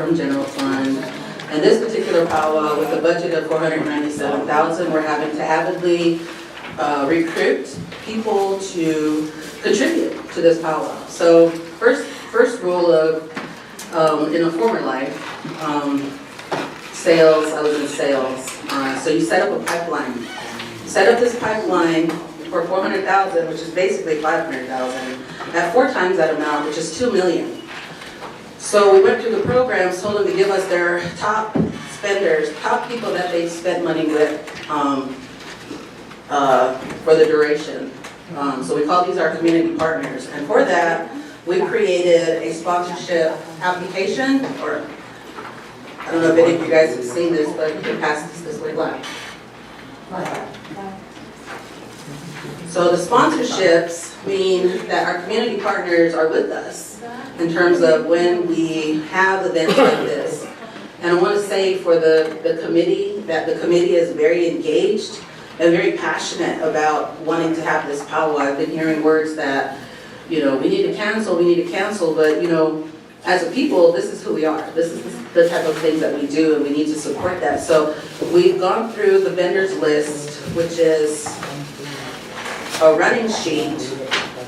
from general fund. And this particular powwow, with a budget of $497,000, we're having to avidly recruit people to contribute to this powwow. So first rule of, in a former life, sales, I was in sales. So you set up a pipeline. Set up this pipeline for $400,000, which is basically $500,000, at 4 times that amount, which is $2 million. So we went through the programs, told them to give us their top spenders, top people that they spent money with for the duration. So we call these our community partners. And for that, we created a sponsorship application, or I don't know if any of you guys have seen this, but you can pass this way live. So the sponsorships mean that our community partners are with us in terms of when we have events like this. And I want to say for the committee, that the committee is very engaged and very passionate about wanting to have this powwow. I've been hearing words that, we need to cancel, but as a people, this is who we are. This is the type of things that we do, and we need to support that. So we've gone through the vendors list, which is a running sheet,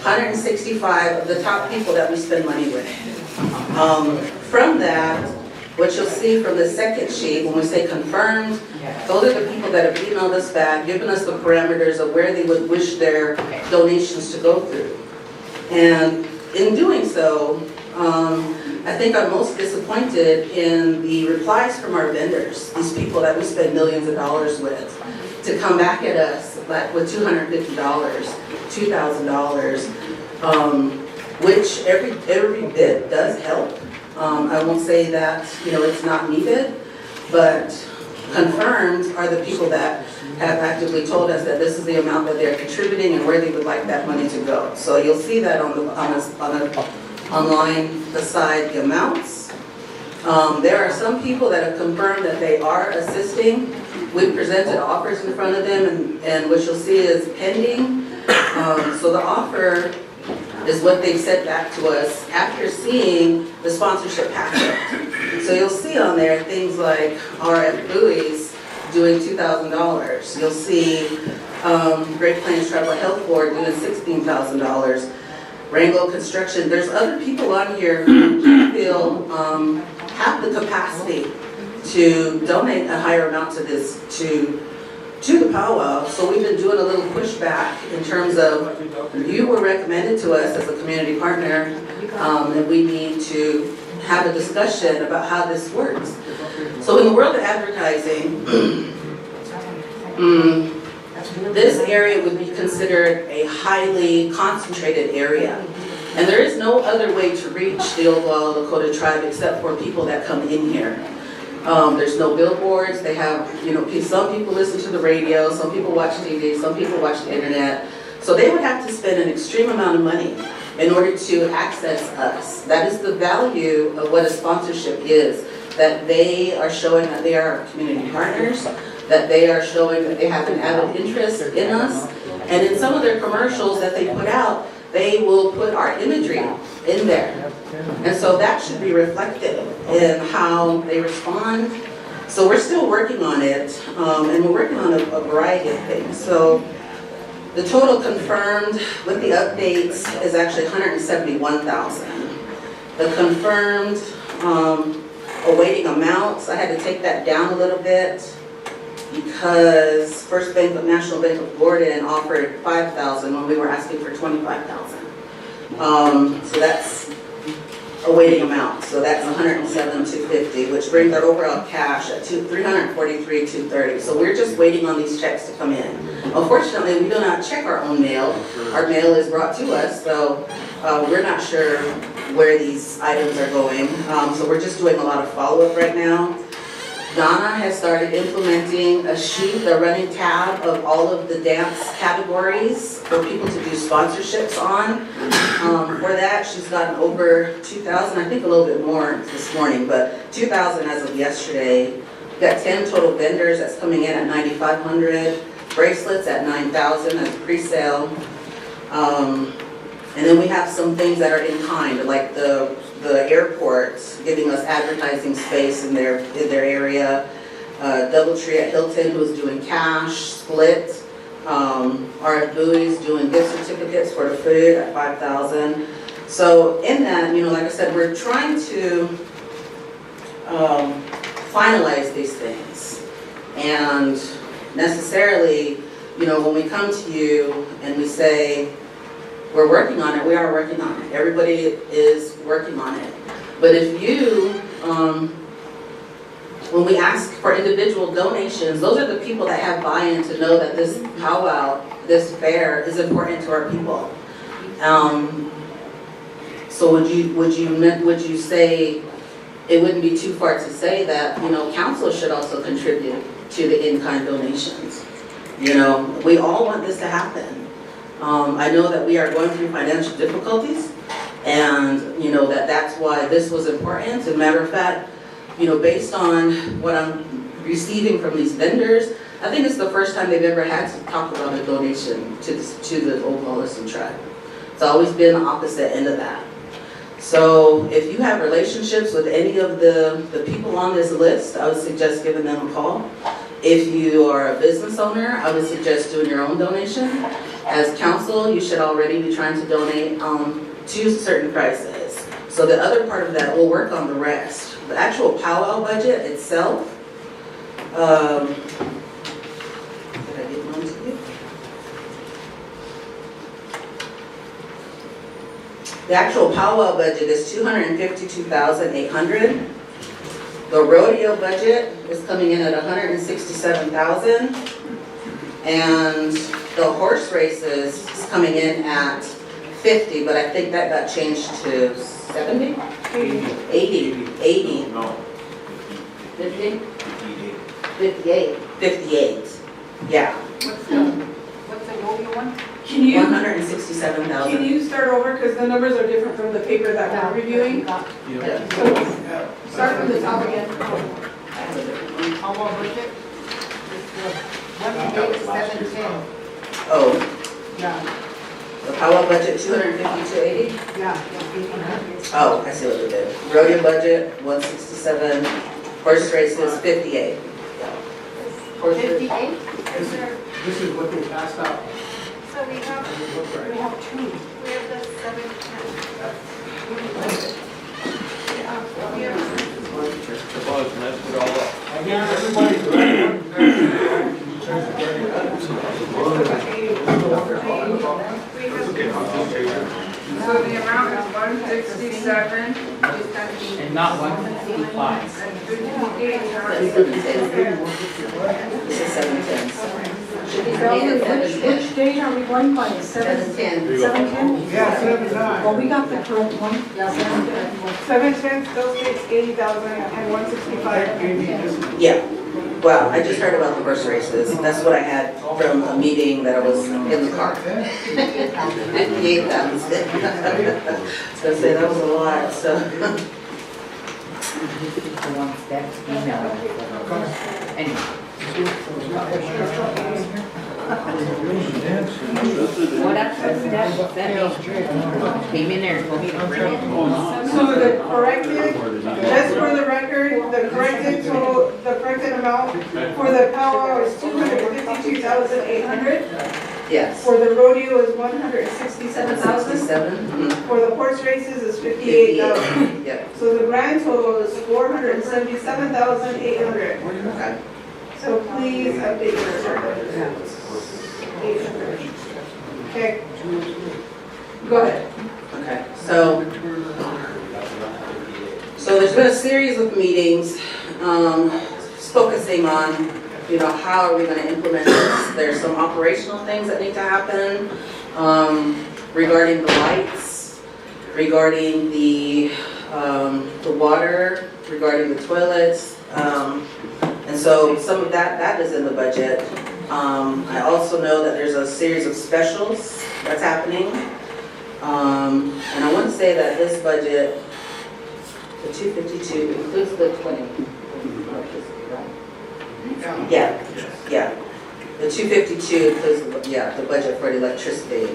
165 of the top people that we spend money with. From that, what you'll see from the second sheet, when we say confirmed, those are the people that have emailed us back, given us the parameters of where they would wish their donations to go through. And in doing so, I think I'm most disappointed in the replies from our vendors, these people that we spend millions of dollars with, to come back at us with $250, $2,000, which every bit does help. I won't say that it's not needed, but confirmed are the people that have actively told us that this is the amount that they're contributing and where they would like that money to go. So you'll see that online beside the amounts. There are some people that have confirmed that they are assisting. We've presented offers in front of them, and what you'll see is pending. So the offer is what they've sent back to us after seeing the sponsorship packet. So you'll see on there things like RF Buoys doing $2,000. You'll see Great Plains Tribal Health Board doing $16,000. Rainbow Construction. There's other people on here who feel have the capacity to donate a higher amount to this, to the powwow. So we've been doing a little pushback in terms of, you were recommended to us as a community partner, and we need to have a discussion about how this works. So in the world of advertising, this area would be considered a highly concentrated area. And there is no other way to reach the Oglala Lakota tribe except for people that come in here. There's no billboards. They have, some people listen to the radio, some people watch TV, some people watch the internet. So they would have to spend an extreme amount of money in order to access us. That is the value of what a sponsorship is, that they are showing that they are community partners, that they are showing that they have an added interest in us. And in some of their commercials that they put out, they will put our imagery in there. And so that should be reflected in how they respond. So we're still working on it, and we're working on a variety of things. So the total confirmed with the updates is actually 171,000. The confirmed awaiting amounts, I had to take that down a little bit because First Bank of National Bank of Gordon offered 5,000 when we were asking for 25,000. So that's awaiting amount. So that's 107,250, which brings our overall cash at 343,230. So we're just waiting on these checks to come in. Unfortunately, we do not check our own mail. Our mail is brought to us, so we're not sure where these items are going. So we're just doing a lot of follow-up right now. Donna has started implementing a sheet, a running tab of all of the dance categories for people to do sponsorships on. For that, she's gotten over 2,000, I think a little bit more this morning, but 2,000 as of yesterday. We've got 10 total vendors that's coming in at 9,500, bracelets at 9,000 as pre-sale. And then we have some things that are in kind, like the the airports, giving us advertising space in their area. Doubletree at Hilton, who was doing cash, Split. RF Bowie's doing gift certificates for the food at $5,000. So in that, like I said, we're trying to finalize these things. And necessarily, when we come to you and we say, we're working on it, we are working on it. Everybody is working on it. But if you, when we ask for individual donations, those are the people that have buy-in to know that this powwow, this fair is important to our people. So would you say it wouldn't be too far to say that, council should also contribute to the in-kind donations? We all want this to happen. I know that we are going through financial difficulties, and that's why this was important. As a matter of fact, based on what I'm receiving from these vendors, I think it's the first time they've ever had to talk about a donation to the Oglala Sioux tribe. It's always been the opposite end of that. So if you have relationships with any of the people on this list, I would suggest giving them a call. If you are a business owner, I would suggest doing your own donation. As council, you should already be trying to donate to certain prices. So the other part of that, we'll work on the rest. The actual powwow budget itself, did I get one to you? The actual powwow budget is $252,800. The rodeo budget is coming in at $167,000, and the horse races is coming in at $50,000, but I think that got changed to $70,000, $80,000, No. $50,000, $58,000, yeah, What's the rodeo one? Can you $167,000. start over, because the numbers are different from the paper that we're reviewing? Start from the top again. How about budget? 18710. Oh, Yeah, the powwow budget $250,280. yeah. Oh, I see what they did. Rodeo budget, 167, horse races, 58. Horse races. 58? This is what they passed out. So we have two. We have the 710. The buzz messed it all up. Again, everybody's So the amount is 167 And not 155. and 58. This is 710. Should be Which 710. date are we going by? 710. 710? Yeah, 79. Well, we got the correct one. Yeah, 710 still states 80,000 and 165. Yeah. Well, I just heard about the horse races. That's what I had from a meeting that I was in the car. 58,000. I was gonna say that was a lot, so. The ones that email. Anyway. What extra steps that came in there and told me to bring it? So the corrected, just for the record, the corrected amount for the powwow is 252,800. Yes. For the rodeo is 167,000. 67. For the horse races is 58,000. Yep. So the grand total is 477,800. Okay. So please update your survey. 800. Okay. Go ahead. Okay. So there's been a series of meetings focusing on, how are we going to implement this? There's some operational things that need to happen regarding the lights, regarding the water, regarding the toilets, and so some of that is in the budget. I also know that there's a series of specials that's happening, and I want to say that this budget, the 252 includes the 20. Yeah. The 252 includes, the budget for the electricity,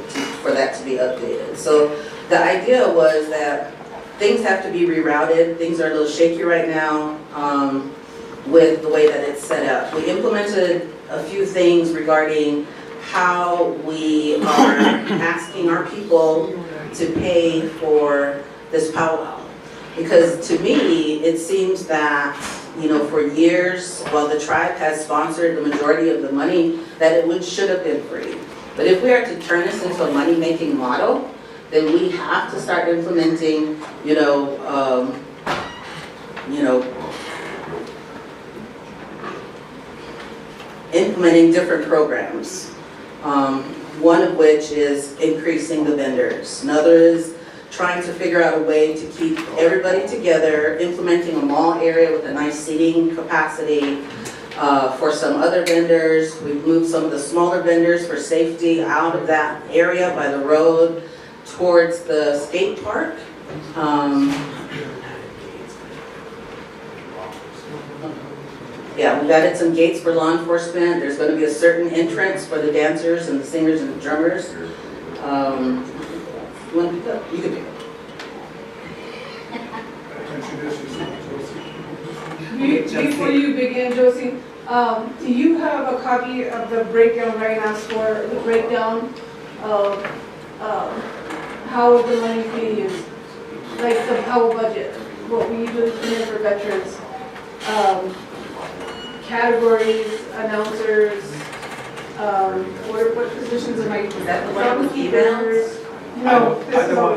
for that to be updated. So the idea was that things have to be rerouted. Things are a little shaky right now with the way that it's set up. We implemented a few things regarding how we are asking our people to pay for this powwow. Because to me, it seems that, for years, while the tribe has sponsored the majority of the money, that it should have been free. But if we are to turn this into a money-making model, then we have to start implementing, implementing different programs. One of which is increasing the vendors. Another is trying to figure out a way to keep everybody together, implementing a mall area with a nice seating capacity. For some other vendors, we've moved some of the smaller vendors for safety out of that area by the road towards the skate park. Yeah, we've added some gates for law enforcement. There's going to be a certain entrance for the dancers and the singers and the drummers. You want to pick up? You can pick up. Before you begin, Josie, do you have a copy of the breakdown right now for the breakdown of how the money is being used? Like the POW budget, what we usually put in for veterans, categories, announcers, what positions am I? Is that the one with emails? No, this is all.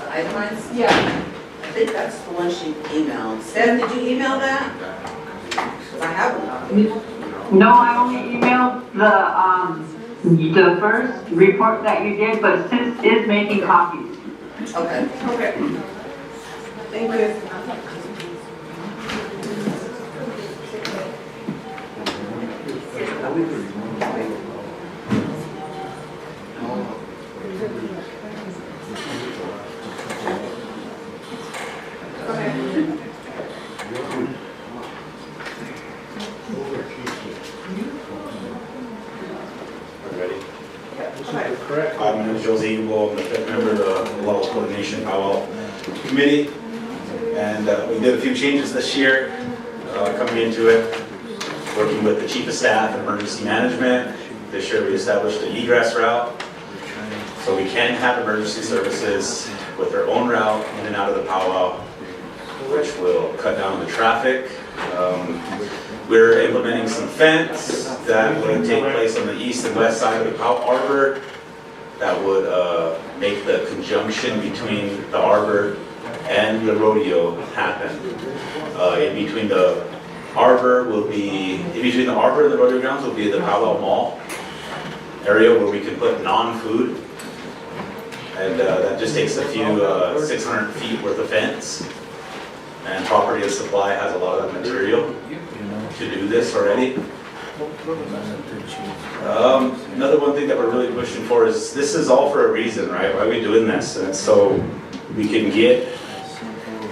Itemized? Yeah. I think that's the one she emailed. Steph, did you email that? 'Cause I have a copy. No, I only emailed the first report that you did, but Sis is making copies. Okay. Okay. Thank you. My name is Josie. I'm the fifth member of the Oglala Coordination Powwow Committee. And we did a few changes this year coming into it, working with the Chief of Staff and Emergency Management. This year we established an egress route, so we can have emergency services with their own route in and out of the powwow, which will cut down the traffic. We're implementing some fence that would take place on the east and west side of the arbor that would make the conjunction between the arbor and the rodeo happen. In between the arbor and the rodeo grounds will be the powwow mall area where we can put non-food, and that just takes a few 600 feet worth of fence, and Property and Supply has a lot of material to do this already. Another one thing that we're really pushing for is, this is all for a reason, right? Why are we doing this? And it's so we can get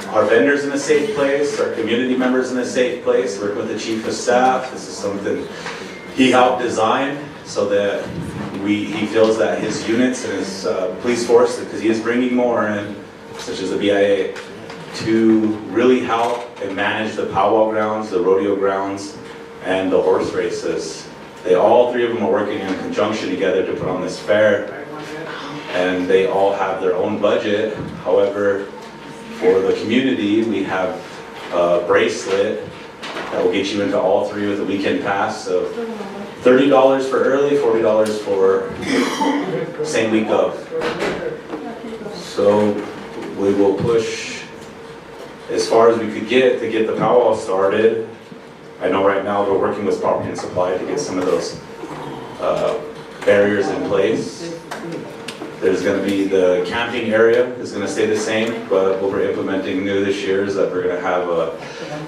our vendors in a safe place, our community members in a safe place, work with the Chief of Staff. This is something he helped design so that he feels that his units and his police force, because he is bringing more in, such as the BIA, to really help and manage the powwow grounds, the rodeo grounds, and the horse races. All three of them are working in conjunction together to put on this fair, and they all have their own budget. However, for the community, we have a bracelet that will get you into all three with a weekend pass. So $30 for early, $40 for same week of. So we will push as far as we could get to get the powwow started. I know right now we're working with Property and Supply to get some of those barriers in place. There's going to be the camping area is going to stay the same, but what we're implementing new this year is that we're going to have a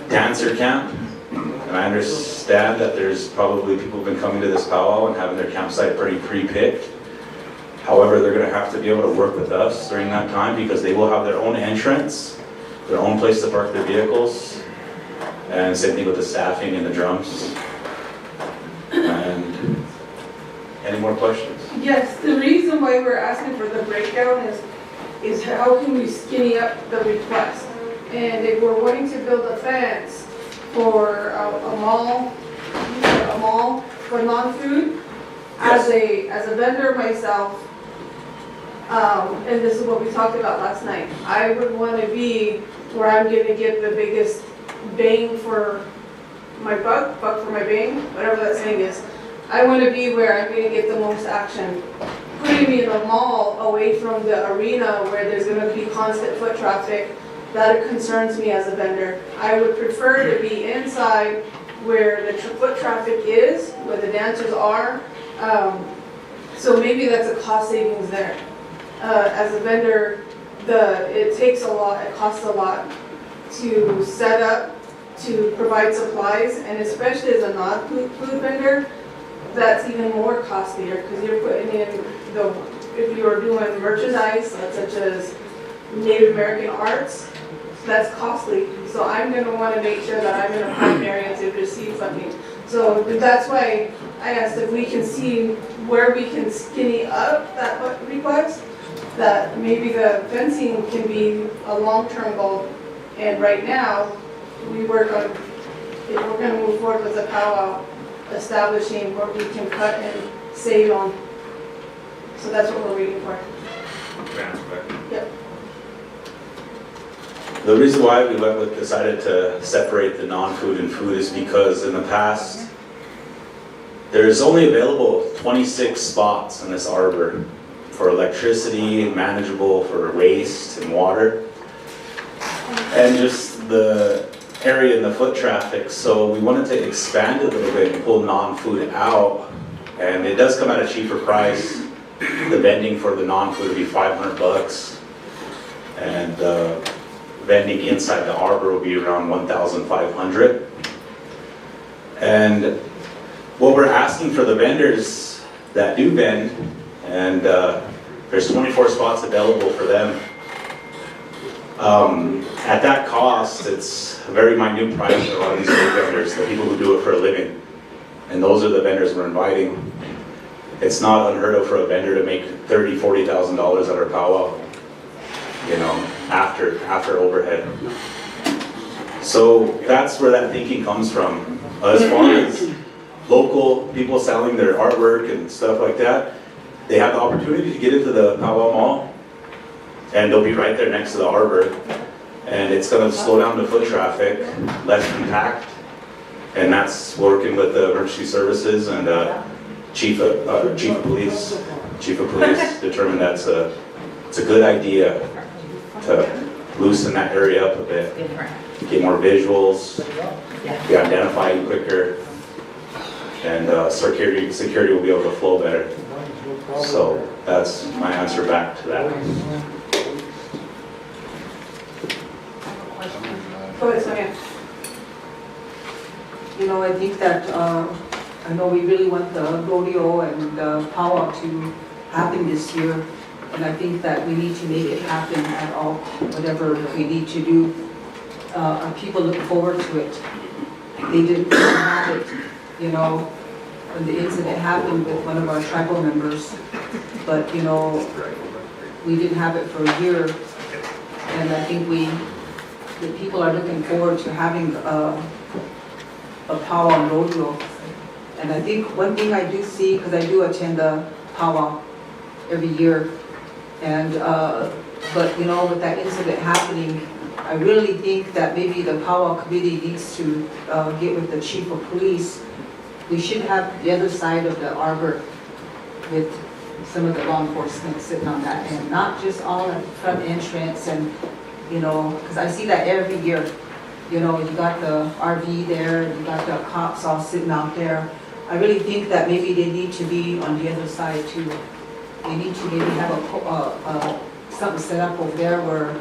dancer camp. And I understand that there's probably people who've been coming to this powwow and having their campsite pretty pre-picked. However, they're going to have to be able to work with us during that time because they will have their own entrance, their own place to park their vehicles, and same thing with the staffing and the drums. And any more questions? Yes, the reason why we're asking for the breakdown is is how can we skinny up the request? And if we're wanting to build a fence for a mall for non-food, as a vendor myself, and this is what we talked about last night, I would want to be where I'm gonna get the biggest bang for my buck for my bang, whatever that saying is. I want to be where I'm gonna get the most action. Putting me in a mall away from the arena where there's gonna be constant foot traffic, that concerns me as a vendor. I would prefer to be inside where the foot traffic is, where the dancers are. So maybe that's a cost savings there. As a vendor, it takes a lot, it costs a lot to set up, to provide supplies, and especially as a non-food vendor, that's even more costlier because you're putting in if you're doing merchandise such as Native American arts, that's costly. So I'm going to want to make sure that I'm in a prime area to receive funding. So that's why I asked if we can see where we can skinny up that request, that maybe the fencing can be a long-term goal. And right now, we work on, if we're going to move forward with the powwow, establishing where we can cut and save on. So that's what we're waiting for. Yep. The reason why we decided to separate the non-food and food is because in the past, there's only available 26 spots in this arbor for electricity, manageable for waste and water, and just the area in the foot traffic. So we wanted to expand it a little bit and pull non-food out, and it does come at a cheaper price. The vending for the non-food would be $500, and vending inside the arbor will be around $1,500. And what we're asking for the vendors that do vend, and there's 24 spots available for them. At that cost, it's a very minute price for a lot of these big vendors, the people who do it for a living. And those are the vendors we're inviting. It's not unheard of for a vendor to make $30,000, $40,000 at our powwow, you know, after overhead. So that's where that thinking comes from. As far as local people selling their artwork and stuff like that, they have the opportunity to get into the powwow mall, and they'll be right there next to the arbor, and it's going to slow down the foot traffic, less compact, and that's working with the emergency services and chief of police determined that's it's a good idea to loosen that area up a bit, get more visuals, be identified quicker, and security will be able to flow better. So that's my answer back to that. Go ahead, Sonia. You know, I think that, I know we really want the rodeo and the powwow to happen this year. And I think that we need to make it happen at all, whatever we need to do. Our people look forward to it. They didn't have it, you know, when the incident happened with one of our tribal members. But, you know, we didn't have it for a year. And I think the people are looking forward to having a powwow and rodeo. And I think one thing I do see, because I do attend the powwow every year, and but you know, with that incident happening, I really think that maybe the powwow committee needs to get with the chief of police. We should have the other side of the arbor with some of the law enforcement sitting on that end, not just all at the front entrance, and you know, because I see that every year. You know, you got the RV there, you got the cops all sitting out there. I really think that maybe they need to be on the other side too. They need to maybe have something set up over there where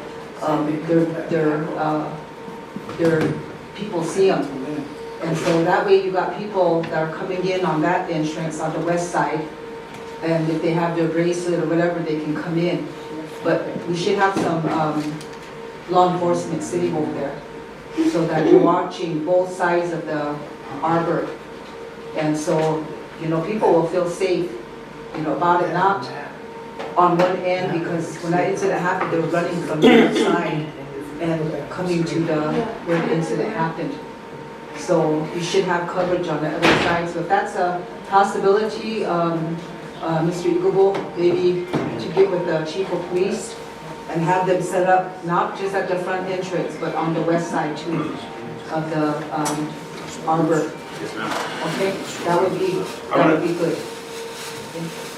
their people see them. And so that way you got people that are coming in on that entrance on the west side, and if they have their bracelet or whatever, they can come in. But we should have some law enforcement sitting over there, so that you're watching both sides of the arbor. And so, you know, people will feel safe, you know, about it, not on one end, because when that incident happened, they were running from the other side and coming to where the incident happened. So you should have coverage on the other side. So if that's a possibility, Mr. Igbo, maybe to get with the chief of police and have them set up, not just at the front entrance, but on the west side too, of the arbor. Yes, ma'am. Okay, that would be good.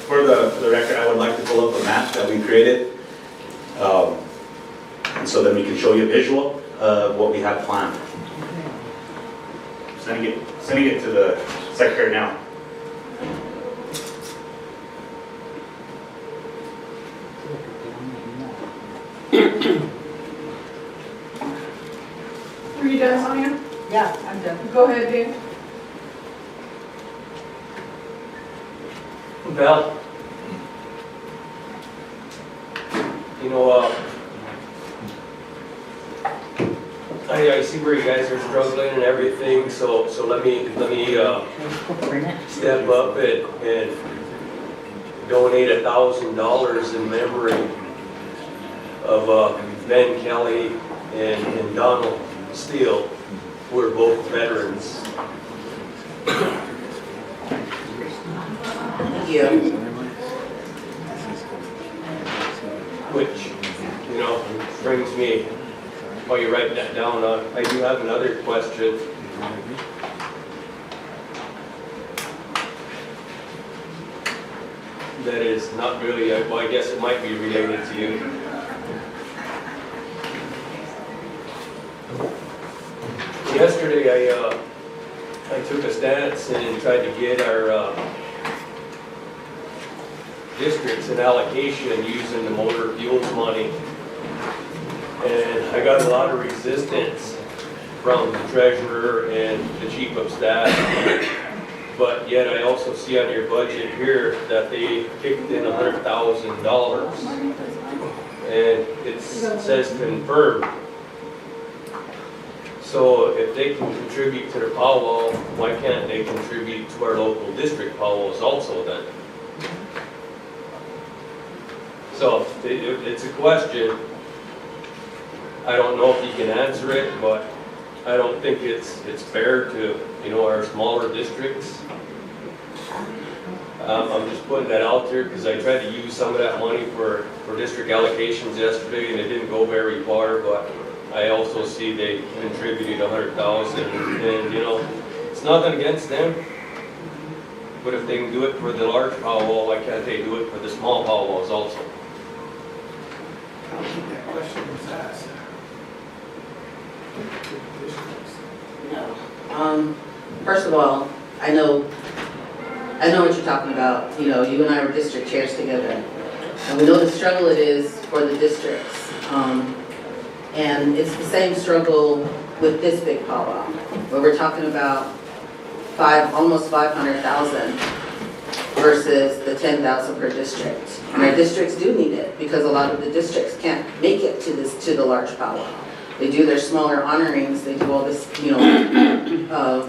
For the record, I would like to pull up a map that we created. And so then we can show you a visual of what we have planned. Sending it to the secretary now. Are you done, Sonia? Yeah, I'm done. Go ahead, Dave. Val, you know, I see where you guys are struggling and everything, so let me step up and donate $1,000 in memory of Ben Kelly and Donald Steele, who are both veterans. Thank you. Which, you know, brings me, while you're writing that down, I do have another question. That is not really, well, I guess it might be related to you. Yesterday, I took a stance and tried to get our districts an allocation using the motor fuels money. And I got a lot of resistance from the treasurer and the chief of staff. But yet I also see on your budget here that they kicked in $100,000. And it says confirmed. So if they can contribute to the powwow, why can't they contribute to our local district powwows also then? So it's a question. I don't know if you can answer it, but I don't think it's fair to, you know, our smaller districts. I'm just putting that out there because I tried to use some of that money for district allocations yesterday and it didn't go very far, but I also see they contributed $100,000 and, you know, it's nothing against them. But if they can do it for the large powwow, why can't they do it for the small powwows also? I don't think that question was asked. No. First of all, I know what you're talking about. You know, you and I were district chairs together. And we know the struggle it is for the districts. And it's the same struggle with this big powwow, where we're talking about almost 500,000 versus the 10,000 per district. And our districts do need it because a lot of the districts can't make it to the large powwow. They do their smaller honorings, they do all this, you know,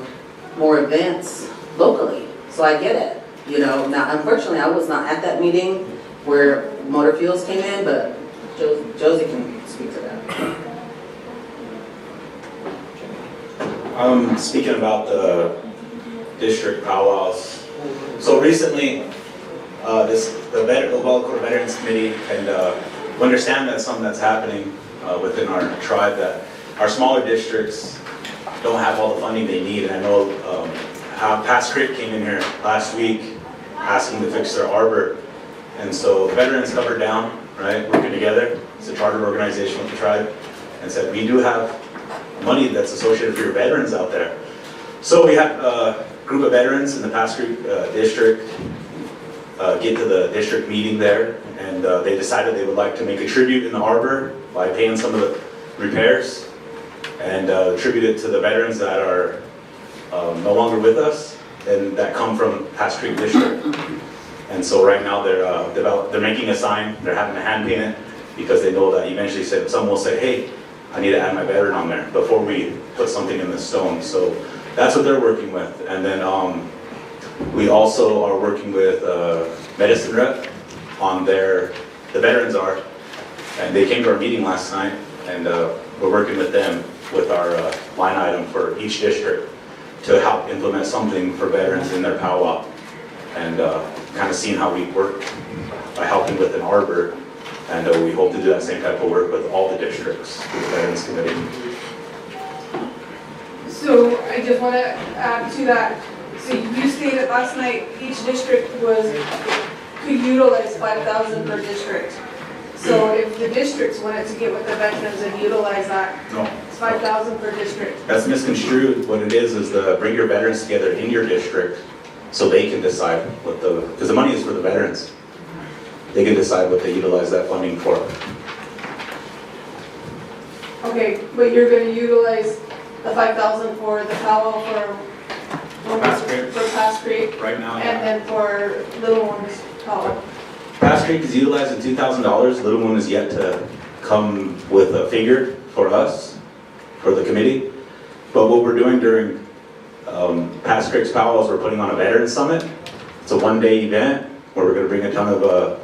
more events locally. So I get it, you know. Now, unfortunately, I was not at that meeting where motor fuels came in, but Josie can speak to that. Speaking about the district powwows. So recently, the Oglala Veterans Committee, and we understand that something that's happening within our tribe, that our smaller districts don't have all the funding they need. And I know Pass Creek came in here last week asking to fix their arbor. And so the veterans covered down, right, working together. It's a chartered organization with the tribe, and said, we do have money that's associated for your veterans out there. So we had a group of veterans in the Pass Creek district get to the district meeting there, and they decided they would like to make a tribute in the arbor by paying some of the repairs and attribute it to the veterans that are no longer with us and that come from Pass Creek district. And so right now they're making a sign, they're having to hand paint it because they know that eventually someone will say, hey, I need to add my veteran on there before we put something in the stone. So that's what they're working with. And then we also are working with Medicine Rep on their the veterans are. And they came to our meeting last night, and we're working with them with our line item for each district to help implement something for veterans in their powwow. And kind of seeing how we work by helping with an arbor. And we hope to do that same type of work with all the districts, with the Veterans Committee. So I just want to add to that. So you stated last night each district could utilize 5,000 per district. So if the districts wanted to get with the veterans and utilize that, No. it's 5,000 per district. That's misconstrued. What it is bring your veterans together in your district so they can decide because the money is for the veterans. They can decide what they utilize that funding for. Okay, but you're going to utilize the 5,000 for the powwow Pass Creek. for Pass Creek, Right now, and then for Little Ones powwow. Pass Creek is utilizing $2,000. Little Moon is yet to come with a figure for us, for the committee. But what we're doing during Pass Creek's powwows, we're putting on a Veterans Summit. It's a one-day event where we're going to bring a ton of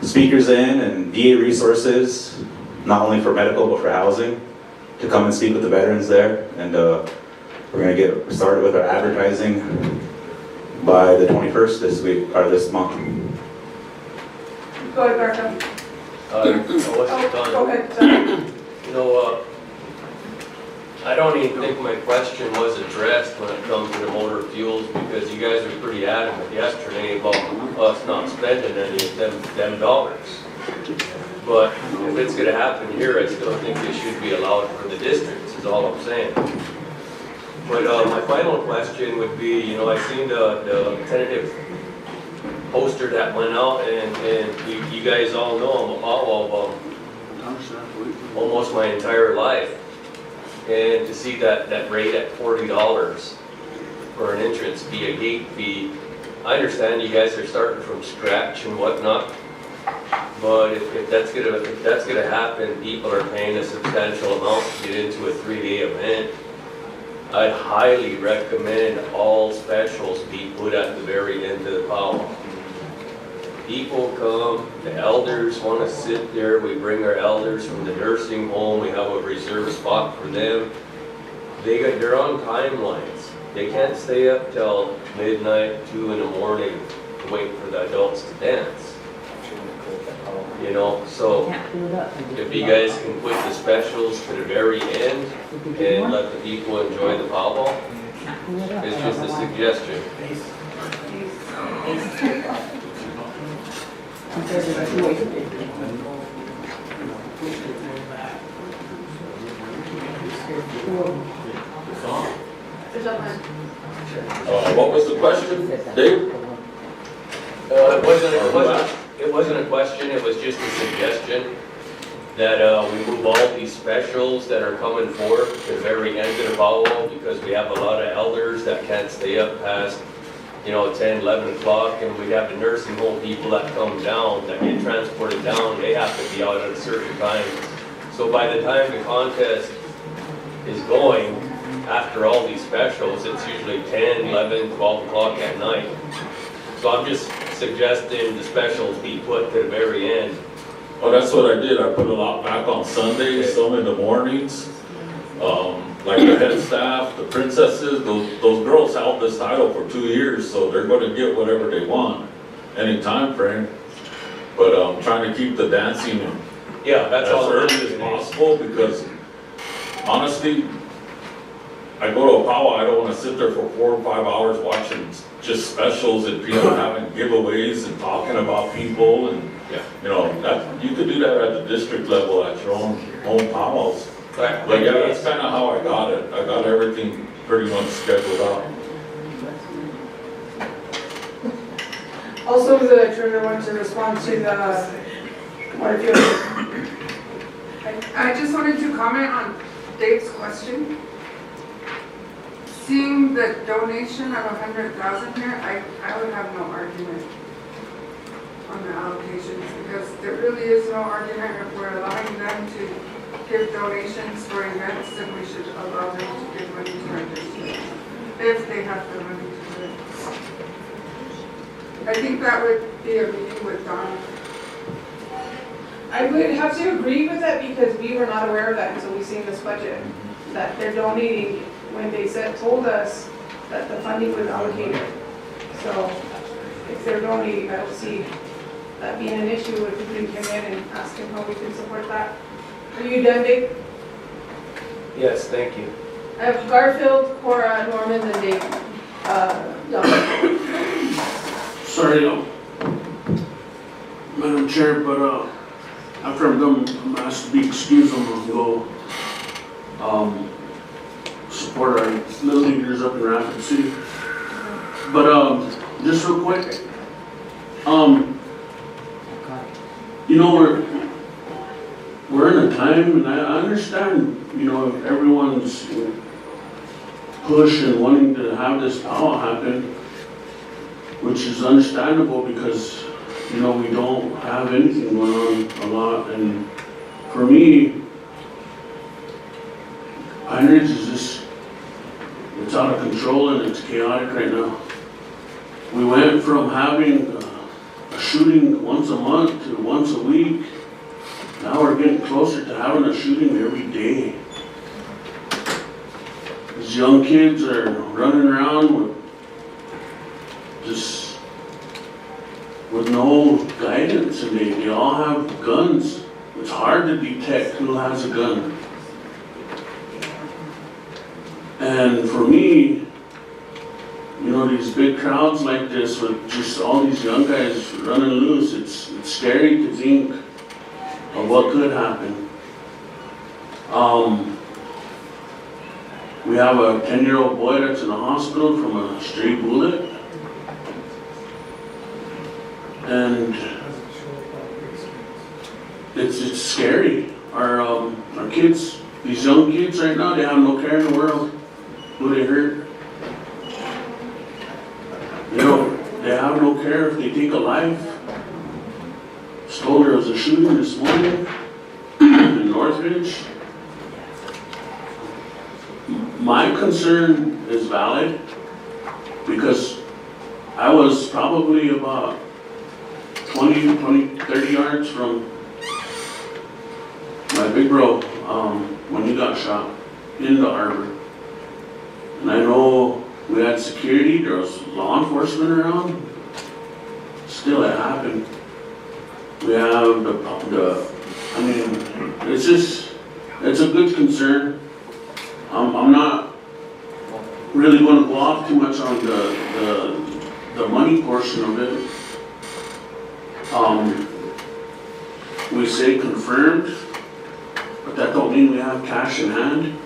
speakers in and VA resources, not only for medical but for housing, to come and speak with the veterans there. And we're going to get started with our advertising by the 21st this month. Go ahead, Bertha. I wasn't done. Go ahead, sorry. You know, I don't even think my question was addressed when it comes to the motor fuels, because you guys were pretty adamant yesterday about us not spending any of them dollars. But if it's gonna happen here, I still think it should be allowed for the districts, is all I'm saying. But my final question would be, you know, I seen the tentative poster that went out, and you guys all know I'm a powwow almost my entire life. And to see that rate at $40 for an entrance fee, a gate fee, I understand you guys are starting from scratch and whatnot, but if that's gonna happen, people are paying a substantial amount to get into a 3-day event. I'd highly recommend all specials be put at the very end of the powwow. People come, the elders want to sit there, we bring our elders from the nursing home, we have a reserved spot for them. They're on timelines. They can't stay up till midnight, 2 in the morning to wait for the adults to dance. You know, so if you guys can put the specials to the very end and let the people enjoy the powwow, it's just a suggestion. What was the question, Dave? It wasn't a question, it was just a suggestion that we move all these specials that are coming forth to the very end of the powwow, because we have a lot of elders that can't stay up past 10, 11 o'clock, and we have the nursing home people that come down, that get transported down, they have to be out at a certain time. So by the time the contest is going, after all these specials, it's usually 10, 11, 12 o'clock at night. So I'm just suggesting the specials be put to the very end. Oh, that's what I did. I put a lot back on Sundays, some in the mornings. Like the head staff, the princesses, those girls held this title for 2 years, so they're going to get whatever they want, any time frame. But I'm trying to keep the dancing that's as all early as possible, because honestly, I go to a powwow, I don't want to sit there for 4 or 5 hours watching just specials and people having giveaways and talking about people, and that you could do that at the district level at your own powwows. But yeah, that's kind of how I got it. I got everything pretty much scheduled out. Also, the treasurer wants to respond to the water fuel. I just wanted to comment on Dave's question. Seeing the donation of 100,000 here, I would have no argument on the allocations, because there really is no argument. If we're allowing them to give donations for events, then we should allow them to give money to our district, if they have the money to do it. I think that would be a meeting with Don I would have to agree with that because we were not aware of that until we seen this budget, that they're donating when they told us that the funding was allocated. So if they're donating, I don't see that being an issue if we bring him in and ask him how we can support that. Are you done, Dave? Yes, thank you. I have Garfield, Cora, Norman, and Dave. Young. Sorry, Madam Chair, but after I'm done, I'm asked to be excused. I'm gonna go support our little leaguers up in Rapid City. But just real quick, you know, we're in a time, and I understand, you know, everyone's push and wanting to have this powwow happen, which is understandable because, you know, we don't have anything going on a lot. And for me, Pine Ridge is just, it's out of control and it's chaotic right now. We went from having a shooting once a month to once a week. Now we're getting closer to having a shooting every day. These young kids are running around with no guidance, and they all have guns. It's hard to detect who has a gun. And for me, you know, these big crowds like this with just all these young guys running loose, it's scary to think of what could happen. We have a 10-year-old boy that's in the hospital from a stray bullet. And it's scary. Our kids, these young kids right now, they have no care in the world who they hurt. You know, they have no care if they take a life. There was a shooting this morning in Northridge. My concern is valid because I was probably about 30 yards from my big bro when he got shot in the harbor. And I know we had security, there was law enforcement around. Still, it happened. We have I mean, it's a good concern. I'm not really going to go off too much on the money portion of it. We say confirmed, but that don't mean we have cash in hand.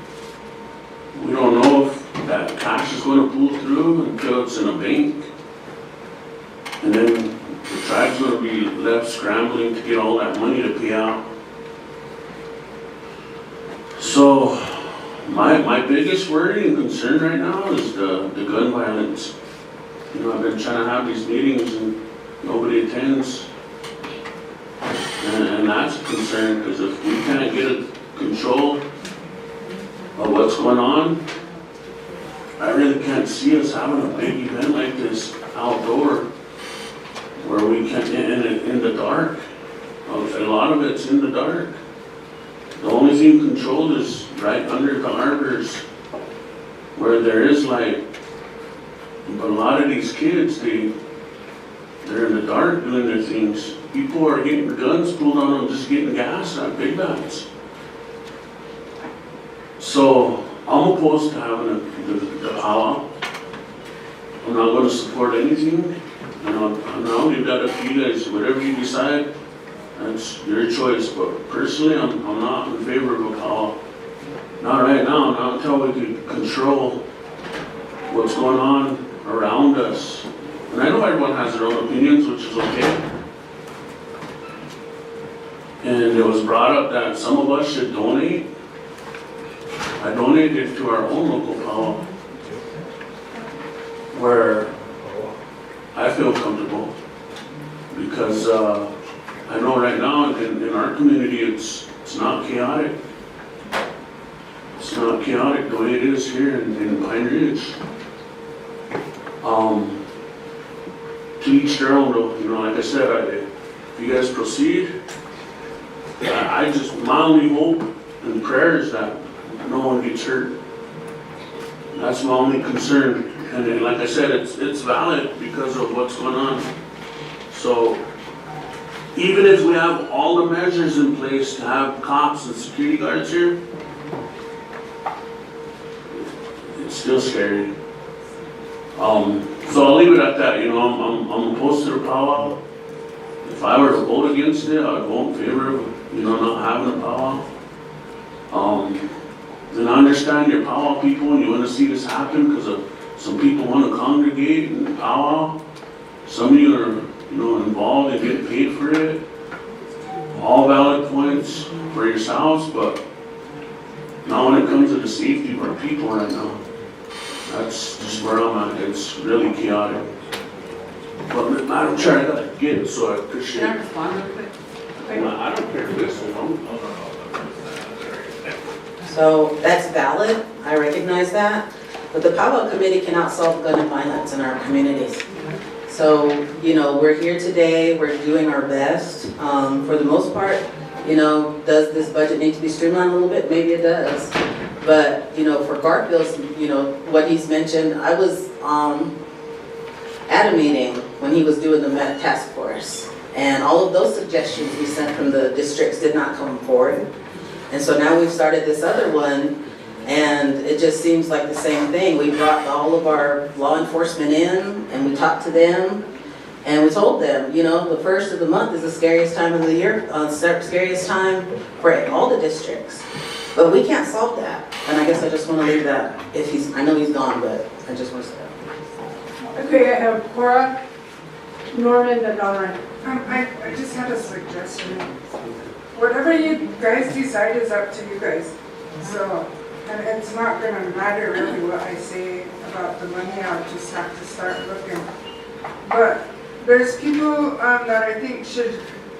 We don't know if that cash is going to pull through until it's in a bank. And then the tribe's going to be left scrambling to get all that money to pay out. So my biggest worry and concern right now is the gun violence. You know, I've been trying to have these meetings and nobody attends. And that's a concern because if we can't get a control of what's going on, I really can't see us having a big event like this outdoor where we can, in the dark. A lot of it's in the dark. The only thing controlled is right under the harbors where there is light. But a lot of these kids, they're in the dark doing their things. People are getting guns pulled on them, just getting gas at big bats. So I'm opposed to having the powwow. I'm not going to support anything. Now you've got to you guys, whatever you decide, that's your choice. But personally, I'm not in favor of a powwow. Not right now, not until we can control what's going on around us. And I know everyone has their own opinions, which is okay. And it was brought up that some of us should donate. I donated to our own local powwow, where I feel comfortable, because I know right now in our community it's not chaotic. It's not chaotic the way it is here in Pine Ridge. To each their own, though. You know, like I said, if you guys proceed, My only hope and prayer is that no one gets hurt. That's my only concern. And then, like I said, it's valid because of what's going on. So even if we have all the measures in place to have cops and security guards here, it's still scary. So I'll leave it at that. You know, I'm opposed to the powwow. If I were to vote against it, I would vote in favor of, not having a powwow. And I understand you're powwow people and you want to see this happen because some people want to congregate and powwow. Some of you are, involved and get paid for it. All valid points for yourselves, but not when it comes to the safety of our people right now. That's just where I'm at. It's really chaotic. But Madam Chair, I gotta get it, so I appreciate Can I it. respond real quick? I don't care if this one. So that's valid, I recognize that, but the powwow committee cannot solve gun and violence in our communities. So, we're here today, we're doing our best. For the most part, does this budget need to be streamlined a little bit? Maybe it does. But, for Garfield's, what he's mentioned, I was at a meeting when he was doing the Met task force. And all of those suggestions we sent from the districts did not come forward. And so now we've started this other one, and it just seems like the same thing. We brought all of our law enforcement in, and we talked to them, and we told them, the first of the month is the scariest time of the year, scariest time for all the districts. But we can't solve that. And I guess I just want to leave that, I know he's gone, but I just want to say that. Okay, I have Cora, Norman, and Donran. I just had a suggestion. Whatever you guys decide is up to you guys. So, and it's not gonna matter really what I say about the money, I'll just have to start looking. But there's people that I think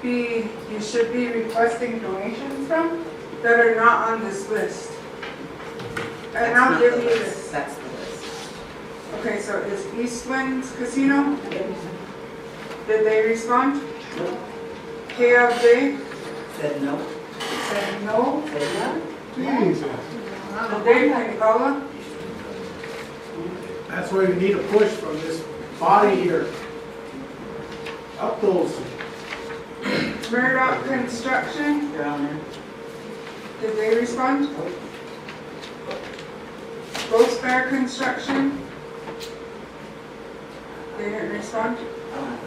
you should be requesting donations from that are not on this list. And I'll give you this. That's the list. Okay, so is East Winds Casino? Did they respond? KFJ Said no. said no. Said Jesus. The Dave Oglala, That's where you need a push from this body here. Up those. Murdoch Construction, no. Your Honor. did they respond? Ghost Bear Construction, they didn't respond. I don't have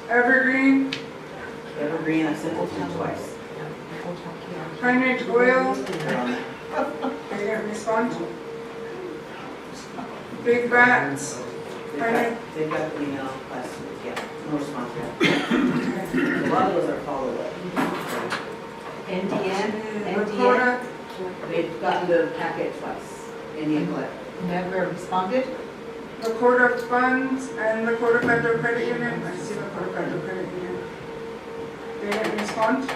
that. Evergreen, Evergreen, I sent it to you twice. Pine Ridge Oil, Your Honor. they didn't respond. Big Bats, They've got the email last week, yeah, no response yet. A lot of those are follow-up. Lakota, They've gotten the packet twice, Indian Cliff. Never responded? Lakota Funds, and Lakota Federal Credit Union, I see Lakota Federal Credit Union. They didn't respond.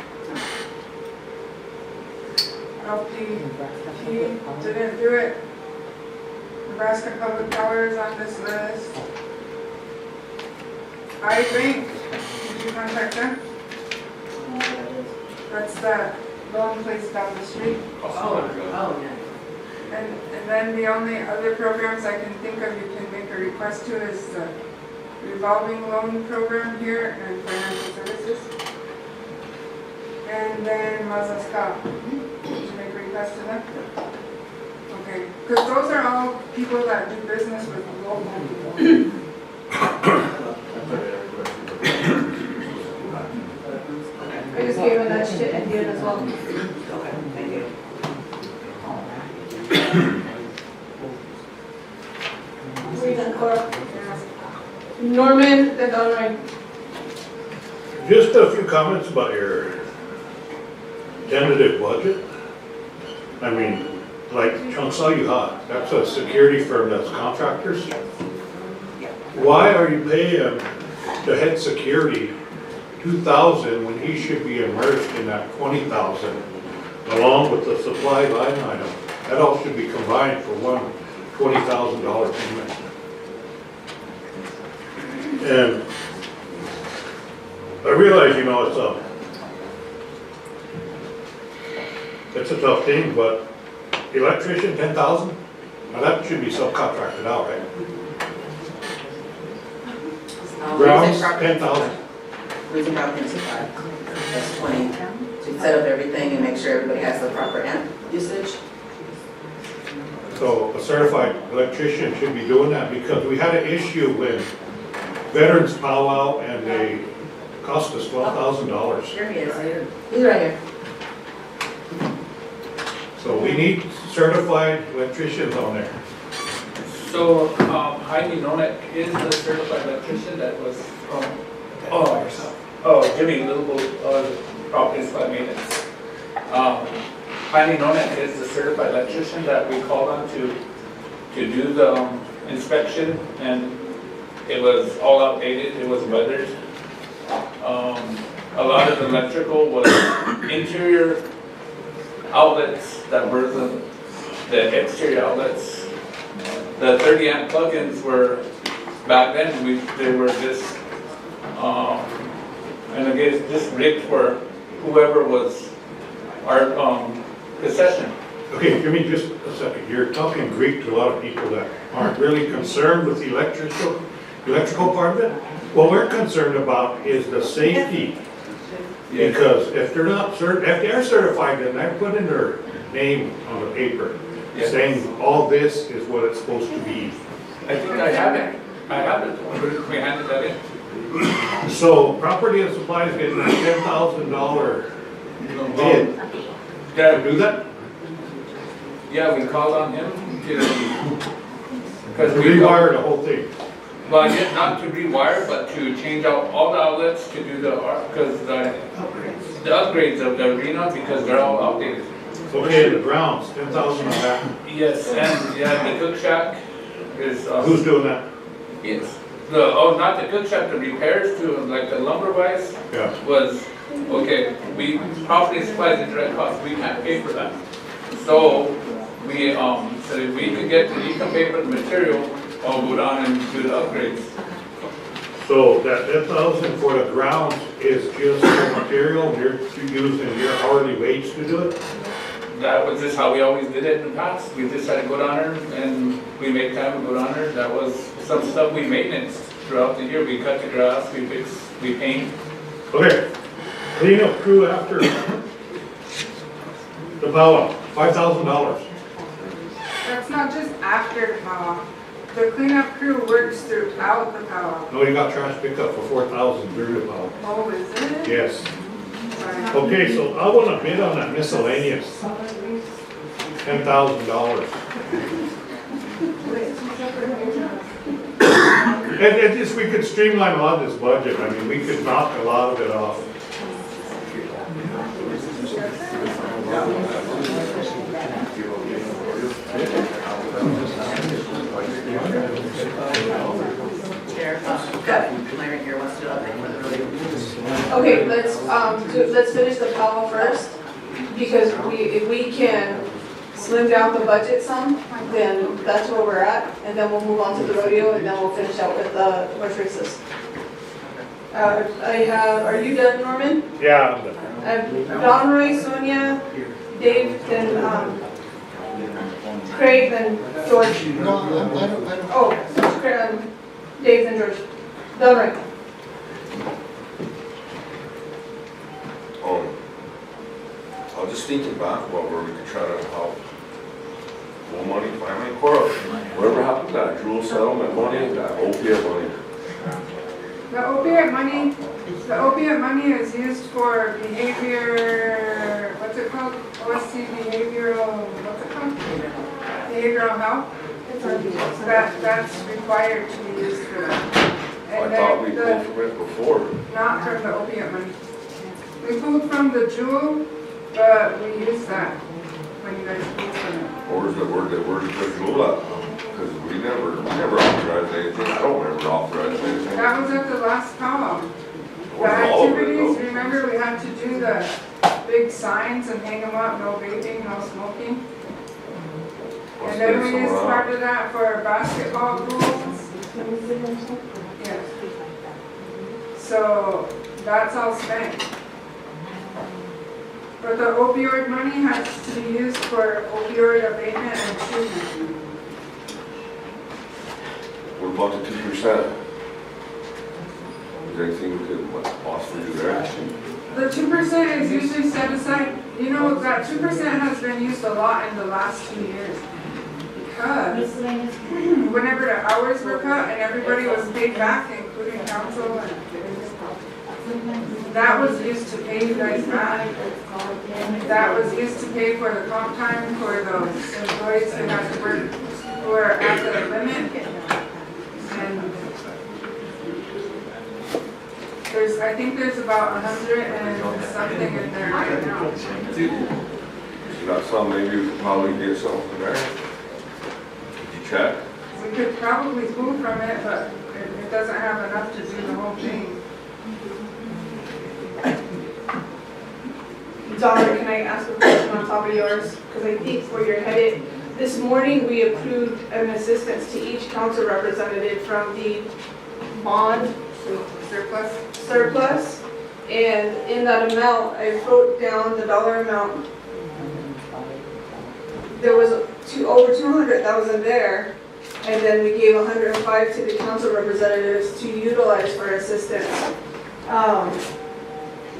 LPP didn't do it. Nebraska Public Power is on this list. iBank, did you contact them? That's that loan place down the street. Oh, yeah. And then the only other programs I can think of you can make a request to is the revolving loan program here and financial services. And then Mazasca, did you make a request to them? Okay, because those are all people that do business with local people. I just gave a nudge to Indian as well. Okay, thank you. Reason Cora. Norman, then Donran. Just a few comments about your tentative budget. I mean, like Chonsayu, that's a security firm that's contractors. Why are you paying the head security $2,000 when he should be immersed in that $20,000 along with the supply line item? That all should be combined for one $20,000 payment. And I realize, it's a tough thing, but electrician, 10,000? Now that should be subcontracted out, right? Grounds, 10,000. Losing property and supply, that's 20. To set up everything and make sure everybody has the proper amp usage. So a certified electrician should be doing that because we had an issue when veterans powwow and they cost us $12,000. Here he is. He's right here. So we need certified electricians on there. So, Heidi Nonek is the certified electrician that was from, Jimmy Little, Property Supply Maintenance. Heidi Nonek is the certified electrician that we called on to do the inspection, and it was all outdated, it was weathered. A lot of the electrical was interior outlets that were the exterior outlets. The 30 amp plugins were, back then, they were just, and I guess just rigged for whoever was our concession. Okay, give me just a second. You're talking Greek to a lot of people that aren't really concerned with the electrical part of it. What we're concerned about is the safety. Yes. Because if they're not if they're certified, then they're putting their name on the paper, Yes. saying all this is what it's supposed to be. I think I have it. We handed that in. So property and supplies getting a $10,000 bid. To do that? Yeah, we called on him to, because we. Rewire the whole thing. Well, yeah, not to rewire, but to change out all the outlets to do the, because the upgrades of the arena, because they're all outdated. Okay, the grounds, 10,000 on that. Yes, and yeah, the cook shack is. Who's doing that? Yes. Not the cook shack, the repairs to, like the lumber wise. Yeah. Was, okay, property supplies and direct costs, we can't pay for that. So, we, said if we could get, you can pay for the material, I'll go down and do the upgrades. So that 10,000 for the grounds is just for material, you're using your hourly wage to do it? That was just how we always did it in the past. We just had to go down there and we make time to go down there. That was some stuff we maintenance throughout the year. We cut the grass, we fix, we paint. Okay, clean up crew after the powwow, $5,000. That's not just after the powwow. The cleanup crew works throughout the powwow. No, you got trash pickup for 4,000 during the powwow. Oh, is it? Yes. Right. Okay, so I want to bid on that miscellaneous, $10,000. And just, we could streamline a lot of this budget. I mean, we could knock a lot of it off. Larry here wants to update with the rodeo. Okay, let's finish the powwow first, because if we can slim down the budget some, then that's where we're at, and then we'll move on to the rodeo, and then we'll finish out with the horse races. Are you done, Norman? Yeah, I'm done. Don, Roy, Sonia, Dave, then, Craig, then George. No, I don't. Oh, Dave, then George. Don, Roy. I was just thinking back about where we could try to help. More money, finally, Cora, whatever happened to that jewel settlement money, that opiate money? The opiate money is used for behavior, what's it called? OSC behavioral, what's it called? Behavioral health. That's required to be used for that. And I thought we then pulled from it before. not from the opiate money. We pulled from the jewel, but we used that when you guys pulled from it. Where's the jewel at? Because we never authorized anything. I don't remember authorizing anything. That was at the last column. The Wasn't all of it, activities, though. remember we had to do the big signs and hang them up, no vaping, no smoking? Must And then be we used somewhere part else. of that for basketball rules. Yes. So that's all spent. But the opioid money has to be used for opioid abatement and treatment. What about the 2%? Is there anything we could possibly do there? The 2% is usually set aside, you know, that 2% has been used a lot in the last 2 years. Because whenever the hours were cut and everybody was paid back, including council, and that was used to pay you guys back. That was used to pay for the comp time for those employees who had to work, who are at the limit. And I think there's about 100 and something in there right now. Is that something maybe we could probably get something there? Did you check? We could probably pull from it, but it doesn't have enough to do the whole thing. Dollar, can I ask a question on top of yours? Because I think where you're headed, this morning we approved an assistance to each council representative from the bond surplus. And in that amount, I wrote down the dollar amount. There was over 200,000 there. And then we gave 105 to the council representatives to utilize for assistance.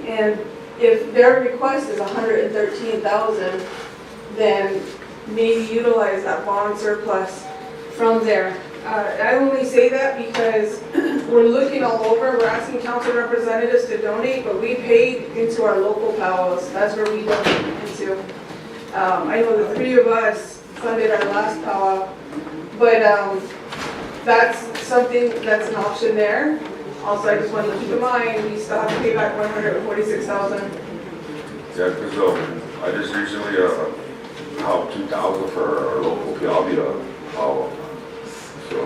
And if their request is 113,000, then maybe utilize that bond surplus from there. I only say that because we're looking all over, we're asking council representatives to donate, but we paid into our local powwows. That's where we donate into. I know the three of us funded our last powwow, but that's something that's an option there. Also, I just want to keep in mind, we still have to pay back 146,000. Yeah, because I just recently helped 2,000 for our local Piavia powwow. So,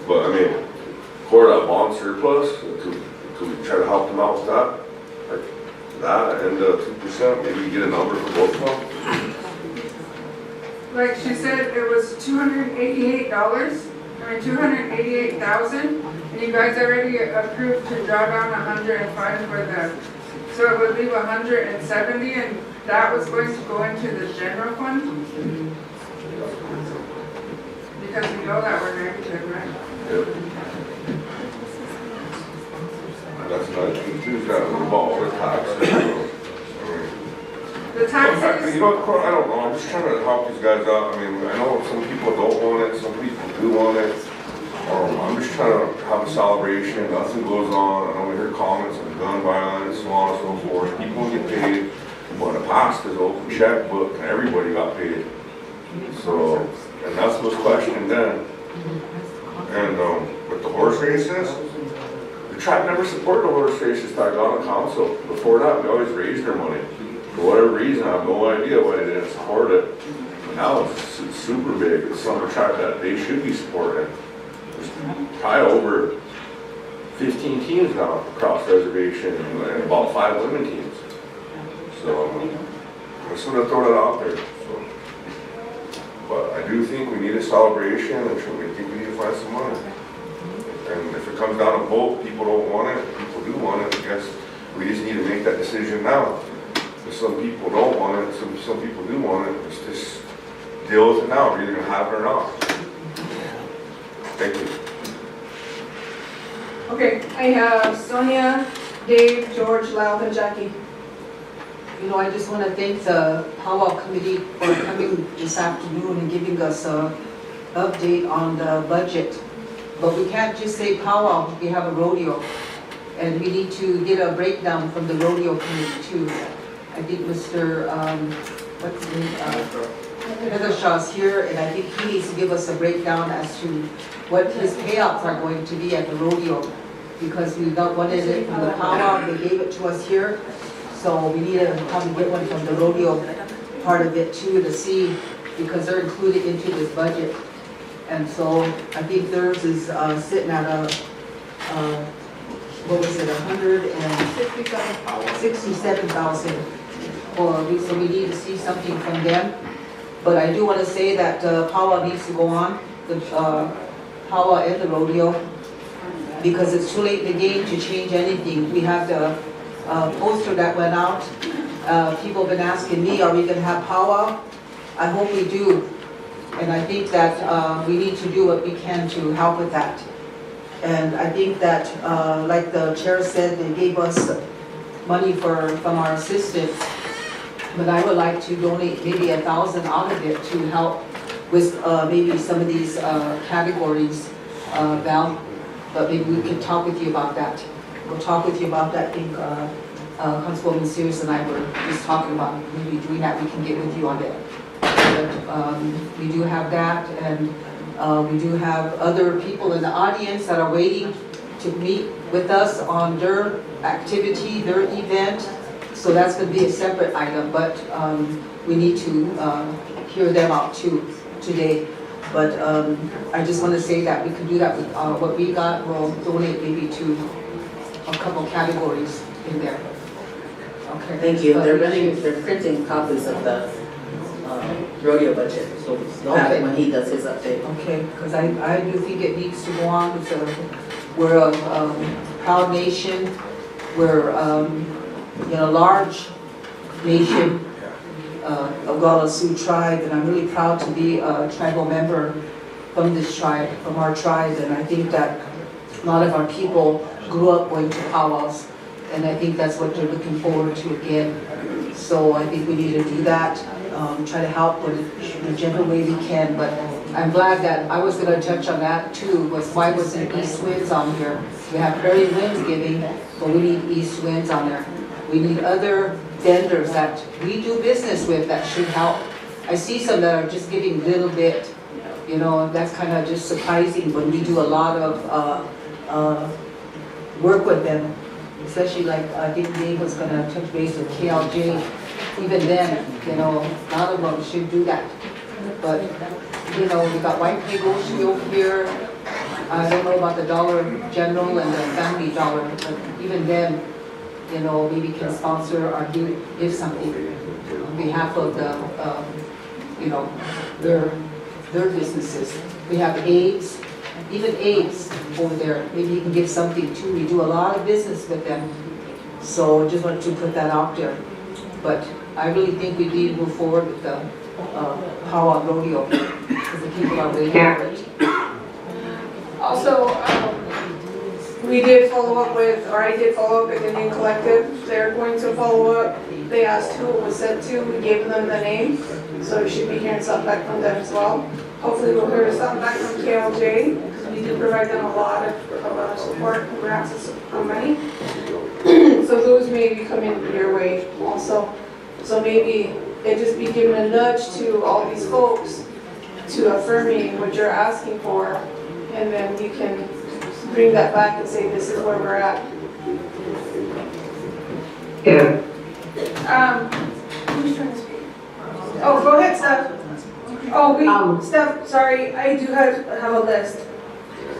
but I mean, for that bond surplus, could we try to help them out with that? Like that and 2%, maybe get a number for both of them? Like she said, it was $288. 288,000, and you guys already approved to draw down 105 for them. So it would leave 170, and that was going to go into the general fund? Because we know that we're negative, right? Yep. That's not too bad. What about all the taxes? The taxes? You know what, I don't know, I'm just trying to help these guys out. I mean, I know some people don't want it, some people do want it. I'm just trying to have a celebration, nothing goes on. I know we hear comments of gun violence, so on and so forth. People get paid. But in the past, there's an open checkbook and everybody got paid. So, and that's what's questioned then. And with the horse races, the tribe never supported the horse races till I got on council. Before that, we always raised their money. For whatever reason, I have no idea why they didn't support it. But now it's super big. It's some tribe that they should be supporting. There's probably over 15 teams now across reservation and about 5 women teams. So I just want to throw that out there. So, but I do think we need a celebration, and I think we need to find some money. And if it comes down to vote, people don't want it, people do want it. I guess we just need to make that decision now. Some people don't want it, some people do want it. Let's just deal with it now. We're either going to have it or not. Thank you. Okay, I have Sonia, Dave, George, Lau, and Jackie. You know, I just want to thank the powwow committee for coming this afternoon and giving us an update on the budget. But we can't just say powwow, we have a rodeo. And we need to get a breakdown from the rodeo committee too. I think Mr. What's his name? Heathershaw's here, and I think he needs to give us a breakdown as to what his payouts are going to be at the rodeo. Because we got one in it from the powwow, they gave it to us here. So we need to probably get one from the rodeo part of it too to see, because they're included into this budget. And so I think theirs is sitting at what was it, 167,000. So we need to see something from them. But I do want to say that powwow needs to go on, the powwow and the rodeo, because it's too late in the game to change anything. We have the poster that went out People have been asking me, are we gonna have powwow? I hope we do. And I think that we need to do what we can to help with that. And I think that, like the chair said, they gave us money from our assistants, but I would like to donate maybe 1,000 out of it to help with maybe some of these categories, Val. But maybe we could talk with you about that. We'll talk with you about that. I think Councilwoman Sears and I were just talking about maybe doing that. We can get with you on it. But we do have that, and we do have other people in the audience that are waiting to meet with us on their activity, their event. So that's going to be a separate item, but we need to hear them out too today. But I just want to say that we can do that with what we got. We'll donate maybe to a couple categories in there. Okay. Thank you. They're printing copies of the rodeo budget, so we'll have it when he does his update. Okay, because I do think it needs to go on. We're a proud nation. We're a large nation, Oglala Sioux tribe, and I'm really proud to be a tribal member from this tribe, from our tribe. And I think that a lot of our people grew up going to powwows, and I think that's what they're looking forward to again. So I think we need to do that. Try to help in whichever way we can, but I'm glad that I was going to touch on that too, was why wasn't East Winds on here? We have Prairie Winds giving, but we need East Winds on there. We need other vendors that we do business with that should help. I see some that are just giving a little bit, that's kind of just surprising when we do a lot of work with them, especially like I think Dave was going to touch base with KLJ. Even then, a lot of them should do that. But, we got White Negotiation over here. I don't know about the Dollar General and the Family Dollar, but even them, maybe can sponsor or give something on behalf of the, their businesses. We have Abe's, even Abe's over there. Maybe you can give something too. We do a lot of business with them. So just wanted to put that out there. But I really think we need to move forward with the powwow rodeo because the people are waiting for it. Also, we did follow up with, or I did follow up with the Indian Collective. They're going to follow up. They asked who it was sent to. We gave them the name. So we should be hearing something back from them as well. Hopefully we'll hear something back from KLJ because we do provide them a lot of support and grants of money. So those may be coming your way also. So maybe it just be giving a nudge to all these folks to affirming what you're asking for, and then you can bring that back and say this is where we're at. Yeah. Who's trying to speak? Oh, go ahead, Steph. Oh, wait, Steph, sorry, I do have a list.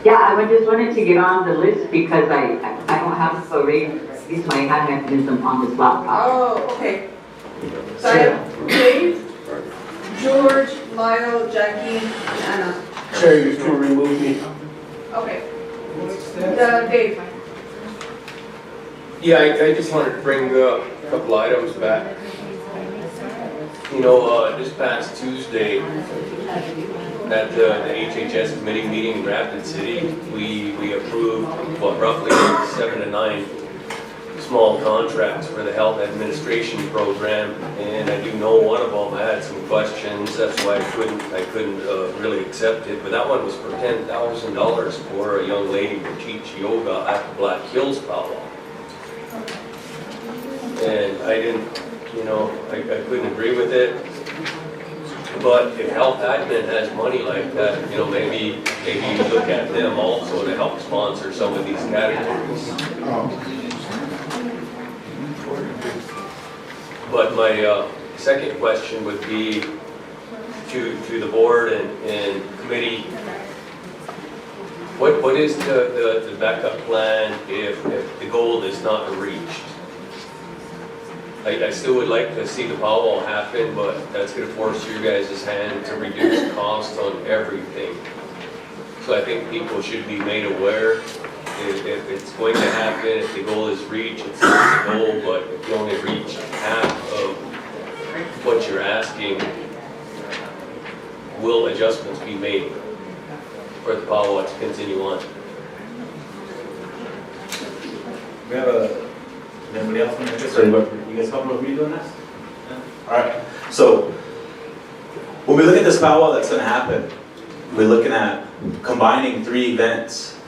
Yeah, I just wanted to get on the list because I don't have a rate, at least my hand mechanism on this laptop. Oh, okay. So I have Dave, George, Lyle, Jackie, and Anna. Chair, you can remove me. Okay. Dave. Yeah, I just wanted to bring a couple items back. This past Tuesday at the HHS committee meeting in Rapid City, we approved roughly 7 to 9 small contracts for the health administration program, and I do know one of them had some questions. That's why I couldn't really accept it. But that one was for $10,000 for a young lady to teach yoga at the Black Hills powwow. And I didn't, I couldn't agree with it. But if health admin has money like that, maybe you look at them also to help sponsor some of these categories. But my second question would be to the board and committee, what is the backup plan if the goal is not reached? I still would like to see the powwow happen, but that's going to force your guys' hand to reduce costs on everything. So I think people should be made aware if it's going to happen, if the goal is reached, it's the goal, but if you only reach half of what you're asking, will adjustments be made for the powwow to continue on? We have anybody else want to interest? Or you guys comfortable with me doing this? Yeah. All right. So when we look at this powwow that's going to happen, we're looking at combining 3 events,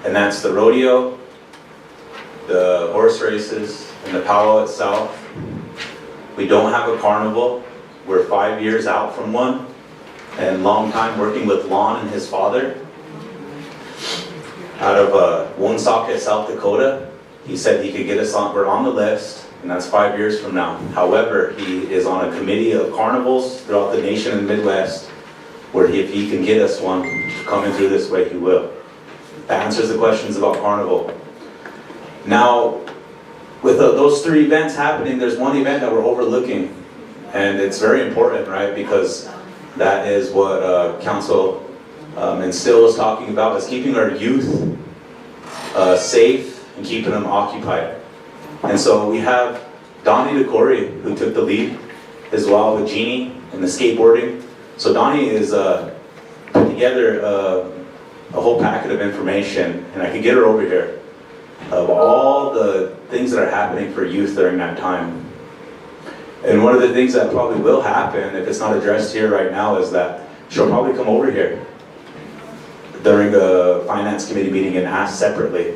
and that's the rodeo, the horse races, and the powwow itself. We don't have a carnival. We're 5 years out from one, and long time working with Lon and his father out of Woonsocket, South Dakota. He said he could get us on, we're on the list, and that's 5 years from now. However, he is on a committee of carnivals throughout the nation and Midwest, where if he can get us one coming through this way, he will. That answers the questions about carnival. Now, with those 3 events happening, there's one event that we're overlooking, and it's very important, right? Because that is what Council and Still was talking about, is keeping our youth safe and keeping them occupied. And so we have Donnie DeCory, who took the lead as well with Jeannie and the skateboarding. So Donnie is put together a whole packet of information, and I could get her over here, of all the things that are happening for youth during that time. And one of the things that probably will happen, if it's not addressed here right now, is that she'll probably come over here during a finance committee meeting and ask separately.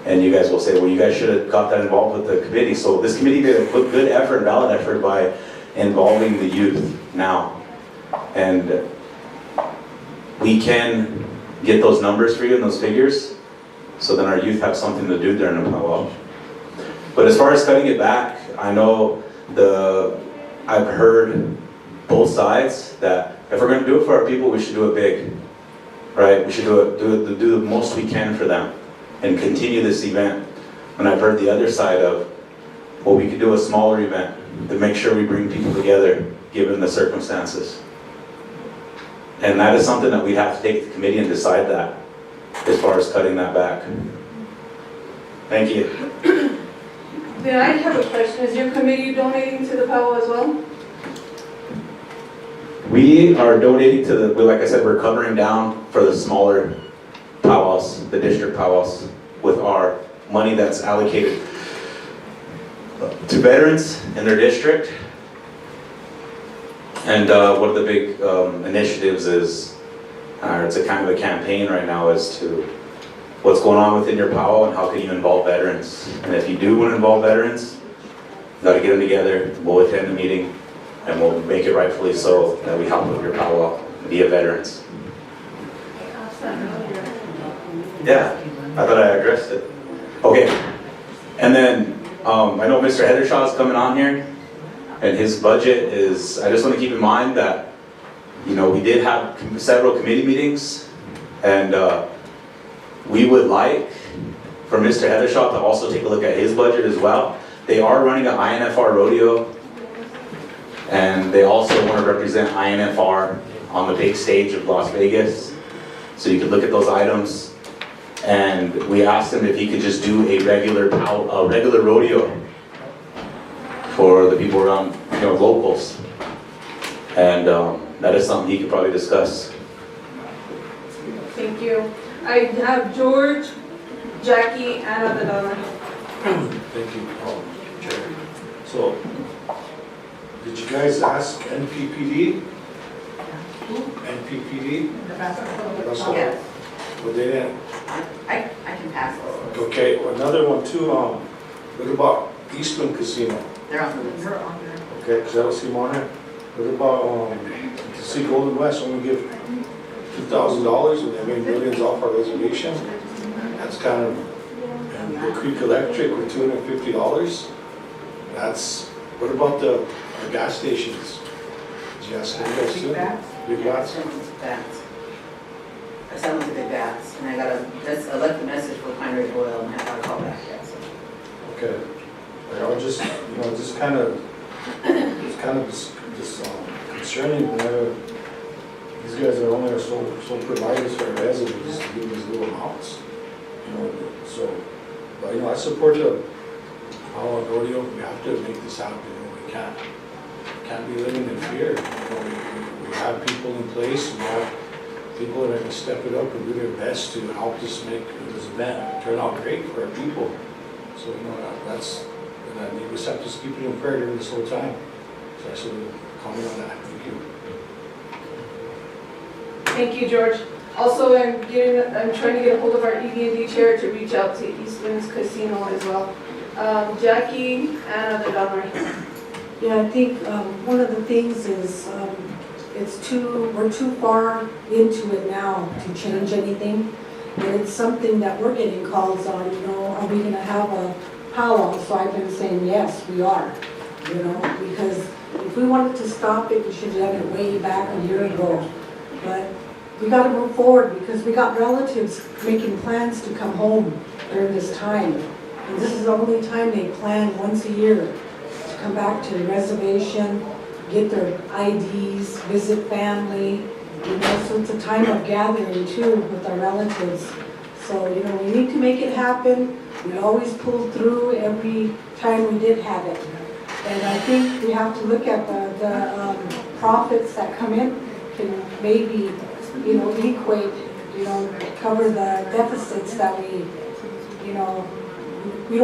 And you guys will say, well, you guys should have got that involved with the committee. So this committee did a good effort, valid effort, by involving the youth now. And we can get those numbers for you and those figures, so then our youth have something to do during the powwow. But as far as cutting it back, I know I've heard both sides that if we're going to do it for our people, we should do it big, right? We should do the most we can for them and continue this event. And I've heard the other side of, well, we could do a smaller event to make sure we bring people together given the circumstances. And that is something that we'd have to take to the committee and decide that, as far as cutting that back. Thank you. Then I have a question. Is your committee donating to the powwow as well? We are donating to the, like I said, we're covering down for the smaller powwows, the district powwows, with our money that's allocated to veterans in their district. And one of the big initiatives is, it's a kind of a campaign right now as to what's going on within your powwow and how can you involve veterans. And if you do want to involve veterans, you got to get them together, we'll attend the meeting, and we'll make it rightfully so that we help with your powwow via veterans. Yeah, I thought I addressed it. Okay, and then I know Mr. Heathershaw is coming on here, and his budget is, I just want to keep in mind that, you know, we did have several committee meetings, and we would like for Mr. Heathershaw to also take a look at his budget as well. They are running an INFR rodeo, and they also want to represent INFR on the big stage of Las Vegas. So you could look at those items. And we asked him if he could just do a regular rodeo for the people around, you know, locals. And that is something he could probably discuss. Thank you. I have George, Jackie, and Adela. Thank you, Chair. So, did you guys ask NPPD? NPPD? Yes. Well, they didn't. I can pass those. Okay, another one too, what about Eastland Casino? They're on the list. Okay, because I don't see them on there. What about, to see Golden West only give $2,000 and they made millions off our reservation? That's kind of, and the Creek Electric with $250. That's, what about our gas stations? Did you ask them guys too? Big bats? Bats. I sent them to Big Bats, and I left a message for Pine Ridge Oil, and I haven't got a call back yet, so. Okay. I was just, you know, just kind of, it's kind of just concerning whenever these guys are only so providers for our residents to give these little amounts. So, but I support the Powwow Rodeo. We have to make this happen. We can't be living in fear. We have people in place. We have people that are going to step it up and do their best to help us make this event turn out great for our people. So we just have to keep it in prayer during this whole time. So I should comment on that. Thank you. Thank you, George. Also, I'm trying to get a hold of our ED&D chair to reach out to Eastlands Casino as well. Jackie and the Donnery. Yeah, I think one of the things is we're too far into it now to change anything. And it's something that we're getting calls on, are we gonna have a powwow? So I've been saying, yes, we are, because if we wanted to stop it, we should have done it way back a year ago. But we gotta move forward because we got relatives making plans to come home during this time. And this is the only time they plan once a year to come back to the reservation, get their IDs, visit family, so it's a time of gathering too with our relatives. So, we need to make it happen. We always pull through every time we did have it. And I think we have to look at the profits that come in can maybe, equate, cover the deficits that we don't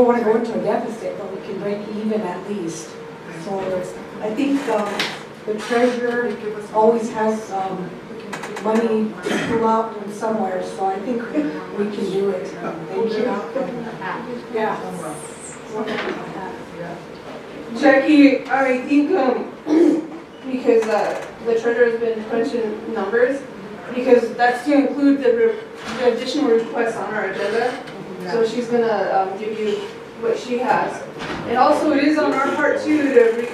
want to go into a deficit, but we can break even at least. So I think the treasurer always has money to pull out from somewhere, so I think we can do it. Thank you. Yeah. Jackie, I think because the treasurer has been crunching numbers, because that's to include the additional requests on our agenda. So she's gonna give you what she has. And also it is on our part too to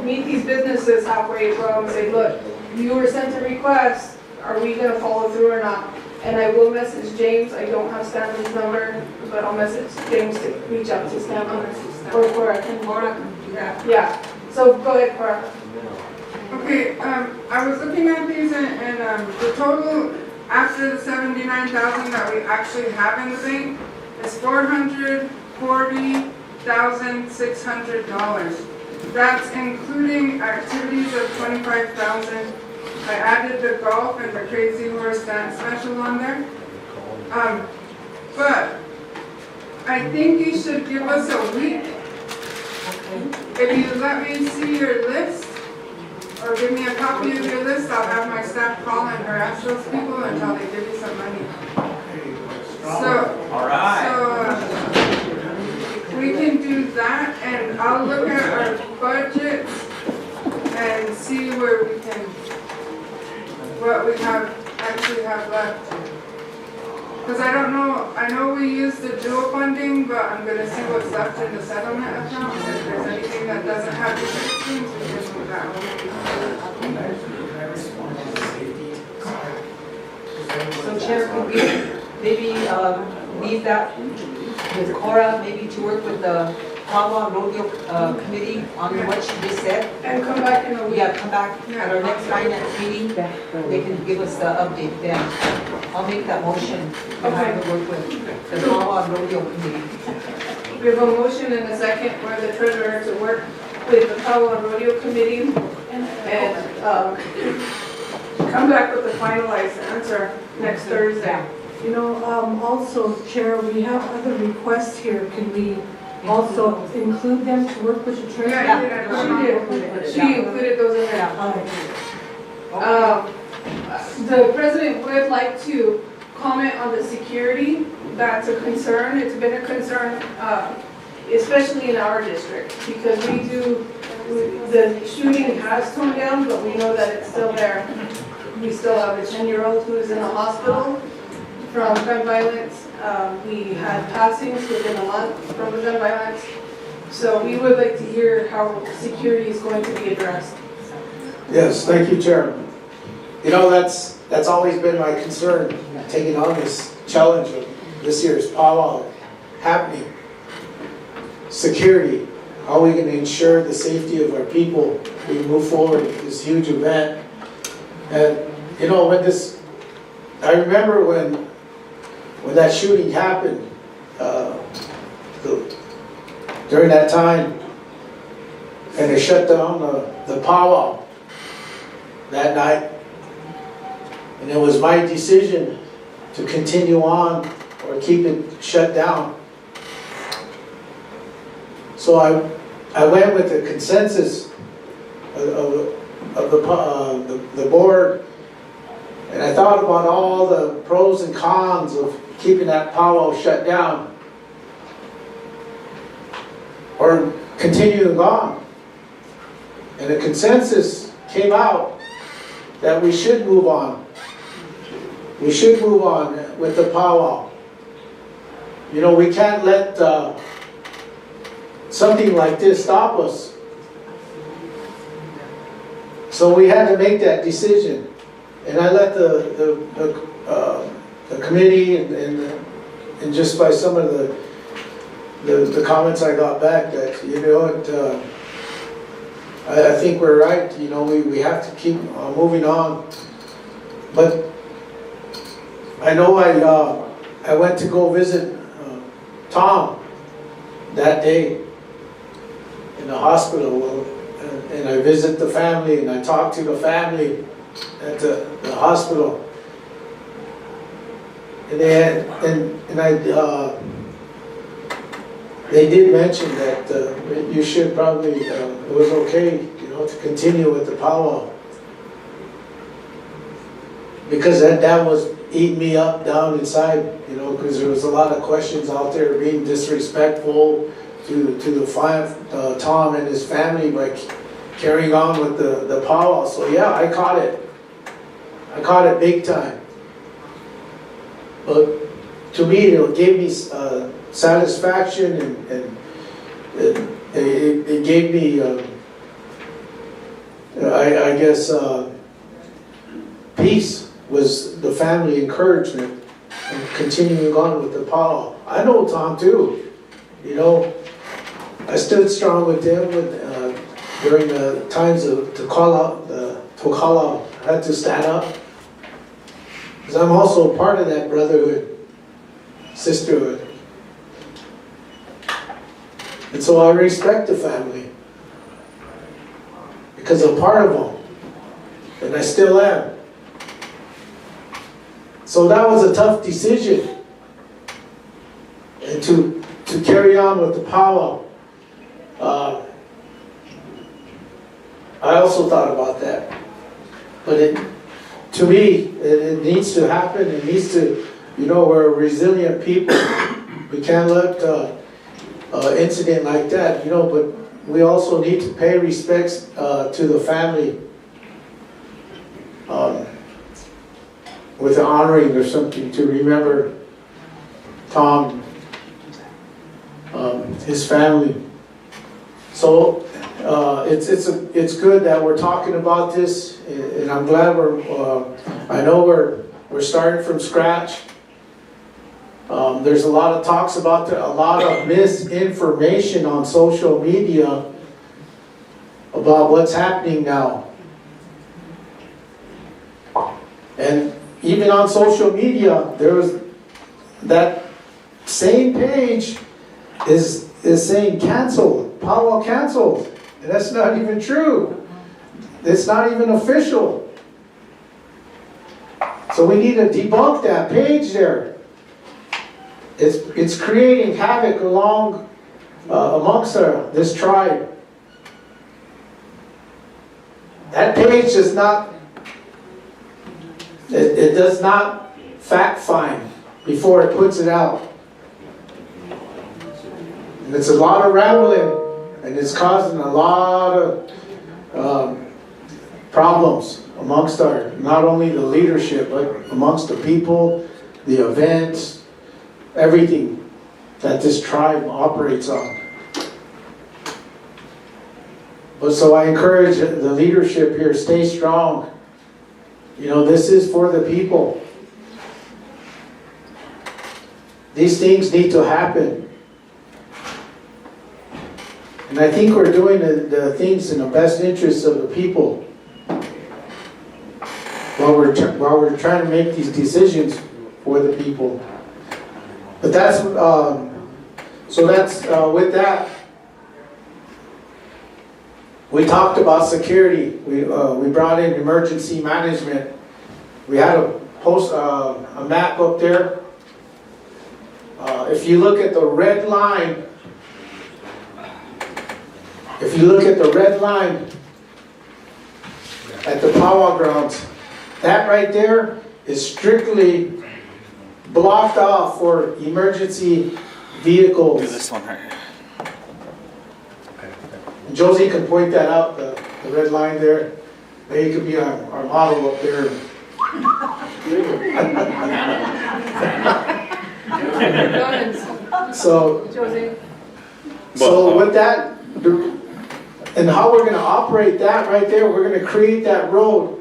meet these businesses halfway as well and say, look, you were sent a request, are we gonna follow through or not? And I will message James, I don't have Stanley's number, but I'll message James to reach out to Stanley. Or Cora. Yeah, so go ahead, Cora. Okay, I was looking at these and the total after the $79,000 that we actually have in the bank is $440,600. That's including activities of $25,000. I added the golf and the Crazy Horse Dance Special on there. But I think you should give us a week. If you let me see your list, or give me a copy of your list, I'll have my staff call and harass those people until they give you some money. So, all right. So we can do that, and I'll look at our budgets and see where we can, what we actually have left. Because I don't know, I know we used the dual funding, but I'm going to see what's left in the settlement account. If there's anything that doesn't have restrictions, we can move that one. So Chair, could we maybe leave that with Cora, maybe to work with the Powwow Rodeo Committee on what she just said? And come back in a week. Yeah, come back at our next finance meeting. They can give us the update then. I'll make that motion to have to work with the Powwow Rodeo Committee. We have a motion and a second for the treasurer to work with the Powwow Rodeo Committee and come back with a finalized answer next Thursday. Also, Chair, we have other requests here. Can we also include them to work with the treasurer? Yeah, she included those in there. The president would like to comment on the security. That's a concern. It's been a concern, especially in our district, because the shooting has toned down, but we know that it's still there. We still have a 10-year-old who is in the hospital from gun violence. We had passings within a month from the gun violence. So we would like to hear how security is going to be addressed. Yes, thank you, Chair. That's always been my concern, taking on this challenge of this year's powwow happening. Security, how are we going to ensure the safety of our people as we move forward with this huge event? And I remember when when that shooting happened, during that time, and they shut down the powwow that night. And it was my decision to continue on or keep it shut down. So I went with the consensus of the board, and I thought about all the pros and cons of keeping that powwow shut down or continuing on. And the consensus came out that we should move on. We should move on with the powwow. You know, we can't let something like this stop us. So we had to make that decision. And I let the committee and just by some of the comments I got back that, you know, I think we're right. You know, we have to keep moving on. But I know I went to go visit Tom that day in the hospital, and I visit the family, and I talk to the family at the hospital, and they did mention that you should probably it was okay, you know, to continue with the powwow, because that was eating me up down inside, you know, because there was a lot of questions out there being disrespectful to Tom and his family by carrying on with the powwow. So yeah, I caught it. I caught it big time. But to me, it gave me satisfaction, and it gave me, I guess, peace was the family encouragement and continuing on with the powwow. I know Tom too. You know, I stood strong with him during the times of Tokala. I had to stand up. Because I'm also part of that brotherhood, sisterhood. And so I respect the family. Because I'm part of them. And I still am. So that was a tough decision. And to carry on with the powwow. I also thought about that. But to me, it needs to happen. It needs to, you know, we're a resilient people. We can't let incident like that, you know, but we also need to pay respects to the family with an honoring or something to remember Tom, his family. So it's good that we're talking about this, and I'm glad I know we're starting from scratch. There's a lot of talks about a lot of misinformation on social media about what's happening now. And even on social media, there was that same page is saying canceled, powwow canceled. And that's not even true. It's not even official. So we need to debunk that page there. It's creating havoc amongst this tribe. That page does not, it does not fact find before it puts it out. And it's a lot of rambling, and it's causing a lot of problems amongst not only the leadership, but amongst the people, the events, everything that this tribe operates on. But so I encourage the leadership here, stay strong. You know, this is for the people. These things need to happen. And I think we're doing the things in the best interest of the people. While we're trying to make these decisions for the people. But that's, so that's, with that, we talked about security. We brought in emergency management. We had a map up there. If you look at the red line, at the powwow grounds, that right there is strictly blocked off for emergency vehicles. Do this one right here. Josie can point that out, the red line there. They could be our model up there. So with that, and how we're gonna operate that right there, we're gonna create that road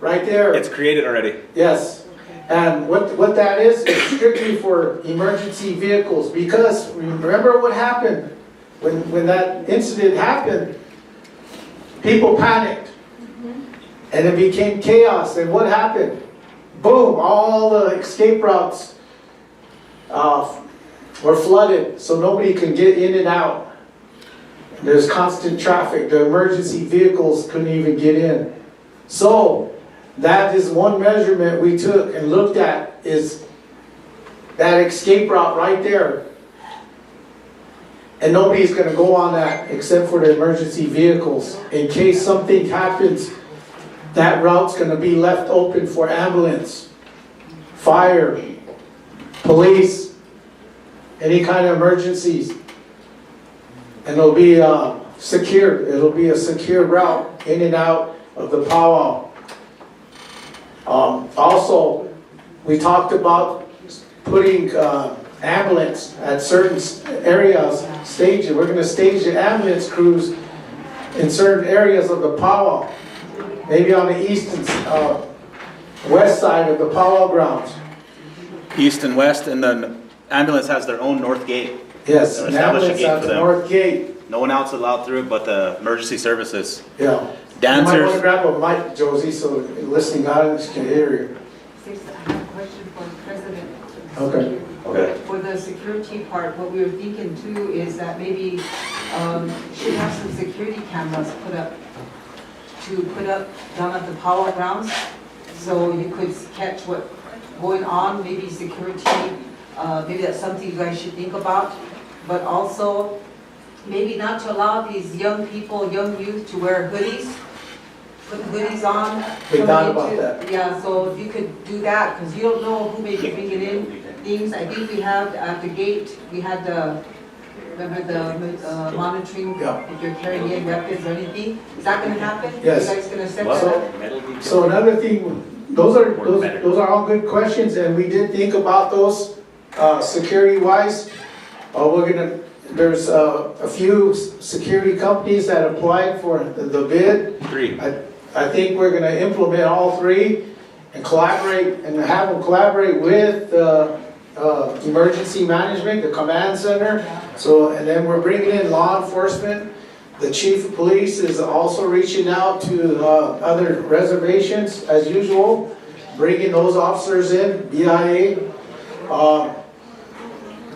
right there. It's created already. Yes. And what that is strictly for emergency vehicles, because remember what happened when that incident happened, people panicked and it became chaos. And what happened? Boom, all the escape routes were flooded, so nobody could get in and out. There's constant traffic. The emergency vehicles couldn't even get in. So that is one measurement we took and looked at, is that escape route right there. And nobody's going to go on that except for the emergency vehicles. In case something happens, that route's going to be left open for ambulance, fire, police, any kind of emergencies. And it'll be secure. It'll be a secure route in and out of the powwow. Also, we talked about putting ambulance at certain areas, stages. We're going to stage the ambulance crews in certain areas of the powwow, maybe on the east and west side of the powwow grounds. East and west, and then ambulance has their own north gate. Yes, They'll an establish a ambulance gate at for the them. north gate. No one else allowed through it but the emergency services. Yeah. You might want to grab a mic, Josie, so the listening audience can hear you. I have a question for the president. Okay. Okay. For the security part, what we were thinking too is that maybe should have some security cameras put up down at the powwow grounds, so you could catch what's going on, maybe security, maybe that's something you guys should think about, but also maybe not to allow these young people, young youth to wear hoodies, put hoodies on. We thought coming about into- that. Yeah, so if you could do that, because you don't know who may be bringing in things. I think we have at the gate, we had the, remember the monitoring, Yeah. if you're carrying in weapons or anything. Is that gonna happen? Yes. You guys gonna set that up? So another thing, those are all good questions, and we did think about those security-wise. There's a few security companies that applied for the bid. 3. I think we're gonna implement all 3 and collaborate, and have them collaborate with emergency management, the command center. So, and then we're bringing in law enforcement. The chief of police is also reaching out to other reservations as usual, bringing those officers in, BIA.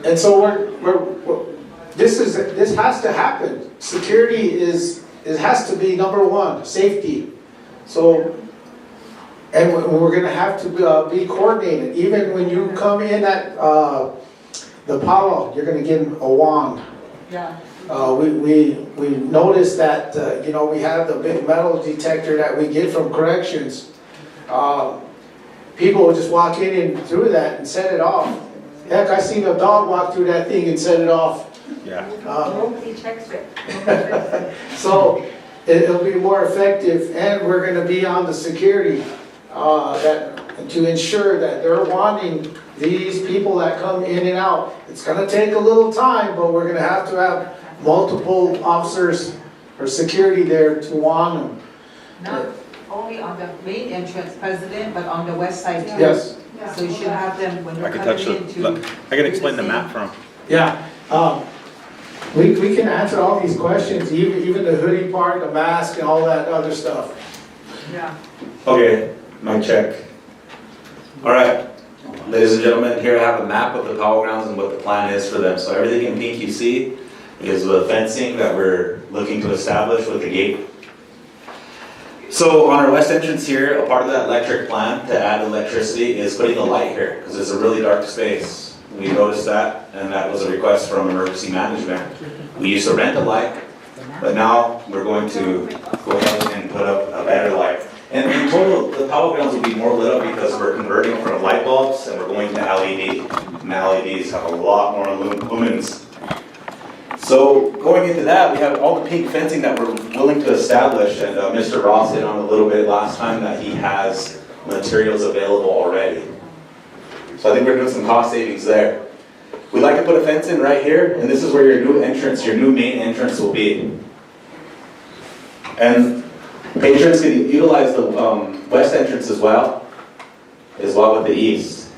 And so this has to happen. Security has to be number one, safety. So, and we're gonna have to be coordinated. Even when you come in at the powwow, you're gonna get a wand. Yeah. We noticed that, we have the big metal detector that we get from corrections. People will just walk in and through that and set it off. Heck, I seen a dog walk through that thing and set it off. Yeah. Nobody checks it. So it'll be more effective, and we're gonna be on the security, to ensure that they're wanting these people that come in and out. It's gonna take a little time, but we're gonna have to have multiple officers or security there to want them. Not only on the main entrance, President, but on the west side too. Yes. So you should have them when I they're can coming touch in the, to. I can explain the map from. Yeah, we can answer all these questions, even the hoodie part, the mask, and all that other stuff. Yeah. Okay, mic check. All right, Ladies and gentlemen, here I have a map of the powwow grounds and what the plan is for them. So everything in pink you see is the fencing that we're looking to establish with the gate. So on our west entrance here, a part of that electric plan to add electricity is putting a light here, because it's a really dark space. We noticed that, and that was a request from emergency management. We used to rent a light, but now we're going to go ahead and put up a better light. And in total, the powwow grounds will be more lit up because we're converting from light bulbs and we're going to LED. And LEDs have a lot more lumens. So going into that, we have all the pink fencing that we're willing to establish, and Mr. Ross hit on a little bit last time that he has materials available already. So I think we're doing some cost savings there. We'd like to put a fence in right here, and this is where your new entrance, your new main entrance will be. And patrons can utilize the west entrance as well with the east.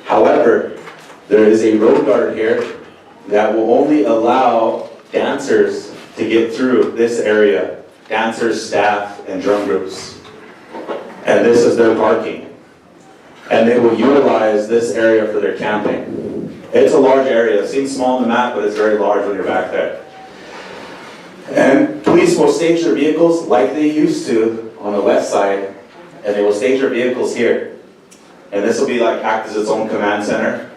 However, there is a road guard here that will only allow dancers to get through this area. Dancers, staff, and drum groups. And this is their parking. And they will utilize this area for their camping. It's a large area. It seems small on the map, but it's very large when you're back there. And police will stage their vehicles like they used to on the west side, and they will stage their vehicles here. And this will be like act as its own command center.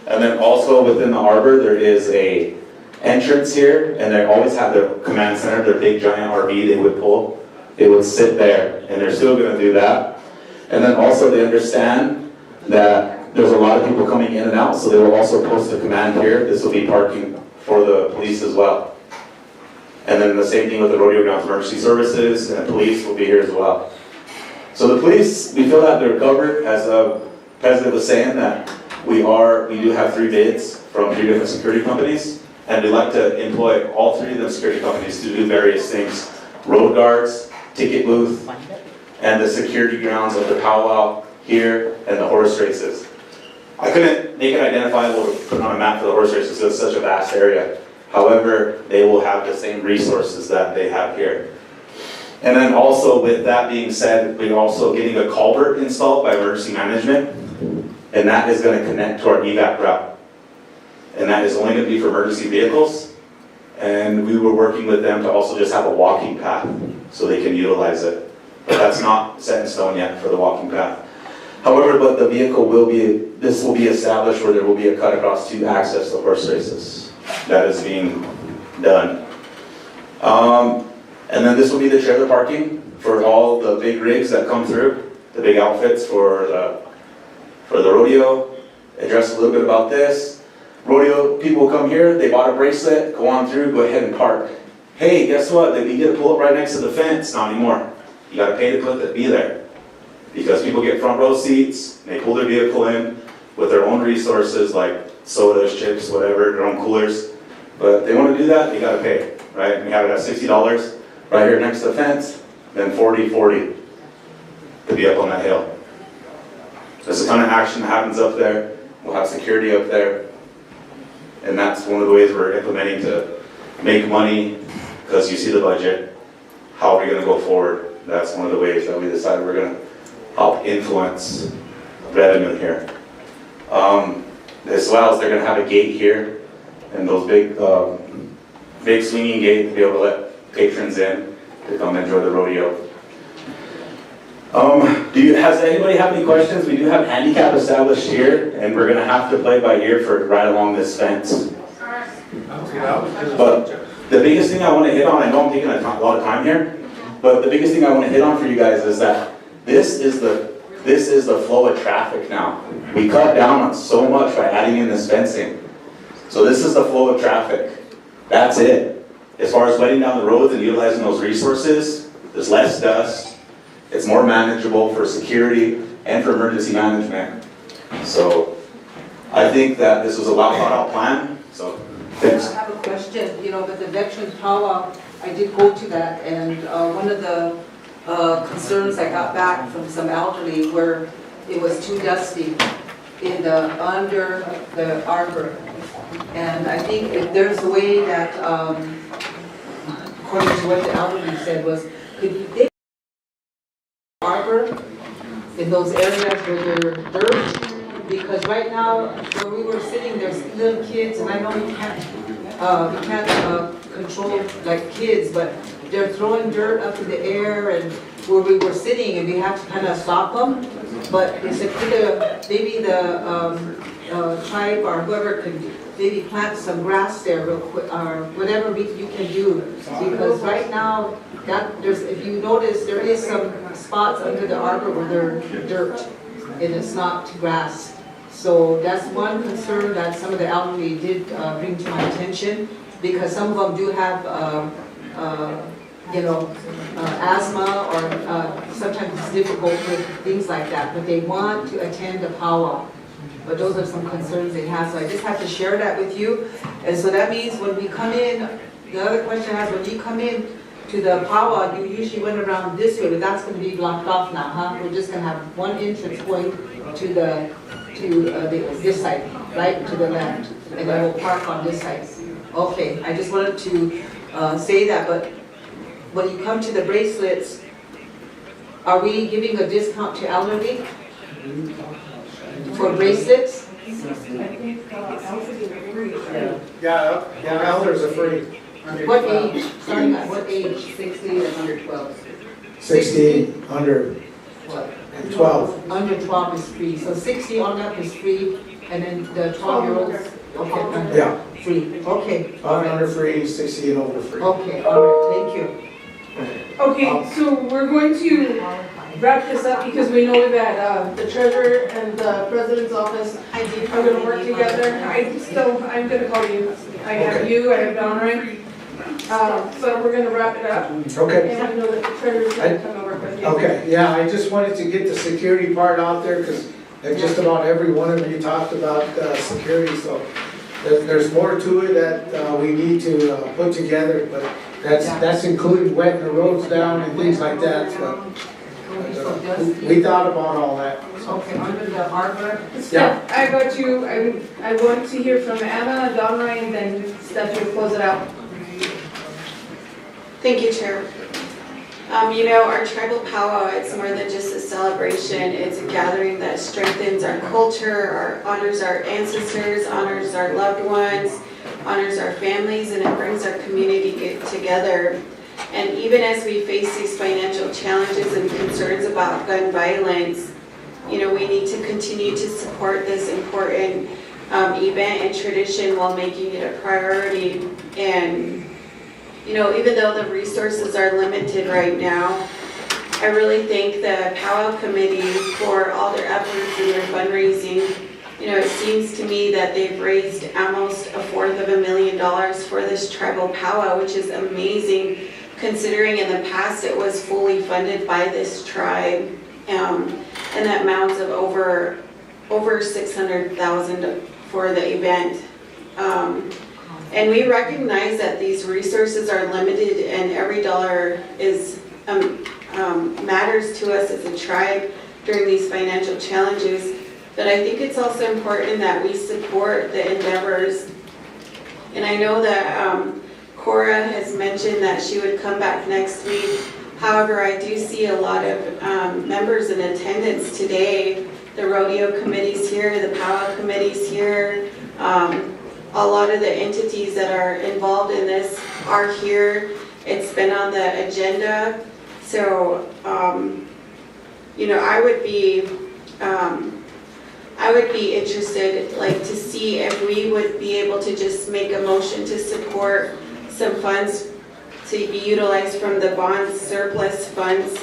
And then also within the arbor, there is a entrance here, and they always have their command center, their big giant RV they would pull. They would sit there, and they're still going to do that. And then also they understand that there's a lot of people coming in and out, so they will also post a command here. This will be parking for the police as well. And then the same thing with the rodeo grounds, emergency services, and the police will be here as well. So the police, we feel that they're covered, as the president was saying, that we do have 3 bids from 3 different security companies, and we'd like to employ all 3 of them security companies to do various things. Road guards, ticket booth, and the security grounds of the powwow here, and the horse races. I couldn't make it identifiable to put on a map for the horse races because it's such a vast area. However, they will have the same resources that they have here. And then also, with that being said, we're also getting a culvert installed by emergency management, and that is going to connect to our evac route. And that is only going to be for emergency vehicles. And we were working with them to also just have a walking path so they can utilize it. But that's not set in stone yet for the walking path. However, but the vehicle this will be established where there will be a cut across to access the horse races. That is being done. And then this will be the trailer parking for all the big rigs that come through, the big outfits for the rodeo. Address a little bit about this. Rodeo people come here, they bought a bracelet, go on through, go ahead and park. Hey, guess what? You get to pull up right next to the fence. Not anymore. You got to pay to be there. Because people get front row seats, and they pull their vehicle in with their own resources like sodas, chips, whatever, their own coolers. But if they want to do that, you got to pay, right? We have it at $60 right here next to the fence, then $40 to be up on that hill. There's a ton of action that happens up there. We'll have security up there. And that's one of the ways we're implementing to make money, because you see the budget. How are we going to go forward? That's one of the ways that we decided we're going to help influence revenue here. As well as they're going to have a gate here, and those big swinging gate to be able to let patrons in to come enjoy the rodeo. Has anybody have any questions? We do have handicap established here, and we're going to have to play by ear for right along this fence. But the biggest thing I want to hit on, I know I'm taking a lot of time here, but the biggest thing I want to hit on for you guys is that this is the flow of traffic now. We cut down on so much by adding in this fencing. So this is the flow of traffic. That's it. As far as wetting down the roads and utilizing those resources, there's less dust. It's more manageable for security and for emergency management. So I think that this was a well thought out plan. So thanks. I have a question. With the veteran powwow, I did go to that, and one of the concerns I got back from some elderly where it was too dusty under the arbor. And I think if there's a way that, according to what the elderly said, was could they arbor in those areas where they're dirt because right now, where we were sitting, there's little kids, and I know we can't control like kids, but they're throwing dirt up in the air and where we were sitting, and we have to kind of stop them. But they said, maybe the tribe or whoever could maybe plant some grass there real quick, or whatever you can do. Because right now, if you notice, there is some spots under the arbor where they're dirt, and it's not grass. So that's one concern that some of the elderly did bring to my attention, because some of them do have, asthma, or sometimes it's difficult with things like that, but they want to attend a powwow. But those are some concerns they have, so I just have to share that with you. And so that means when we come in, the other question I have, when you come in to the powwow, you usually went around this way, but that's going to be blocked off now, huh? We're just going to have one entrance going to this side, right, to the left, and then we'll park on this side. Okay, I just wanted to say that, but when you come to the bracelets, are we giving a discount to elderly for bracelets? Yeah, elders are free. What age? Starting at what age? 60 and under 12. 60, under 12. Under 12 is free, so 60 on up is free, and then the 12-year-olds, okay, under Yeah. free, okay. 12 and under free, 60 and over free. Okay, all right, thank you. Okay, so we're going to wrap this up because we know that the treasurer and the president's office are going to work together. I'm going to call you. I have you, I have Donroy. So we're going to wrap it up. Okay. And I know that the treasurer's going to come and work with you. Okay, yeah, I just wanted to get the security part out there, because just about every one of you talked about security, so there's more to it that we need to put together, but that's including wetting the roads down and things like that, but we thought about all that. Okay, under the arbor. Yeah. I got you. I want to hear from Anna, Donroy, and then Steph will close it out. Thank you, Chair. Our tribal powwow, it's more than just a celebration. It's a gathering that strengthens our culture, honors our ancestors, honors our loved ones, honors our families, and it brings our community together. And even as we face these financial challenges and concerns about gun violence, we need to continue to support this important event and tradition while making it a priority. And even though the resources are limited right now, I really thank the powwow committee for all their efforts and their fundraising. It seems to me that they've raised almost $250,000 for this tribal powwow, which is amazing considering in the past it was fully funded by this tribe, and that amounts of over $600,000 for the event. And we recognize that these resources are limited and every dollar is matters to us as a tribe during these financial challenges. But I think it's also important that we support the endeavors. And I know that Cora has mentioned that she would come back next week. However, I do see a lot of members in attendance today. The rodeo committee's here, the powwow committee's here. A lot of the entities that are involved in this are here. It's been on the agenda. So, I would be interested, to see if we would be able to just make a motion to support some funds to be utilized from the bond surplus funds.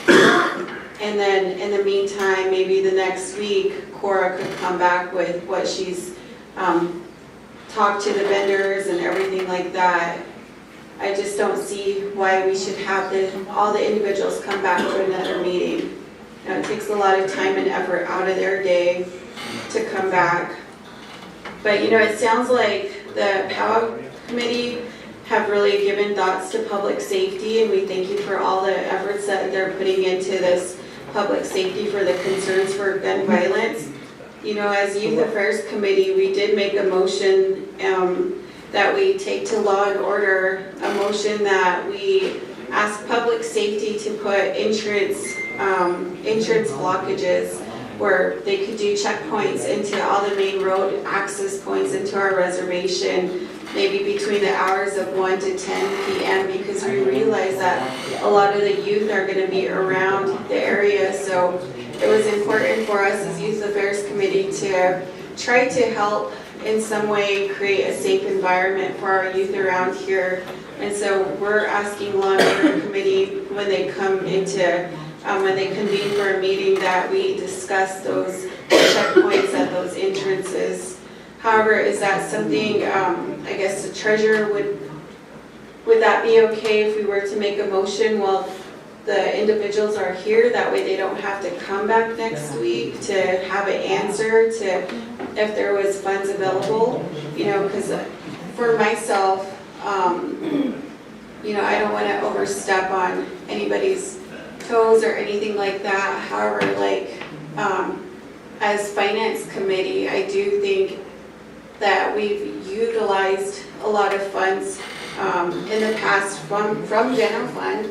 And then in the meantime, maybe the next week, Cora could come back with what she's talked to the vendors and everything like that. I just don't see why we should have all the individuals come back to another meeting. It takes a lot of time and effort out of their day to come back. But it sounds like the powwow committee have really given thoughts to public safety, and we thank you for all the efforts that they're putting into this public safety for the concerns for gun violence. As Youth Affairs Committee, we did make a motion that we take to law and order, a motion that we ask public safety to put insurance blockages where they could do checkpoints into all the main road access points into our reservation, maybe between the hours of 1 to 10 p.m. because we realize that a lot of the youth are going to be around the area. So it was important for us as Youth Affairs Committee to try to help in some way create a safe environment for our youth around here. And so we're asking Law and Order Committee when they come into, when they convene for a meeting, that we discuss those checkpoints at those entrances. However, is that something, I guess the treasurer would that be okay if we were to make a motion while the individuals are here? That way they don't have to come back next week to have an answer to if there was funds available, you know, because for myself, you know, I don't want to overstep on anybody's toes or anything like that. However, like, as finance committee, I do think that we've utilized a lot of funds in the past from general fund,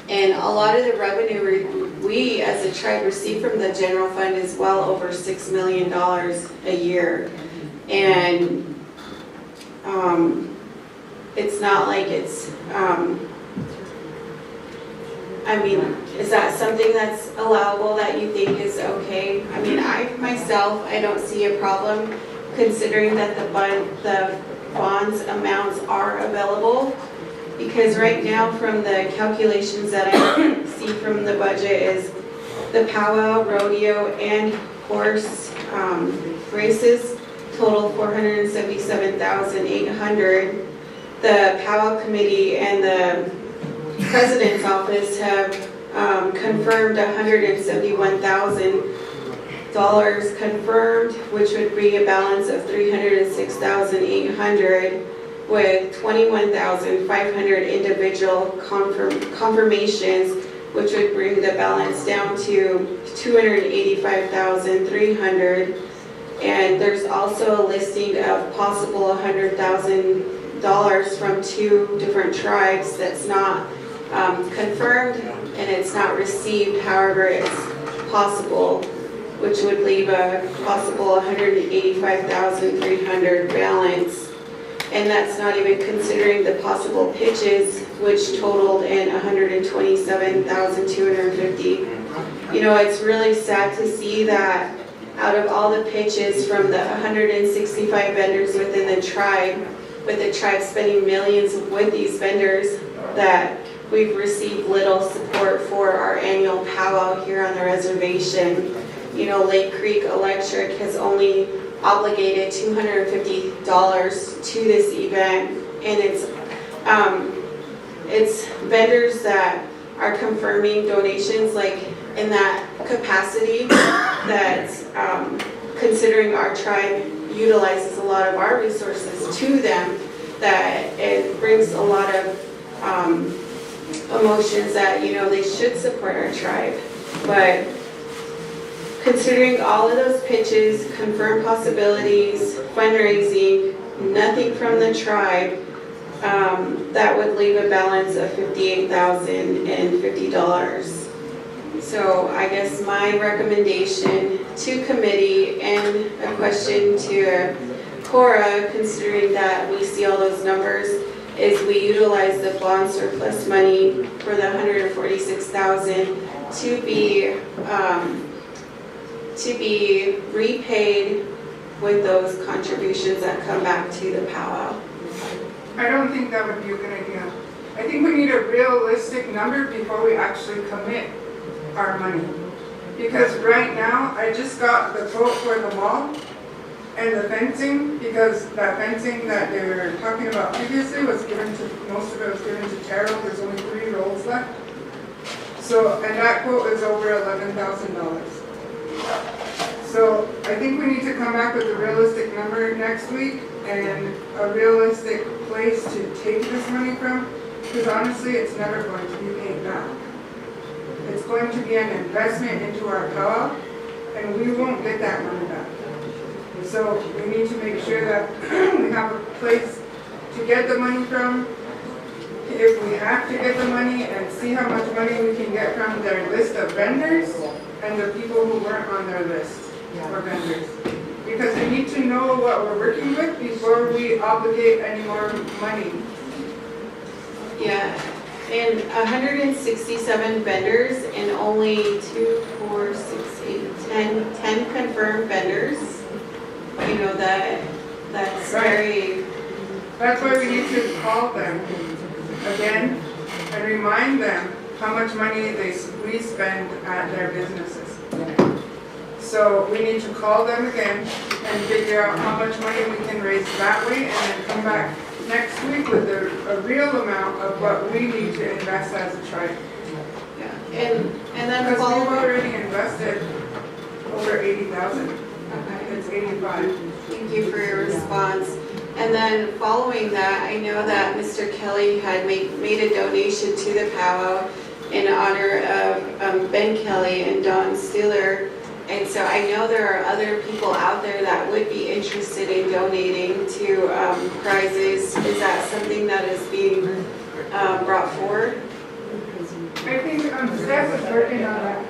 and a lot of the revenue we as a tribe receive from the general fund is well over $6 million a year. And it's not like it's, I mean, is that something that's allowable that you think is okay? I mean, I don't see a problem considering that the bonds amounts are available. Because right now, from the calculations that I see from the budget, is the powwow, rodeo, and horse races total $477,800. The powwow committee and the president's office have confirmed $171,000 confirmed, which would bring a balance of $306,800. with 21,500 individual confirmations, which would bring the balance down to 285,300. And there's also a listing of possible $100,000 from 2 different tribes that's not confirmed and it's not received. However, it's possible, which would leave a possible $185,300 balance. And that's not even considering the possible pitches, which totaled in $127,250. You know, it's really sad to see that out of all the pitches from the 165 vendors within the tribe, with the tribe spending millions with these vendors, that we've received little support for our annual powwow here on the reservation. You know, Lake Creek Electric has only obligated $250 to this event, and it's vendors that are confirming donations like in that capacity, that's considering our tribe utilizes a lot of our resources to them, that it brings a lot of emotions that, you know, they should support our tribe. But considering all of those pitches, confirmed possibilities, fundraising, nothing from the tribe, that would leave a balance of $58,050. So I guess my recommendation to committee and a question to Cora, considering that we see all those numbers, is we utilize the bond surplus money for the $146,000 to be repaid with those contributions that come back to the powwow. I don't think that would be a good idea. I think we need a realistic number before we actually commit our money. Because right now, I just got the quote for the mall and the fencing, because that fencing that they were talking about previously was given to, most of it was given to Terrell. There's only 3 rolls left. So, and that quote is over $11,000. So I think we need to come back with a realistic number next week and a realistic place to take this money from, because honestly, it's never going to be paid back. It's going to be an investment into our powwow, and we won't get that money back. So we need to make sure that we have a place to get the money from. If we have to get the money, and see how much money we can get from their list of vendors, and the people who weren't on their list or vendors. Because we need to know what we're working with before we obligate any more money. Yeah, and 167 vendors and only 2, 4, 6, 8, 10 confirmed vendors. You know, that's very... That's why we need to call them again and remind them how much money we spend at their businesses. So we need to call them again and figure out how much money we can raise that way, and then come back next week with a real amount of what we need to invest as a tribe. Yeah, and then Because follow we've up. already invested over 80,000. It's 85. Thank you for your response. And then following that, I know that Mr. Kelly had made a donation to the powwow in honor of Ben Kelly and Don Steeler. And so I know there are other people out there that would be interested in donating to prizes. Is that something that is being brought forward? I think Steph is working on that.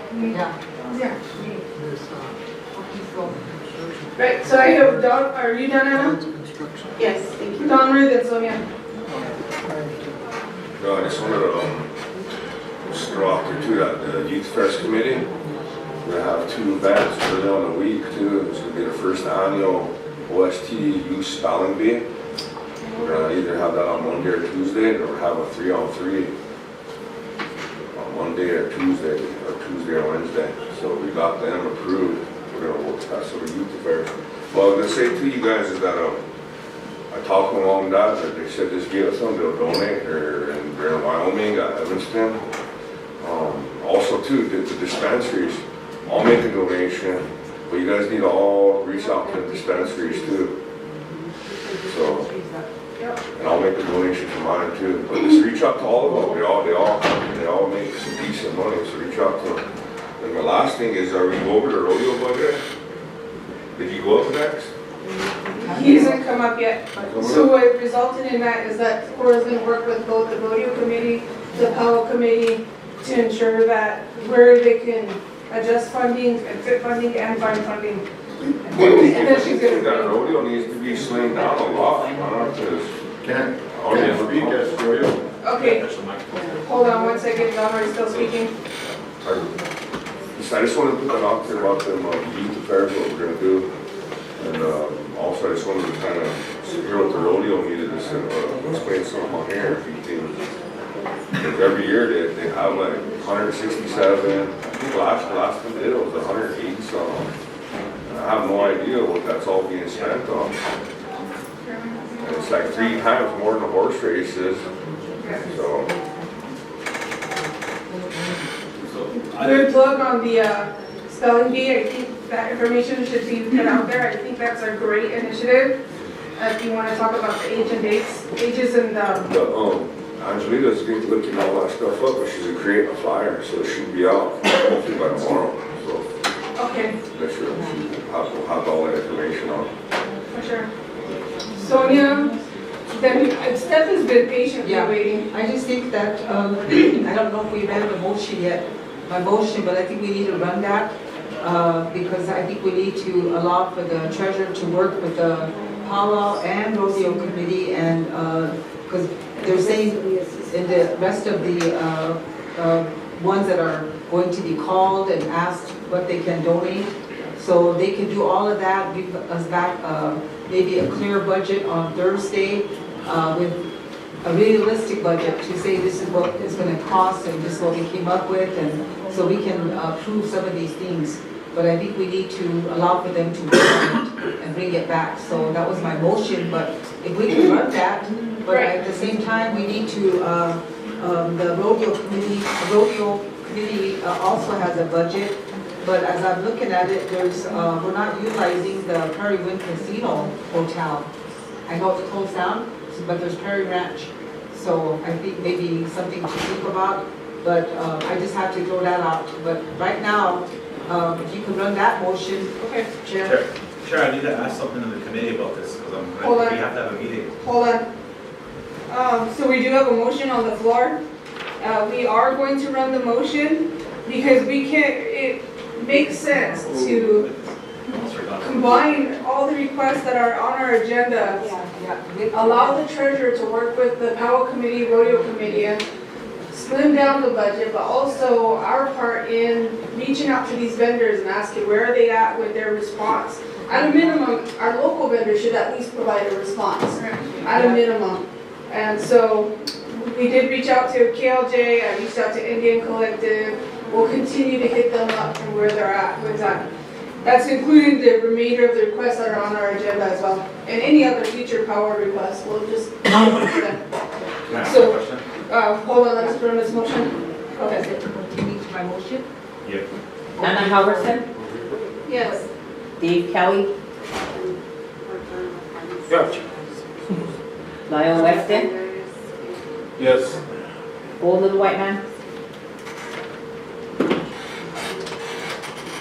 Yeah. Right, so I have Don, are you done, Anna? Yes, thank you. Don Ruth and Sonia. No, I just wanted to just throw out there too that the Youth Fest Committee, we're gonna have 2 events early on the week too. It's gonna be the first annual OST Youth Spelling Bee. We're gonna either have that on Monday or Tuesday, or have a 3-on-3 on Monday or Tuesday or Wednesday. So we got them approved. We're gonna work that sort of youth affairs. Well, I was gonna say to you guys is that I talked to my mom and dad, that they said this give us some, they'll donate. They're in Wyoming, at Evanston. Also too, the dispensaries, I'll make a donation, but you guys need to all reach out to the dispensaries too. So, and I'll make a donation to mine too. But just reach out to all of them. They all make some decent money, so reach out to them. And my last thing is, are we over the rodeo budget? Did you go up next? He hasn't come up yet. So what resulted in that is that Cora's gonna work with both the rodeo committee, the powwow committee, to ensure that where they can adjust funding, fit funding, and find funding. And then she's gonna That rodeo needs to be slimmed down a lot, because Can I speak as rodeo? Okay, hold on one second, Don, are you still speaking? I just wanted to put that out there about them youth affairs, what we're gonna do. And also I just wanted to kind of hear what the rodeo needed to explain something on here, if you think. Because every year they have like 167, I think last one did, it was 180 something. And I have no idea what that's all being spent on. And it's like 3 times more than the horse races, so. Good plug on the spelling bee. I think that information should be put out there. I think that's a great initiative. If you want to talk about the age and dates, ages and Angelita's looking all that stuff up, but she's creating a flyer, so it should be out hopefully by tomorrow. So okay, make sure we'll have all that information on. for sure. Sonia, then Steph has been patiently waiting. I just think that, I don't know if we ran the motion yet, my motion, but I think we need to run that, because I think we need to allow for the treasurer to work with the powwow and rodeo committee, and, because they're saying in the rest of the ones that are going to be called and asked what they can donate, so they can do all of that, give us back maybe a clear budget on Thursday with a realistic budget to say this is what it's going to cost and this is what we came up with, and so we can approve some of these things. But I think we need to allow for them to work on it and bring it back. So that was my motion, but if we can run that, but at the same time, we need to, the rodeo committee also has a budget, but as I'm looking at it, there's, we're not utilizing the Prairie Wind Casino Hotel. I know it's closed down, but there's Prairie Ranch. So I think maybe something to think about, but I just have to throw that out. But right now, if you could run that motion. Okay, Chair. Chair, I need to ask something to the committee about this, because we have to have a meeting. Hold on. So we do have a motion on the floor. We are going to run the motion because we can't, makes sense to combine all the requests that are on our agenda. Allow the treasurer to work with the powwow committee, rodeo committee, and slim down the budget, but also our part in reaching out to these vendors and asking where are they at with their response. At a minimum, our local vendors should at least provide a response, at a minimum. And so we did reach out to KLJ, I reached out to Indian Collective. We'll continue to hit them up from where they're at with that. That's including the remainder of the requests that are on our agenda as well. And any other future power requests, we'll just them. Can I ask So, a question? hold on, let's put on this motion. Okay. My motion? Yep. Anna Howerson, Yes. Dave Kelly, Gotcha. Lyle Weston, Yes. Old Little White Man.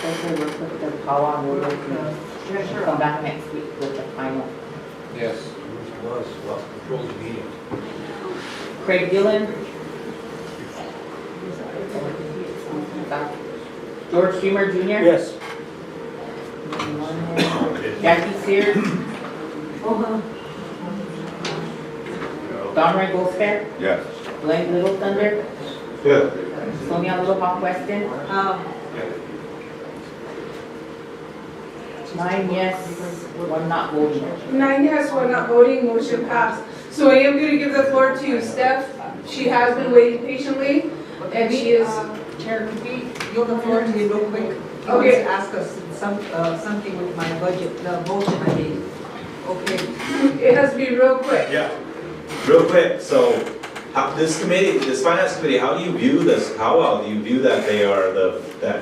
Treasurer work with the powwow and we'll come back next week with the final. Yes. Was controlled the meeting. Craig Dillon. George Streamer Jr. Yes. Jackie Sears. Don Ray Goldsfair. Yes. Glenn Little Thunder. Yeah. Sonia Little Hawk Weston. 9 yes, 1 not voting. 9 yes, 1 not voting, motion passed. So I am gonna give the floor to Steph. She has been waiting patiently, and she is, Chair, could we yield the floor to you real quick? You want Okay. to ask us something with my budget, the motion I made. Okay. it has to be real quick. Yeah. Real quick, so this committee, this finance committee, how do you view this powwow? Do you view that they are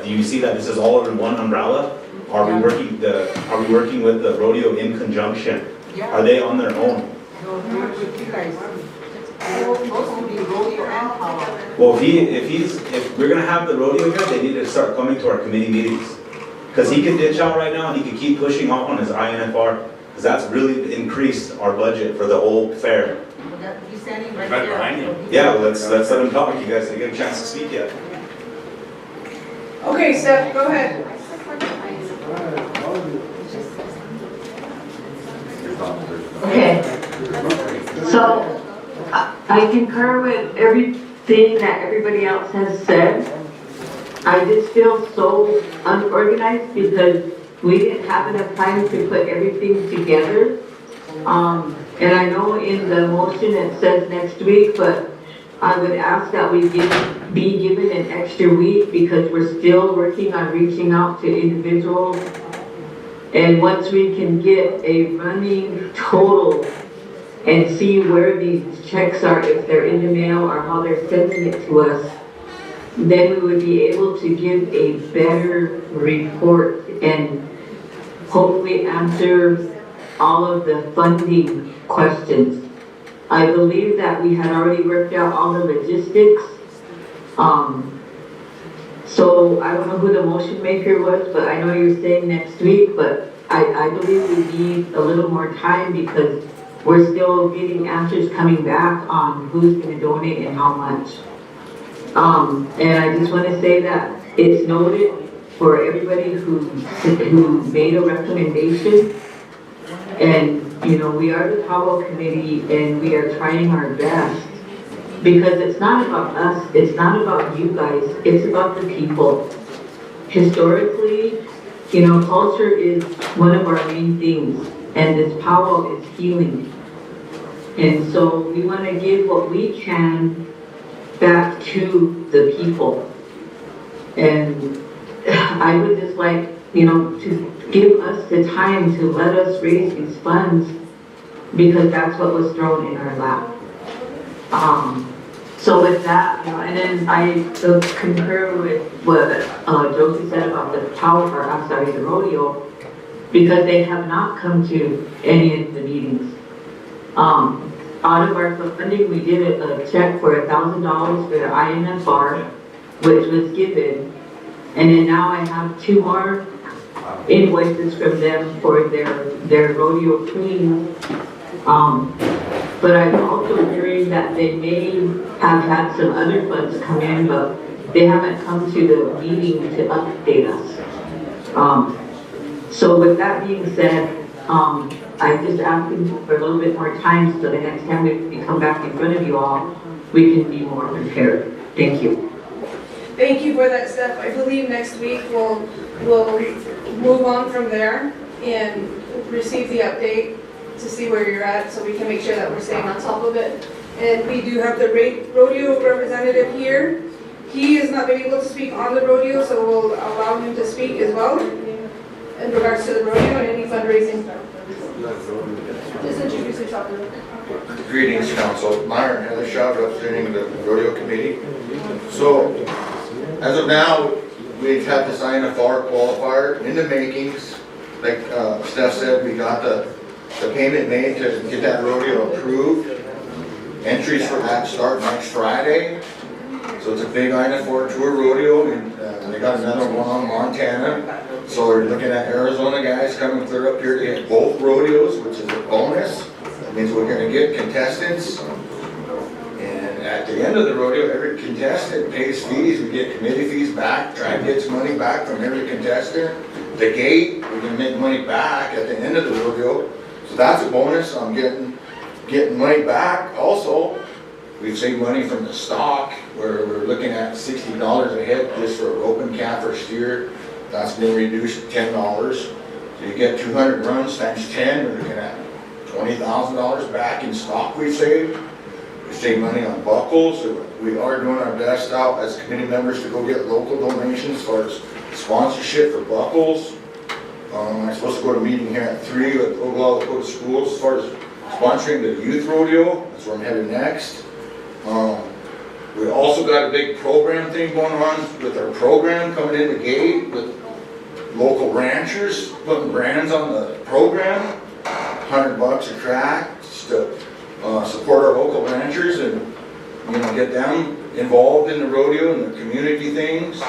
do you see that this is all under one umbrella? Are we working with the rodeo in conjunction? Yeah. Are they on their own? No, we're with you guys. It's supposed to be rodeo and power. Well, if we're gonna have the rodeo here, they need to start coming to our committee meetings. Cause he can ditch out right now and he can keep pushing off on his INFR, cause that's really increased our budget for the whole fair. He's standing right Right there. behind you. Yeah, well, let's let him talk. You guys didn't get a chance to speak yet. Okay, Steph, go ahead. Okay, so I concur with everything that everybody else has said. I just feel so unorganized because we didn't have enough time to put everything together. And I know in the motion it says next week, but I would ask that we be given an extra week because we're still working on reaching out to individuals. And once we can get a running total and see where these checks are, if they're in the mail or how they're sending it to us, then we would be able to give a better report and hopefully answer all of the funding questions. I believe that we had already worked out all the logistics. So I don't know who the motion maker was, but I know you're saying next week, but I believe we need a little more time because we're still getting answers coming back on who's gonna donate and how much. And I just wanna say that it's noted for everybody who made a recommendation. And, you know, we are the powwow committee and we are trying our best. Because it's not about us, it's not about you guys, it's about the people. Historically, you know, culture is one of our main things, and this powwow is healing. And so we want to give what we can back to the people. And I would just like, you know, to give us the time to let us raise these funds because that's what was thrown in our lap. So with that, you know, and then I concur with what Josie said about the the rodeo, because they have not come to any of the meetings. Out of our funding, we did a check for $1,000 for the INFR, which was given, and then now I have 2 more invoices from them for their rodeo queens. But I'm also hearing that they may have had some other funds come in, but they haven't come to the meeting to update us. So with that being said, I'm just asking for a little bit more time so the next time we come back in front of you all, we can be more prepared. Thank you. Thank you for that, Steph. I believe next week we'll move on from there and receive the update to see where you're at so we can make sure that we're staying on top of it. And we do have the rodeo representative here. He has not been able to speak on the rodeo, so we'll allow him to speak as well in regards to the rodeo and any fundraising. Just introduce yourself. Greetings, Council. Myron Heathershot, representing the rodeo committee. So, as of now, we have to sign a FAR qualifier in the makings. Like Steph said, we got the payment made to get that rodeo approved. Entries for that start next Friday. So it's a big item for a tour rodeo, and they got another one on Montana. So we're looking at Arizona guys coming clear up here to hit both rodeos, which is a bonus. That means we're gonna get contestants. And at the end of the rodeo, every contestant pays fees. We get committee fees back, tribe gets money back from every contestant. The gate, we can make money back at the end of the rodeo. So that's a bonus on getting money back. Also, we've saved money from the stock, where we're looking at $60 a head just for a open calf or steer. That's been reduced to $10. So you get 200 runs times 10, we're looking at $20,000 back in stock we saved. We save money on buckles. So we are doing our best out as committee members to go get local donations as far as sponsorship for buckles. I'm supposed to go to a meeting here at 3 with Oglala Sioux schools as far as sponsoring the youth rodeo. That's where I'm headed next. We also got a big program thing going on with our program coming in the gate with local ranchers putting brands on the program. $100 a track just to support our local ranchers and get them involved in the rodeo and the community things.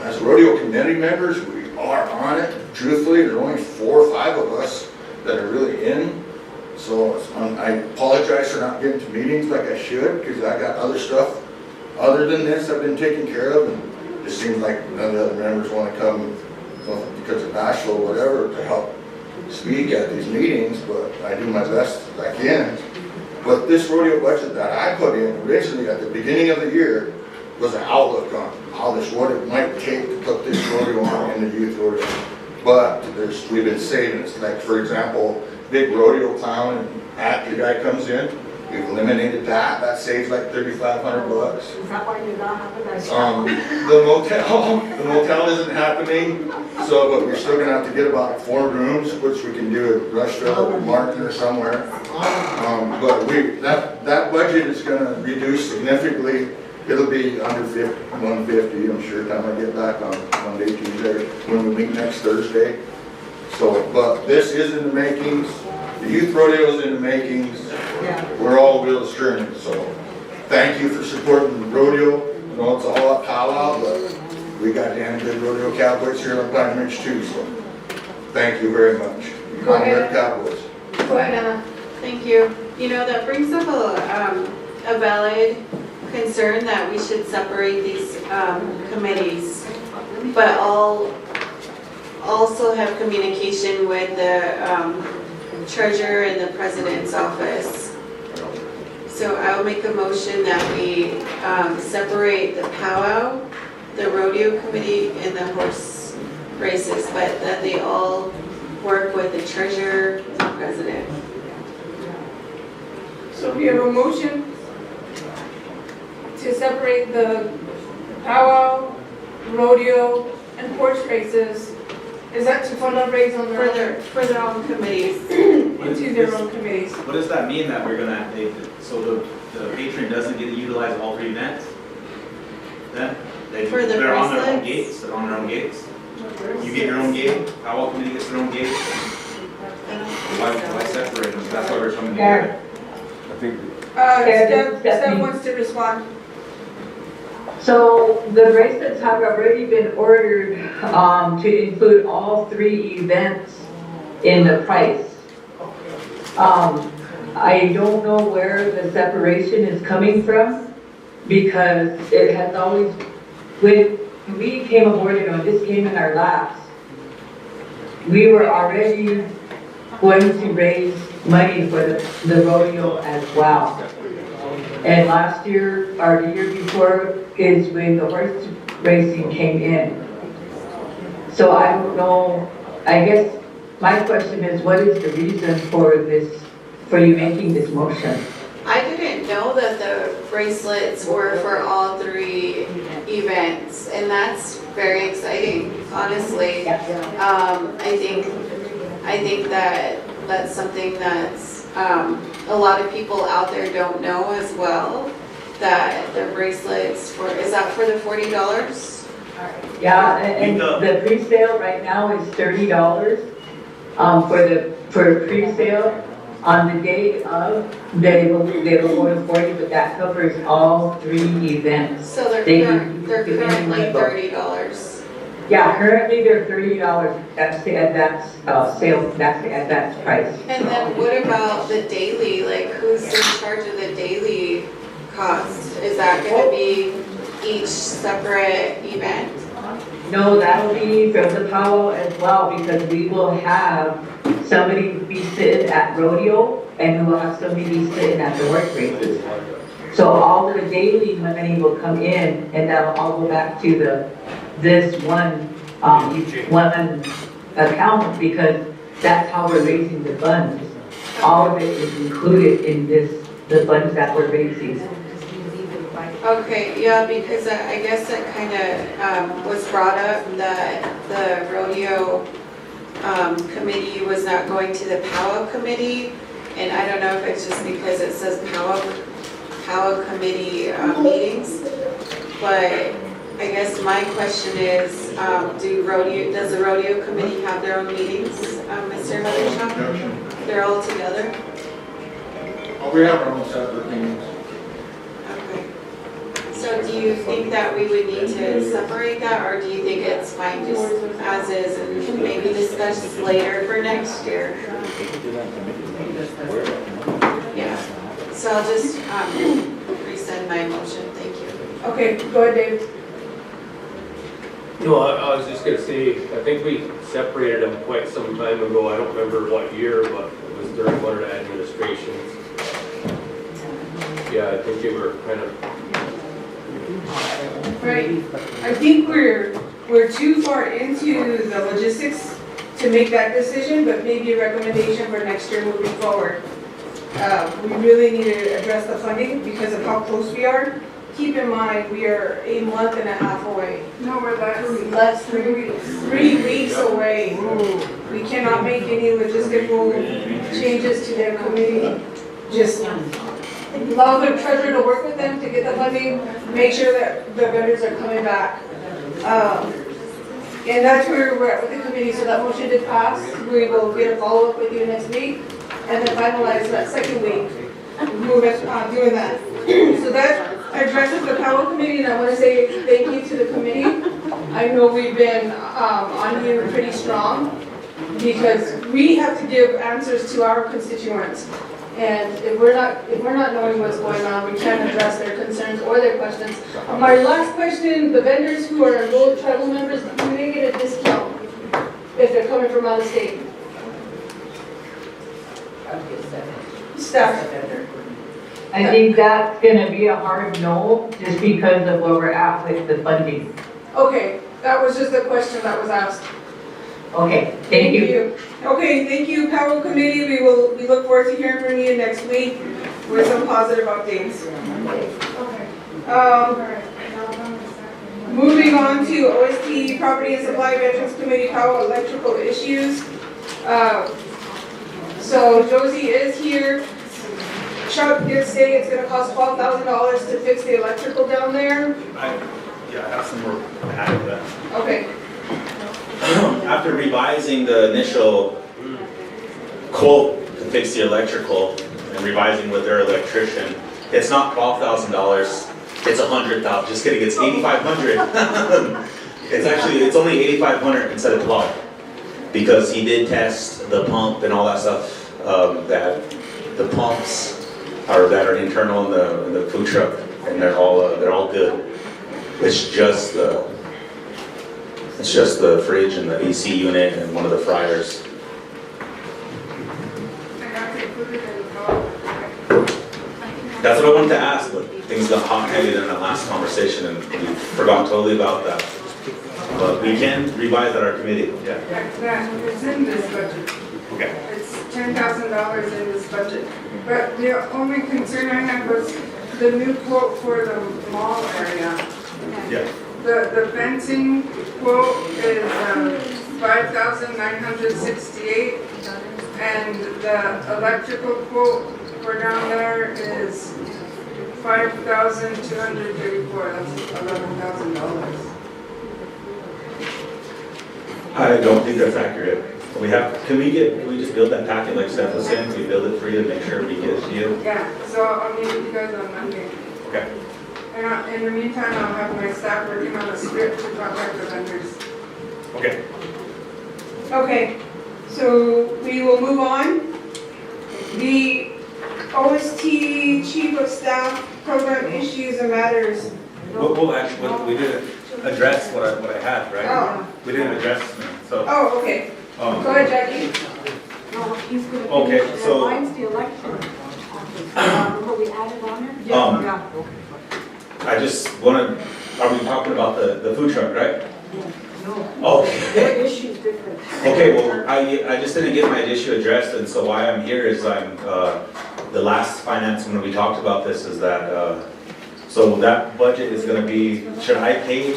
As rodeo committee members, we are on it. Truthfully, there's only 4 or 5 of us that are really in. So I apologize for not getting to meetings like I should, because I got other stuff other than this I've been taking care of, and it just seems like none of the other members want to come because of bashful or whatever to help speak at these meetings, but I do my best as I can. But this rodeo budget that I put in originally at the beginning of the year was an outlook on what it might take to put this rodeo on in the youth rodeo. But we've been saving it. Like, for example, big rodeo clown and actor guy comes in, we've eliminated that. That saves like $3,500. Is that why you're not having that? The motel isn't happening, but we're still gonna have to get about 4 rooms, which we can do at Rushville or Martin or somewhere. But that budget is gonna reduce significantly. It'll be under 150, I'm sure, time I get back on Monday, Tuesday, when we meet next Thursday. So, but this is in the makings. The youth rodeo is in the makings. We're all wheels turning. So, thank you for supporting the rodeo. I know it's all up powwow, but we got damn good rodeo cowboys here on Pine Ridge too. So, thank you very much. Go ahead. Cowboys. Go ahead, Anna. Thank you. That brings up a valid concern that we should separate these committees, but also have communication with the treasurer and the president's office. So I'll make a motion that we separate the powwow, the rodeo committee, and the horse races, but that they all work with the treasurer and the president. So we have a motion to separate the powwow, rodeo, and horse races. Is that to fundraise on for their own committees? Into their own committees. What does that mean that we're gonna, so the patron doesn't get to utilize all 3 events? Then? For the they're on their own bracelets? gates, they're on their own gates? You get your own gate, powwow committee gets their own gate? Why separate them? That's why we're coming together. I think. Steph wants to respond. So the bracelets have already been ordered to include all 3 events in the price. I don't know where the separation is coming from, because it has always, when we came aboard, this came in our laps, we were already going to raise money for the rodeo as well. And last year, or the year before, is when the horse racing came in. So I don't know, I guess my question is, what is the reason for this, for you making this motion? I didn't know that the bracelets were for all 3 events, and that's very exciting, honestly. I think that that's something that's a lot of people out there don't know as well, that the bracelets for, is that for the $40? Yeah, and the pre-sale right now is $30 for pre-sale. On the day of, they will go to 40, but that covers all 3 events. So they're currently $30. Yeah, currently they're $30. That's the advance sale. That's the advance price. And then what about the daily? Like, who's in charge of the daily cost? Is that going to be each separate event? No, that'll be from the powwow as well, because we will have somebody be sitting at rodeo, and we will have somebody be sitting at the horse races. So all the daily money will come in, and that'll all go back to this one account, because that's how we're raising the funds. All of it is included in the funds that we're raising. Okay, yeah, because I guess it kind of was brought up that the rodeo committee was not going to the powwow committee, and I don't know if it's just because it says powwow committee meetings, but I guess my question is, does the rodeo committee have their own meetings, Mr. Huttershaw? They're all together? We have our own separate meetings. Okay. So do you think that we would need to separate that, or do you think it's fine just as is and maybe discuss later for next year? Yeah. So I'll just resend my motion. Thank you. Okay, go ahead, Dave. No, I was just gonna say, I think we separated them quite some time ago. I don't remember what year, but it was during one of the administrations. Yeah, I think they were kind of. Right. I think we're too far into the logistics to make that decision, but maybe a recommendation for next year moving forward. We really need to address the funding because of how close we are. Keep in mind, we are a month and a half away. No, we're less 3 weeks. 3 weeks away. We cannot make any logistical changes to their committee. Just allow the treasurer to work with them to get the funding, make sure that the vendors are coming back. And that's where we're at with the committee, so that motion did pass. We will get a follow-up with you next week, and then finalize that second week, move it, doing that. So that addresses the powwow committee, and I want to say thank you to the committee. I know we've been on you pretty strong, because we have to give answers to our constituents. And if we're not knowing what's going on, we can't address their concerns or their questions. My last question, the vendors who are enrolled tribal members, do they get a discount if they're coming from out of state? Staff. I think that's gonna be a hard no, just because of where we're at with the funding. Okay, that was just a question that was asked. Okay, thank you. Okay, thank you, powwow committee. We look forward to hearing from you next week with some positive updates. Moving on to OST Property and Supply Veterans Committee powwow electrical issues. So Josie is here. Chuck did say it's gonna cost $12,000 to fix the electrical down there. I have some more to add to that. Okay. After revising the initial quote to fix the electrical and revising with their electrician, it's not $12,000, it's $100,000. Just kidding, it's $8,500. It's only $8,500 instead of $12,000, because he did test the pump and all that stuff. That the pumps that are internal in the food truck, and they're all good. It's just It's just the fridge and the AC unit and one of the fryers. And that's included in the call. That's what I wanted to ask, but things got hot-headed in that last conversation and we forgot totally about that. But we can revise at our committee, yeah. That, it's in this budget. Okay. It's $10,000 in this budget. But the only concern I had was the new quote for the mall area. Yeah. The fencing quote is $5,968, and the electrical quote for down there is $5,234. That's $11,000. I don't think that's accurate. Can we just build that packet like Steph was saying? Can we build it for you to make sure we get it to you? Yeah, so I'll meet with you guys on Monday. Okay. And in the meantime, I'll have my staff working on a script to contact the vendors. Okay. Okay, so we will move on. The OST Chief of Staff Program Issues and Matters. Well, actually, we didn't address what I had, right? Oh. We didn't address, so. Oh, okay. Go ahead, Jackie. No, he's gonna Okay, finish, so- mine's the election. What we added on there? Yeah. I just wanna, are we talking about the food truck, right? No. Okay. Your issue's different. Okay, well, I just didn't get my issue addressed, and so why I'm here is the last finance, when we talked about this, is that, so that budget is gonna be, should I pay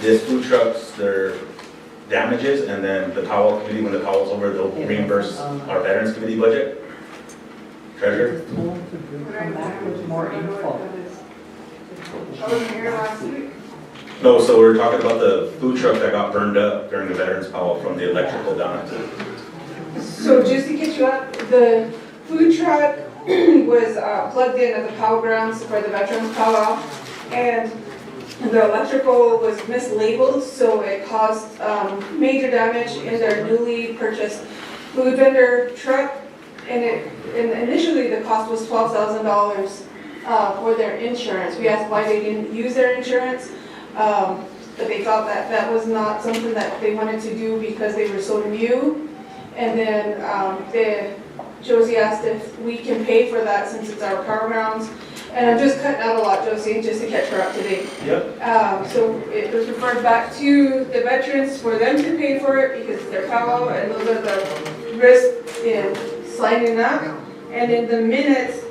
this food trucks their damages, and then the Powell committee, when the Powell's over, they'll reimburse our Veterans Committee budget? Treasurer? More info. I wasn't here last week. No, so we're talking about the food truck that got burned up during the Veterans Powell from the electrical down at the. So just to catch you up, the food truck was plugged in at the Powell grounds for the Veterans Powwow, and the electrical was mislabeled, so it caused major damage in their newly purchased food vendor truck. And initially the cost was $12,000 for their insurance. We asked why they didn't use their insurance, but they thought that that was not something that they wanted to do because they were so new. And then Josie asked if we can pay for that since it's our power grounds. And I'm just cutting out a lot, Josie, just to catch her up to date. Yep. So it was referred back to the veterans for them to pay for it because it's their powwow, and those are the risks in signing up. And in the minutes,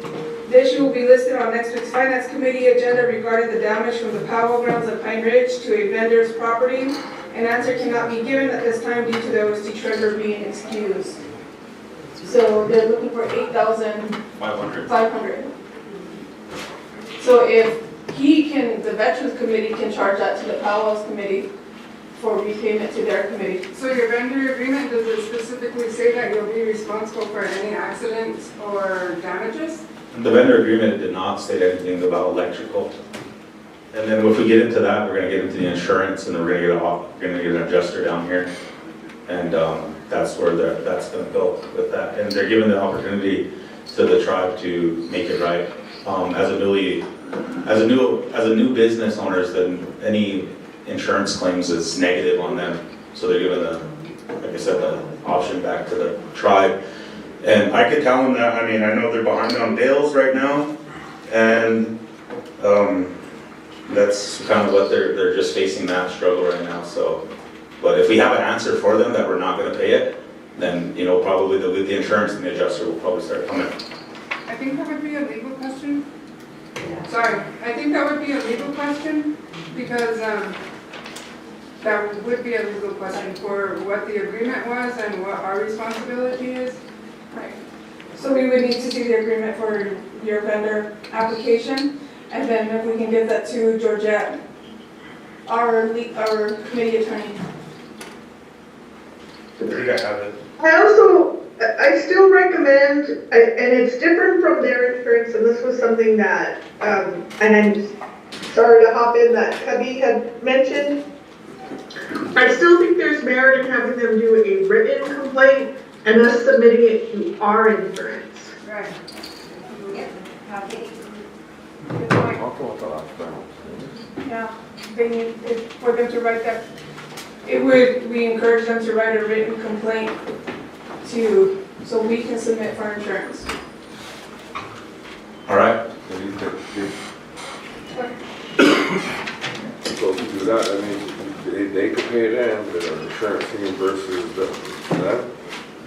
the issue will be listed on next week's Finance Committee agenda regarding the damage from the powwow grounds of Pine Ridge to a vendor's property. An answer cannot be given at this time due to the OST treasurer being excused. So they're looking for $8,500. So if the Veterans Committee can charge that to the Powwows Committee for repayment to their committee. So your vendor agreement, does it specifically say that you'll be responsible for any accidents or damages? The vendor agreement did not state anything about electrical. And then if we get into that, we're gonna get into the insurance, and then we're gonna get an adjuster down here. And that's where that's gonna go with that. And they're given the opportunity to the tribe to make it right. As a new business owners, then any insurance claims is negative on them. So they're given like I said, the option back to the tribe. And I could tell them that, I mean, I know they're behind on bills right now, and that's kind of what they're just facing, that struggle right now. So, but if we have an answer for them that we're not going to pay it, then probably the insurance and the adjuster will probably start coming. I think that would be a legal question. Sorry, I think that would be a legal question because that would be a legal question for what the agreement was and what our responsibility is. Right. So we would need to see the agreement for your vendor application, and then if we can give that to Georgette, our committee attorney. I think I have it. I still recommend, and it's different from their insurance, and this was something that, and I'm sorry to hop in, that Cubby had mentioned. I still think there's merit in having them do a written complaint and us submitting it to our insurance. Right. Good point. Yeah, they need for them to write that. we encourage them to write a written complaint so we can submit for insurance. All right. So if you do that, I mean, they could pay them, but our insurance reimburses them,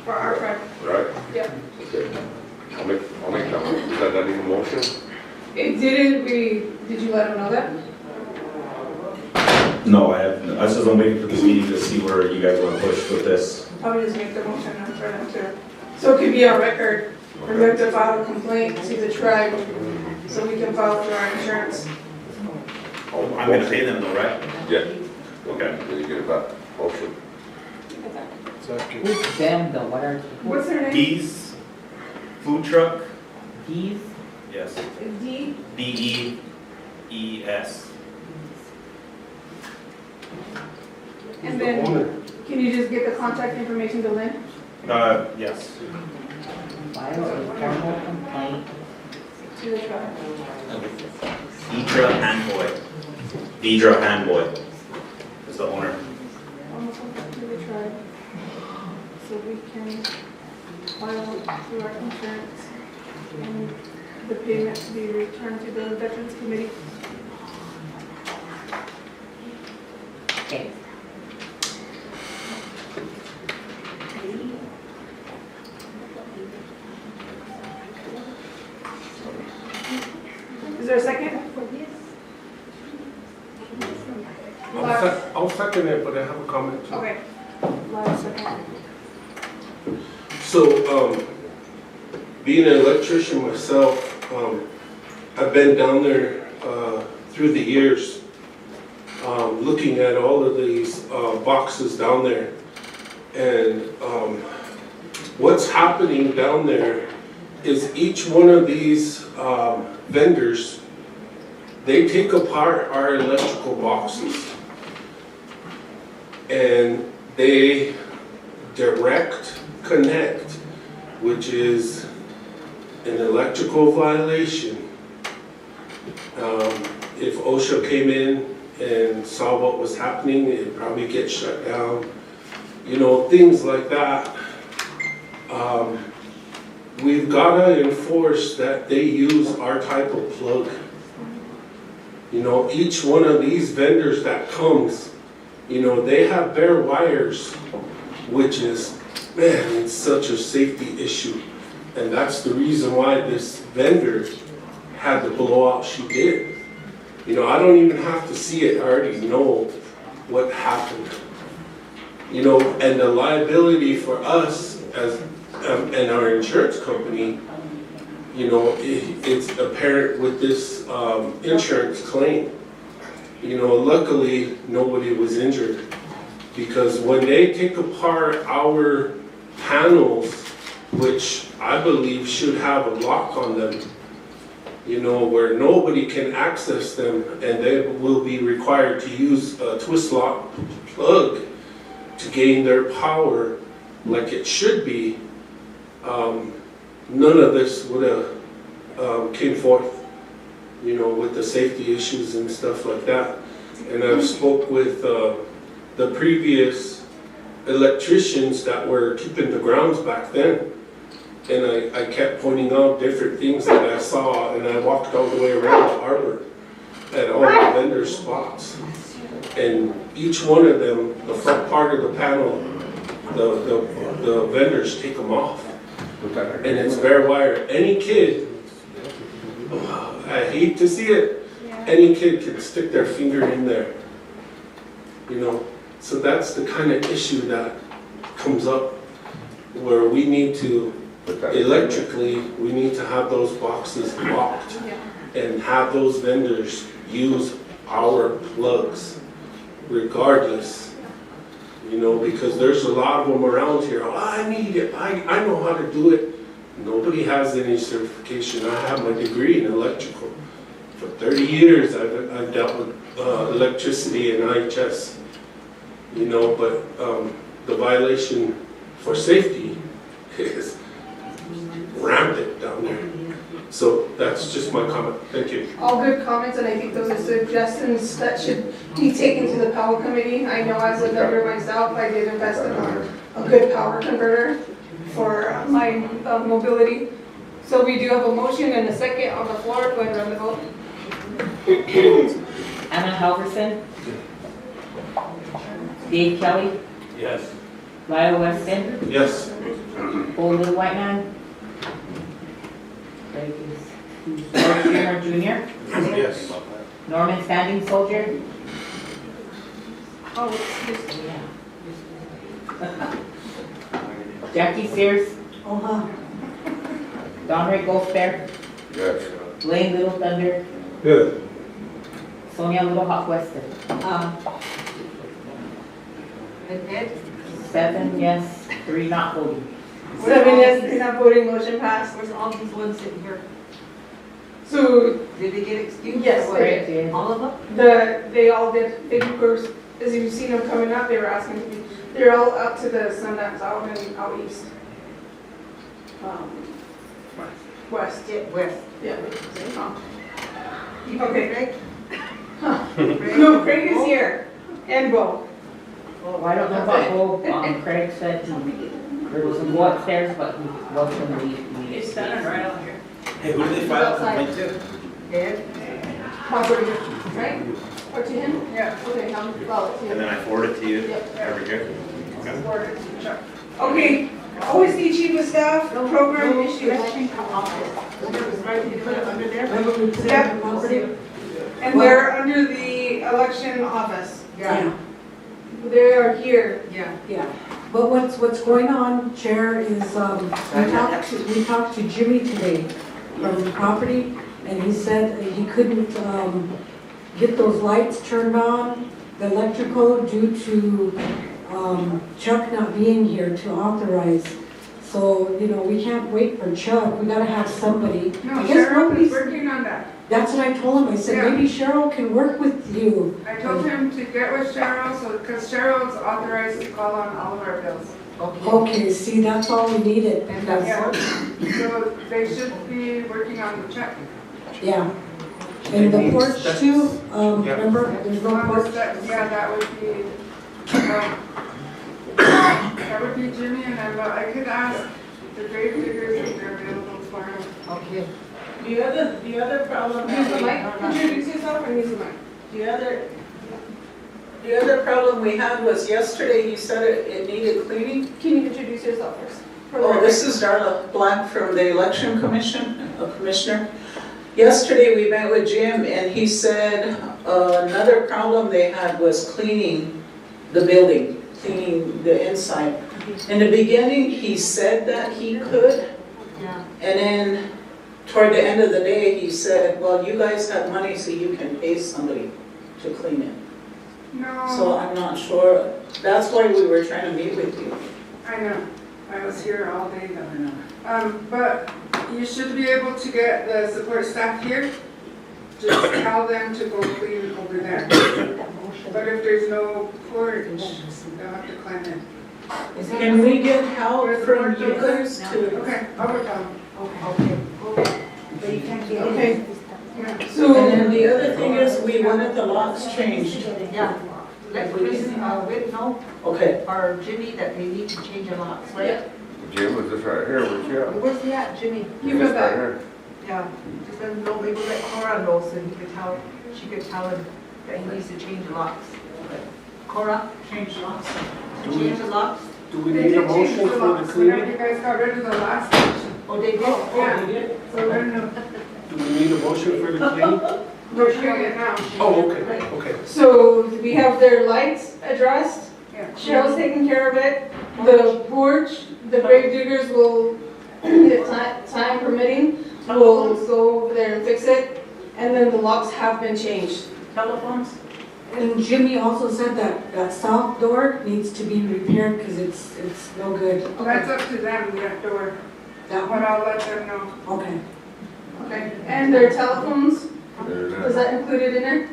For our part. right? Yeah. Okay. I'll make that one. Is that need a motion? It didn't, did you let them know that? No, I have, I was just waiting for this meeting to see where you guys want to push with this. Probably just make the motion and for them to, so it could be on record, for them to file a complaint to the tribe, so we can file for our insurance. I'm gonna pay them though, right? Yeah. Okay. Then you get it back. Motion. Who's them though? What are? What's their name? Bees, food truck, These? yes, D? DEES. And then, can you just get the contact information to Lynn? Yes. File a formal complaint. To the tribe. Deidre Handboy. Deidre Handboy is the owner. To the tribe. So we can file through our insurance and the payment to be returned to the Veterans Committee. Okay. Is there a second? I'll second it, but I have a comment too. Okay. Last second. So, being an electrician myself, I've been down there through the years, looking at all of these boxes down there. And what's happening down there is each one of these vendors, they take apart our electrical boxes and they direct connect, which is an electrical violation. If OSHA came in and saw what was happening, it'd probably get shut down. You know, things like that. We've got to enforce that they use our type of plug. You know, each one of these vendors that comes, you know, they have bare wires, which is, man, it's such a safety issue. And that's the reason why this vendor had the blowout she did. You know, I don't even have to see it, I already know what happened. You know, and the liability for us as and our insurance company, you know, it's apparent with this insurance claim. You know, luckily nobody was injured, because when they take apart our panels, which I believe should have a lock on them, you know, where nobody can access them, and they will be required to use a twist lock plug to gain their power like it should be, none of this would have came forth, you know, with the safety issues and stuff like that. And I've spoke with the previous electricians that were keeping the grounds back then, and I kept pointing out different things that I saw, and I walked all the way around the harbor at all the vendor spots. And each one of them, the front part of the panel, the vendors take them off. And it's bare wire. Any kid, I hate to see it, any kid can stick their finger in there. You know, so that's the kind of issue that comes up, where we need to, electrically, we need to have those boxes locked and have those vendors use our plugs regardless. You know, because there's a lot of them around here. Oh, I need it. I know how to do it. Nobody has any certification. I have my degree in electrical. For 30 years, I've dealt with electricity and IHS. You know, but the violation for safety is rampant. ramp it down there. So that's just my comment. Thank you. All good comments, and I think those are suggestions that should be taken to the power committee. I know as a vendor myself, I did invest in a good power converter for my mobility. So we do have a motion and a second on the floor. Go ahead and run the vote. Anna Halverson. Dave Kelly. Yes. Lyle Weston. Yes. Old Little White Man. George Junior Jr. Yes. Norman Standing Soldier. Oh, excuse me. Jackie Sears. Donray Ghost Bear. Yes. Blaine Little Thunder. Yes. Sonia Little Hawk Weston. And Ed, 7 yes, 3 not voting. 7 yes, 3 not voting, motion passed. where's all these ones sitting here? So, Did they get excused? yes, or what? they did. All of them? they all did, they were, as you've seen them coming up, they were asking to be, they're all up to the Sundance out and out east. West. Yeah, west. Yeah. Okay, Okay. No, Craig is here, and Bo. Well, I don't know about Bo, Craig said there was some go upstairs, but he was gonna leave. He's standing right out here. Hey, who did they file a complaint to? Ed, Right? Or to him? Yeah. Okay, well, it's And him. then I forward it to you Yep. over here? Okay. Okay, always the chief of staff, program issues. under there? Yep. And they're under the election office. Yeah, They are here. yeah. Yeah, but what's going on, Chair, is, we talked to Jimmy today from the property, and he said he couldn't, get those lights turned on, the electrical, due to, Chuck not being here to authorize. So, we can't wait for Chuck, we gotta have somebody. No, I guess Cheryl is nobody's- working on that. That's what I told him, I said, Yeah. maybe Cheryl can work with you. I told him to get with Cheryl, so, because Cheryl's authorized to call on all of our bills. Okay, see, that's all we needed. And so they should be working on the check. Yeah. And the porch too, remember, there's no porch. Yeah, that would be, that would be Jimmy and I, but I could ask the grave diggers if they're available for him. Okay. The other problem. Use the mic, introduce yourself and use the mic. The other problem we had was yesterday, you said it needed cleaning. Can you introduce yourself first? Oh, this is Darla Blank from the Election Commission, a commissioner. Yesterday, we met with Jim and he said another problem they had was cleaning the building, cleaning the inside. In the beginning, he said that he could. Yeah. And then toward the end of the day, he said, well, you guys have money so you can pay somebody to clean it. No. So I'm not sure. That's why we were trying to meet with you. I know, I was here all day though. But you should be able to get the support staff here. Just tell them to go clean over there. But if there's no porch, they'll have to climb in. Can we get help from you guys to? Okay, I'll go tell them. Okay. But you can't get Okay. in. Yeah. So, and then the other thing is, we wanted the locks changed. Yeah. Let Chris, Whit know, Okay. or Jimmy, that they need to change the locks, right? Jim was just right here, where's he at? Where's he at, Jimmy? You Just go right back. here. Yeah, just let him know, maybe let Cora know so he could tell, she could tell him that he needs to change the locks. Cora? Change locks. Change the locks? Do we They need a did change motion the for the locks whenever cleaning? you guys got rid of the last station. Oh, they did? Yeah. So we're gonna, Do we need a motion for the cleaning? we're doing it now. Oh, okay, okay. So we have their lights addressed. Yeah. Cheryl's taking care of it. The porch, the grave diggers will, if time permitting, will go over there and fix it. And then the locks have been changed. Telephones? And Jimmy also said that south door needs to be repaired because it's no good. That's up to them, that door. That But I'll let them know. Okay. Okay. And their telephones, There's is that. that included in there?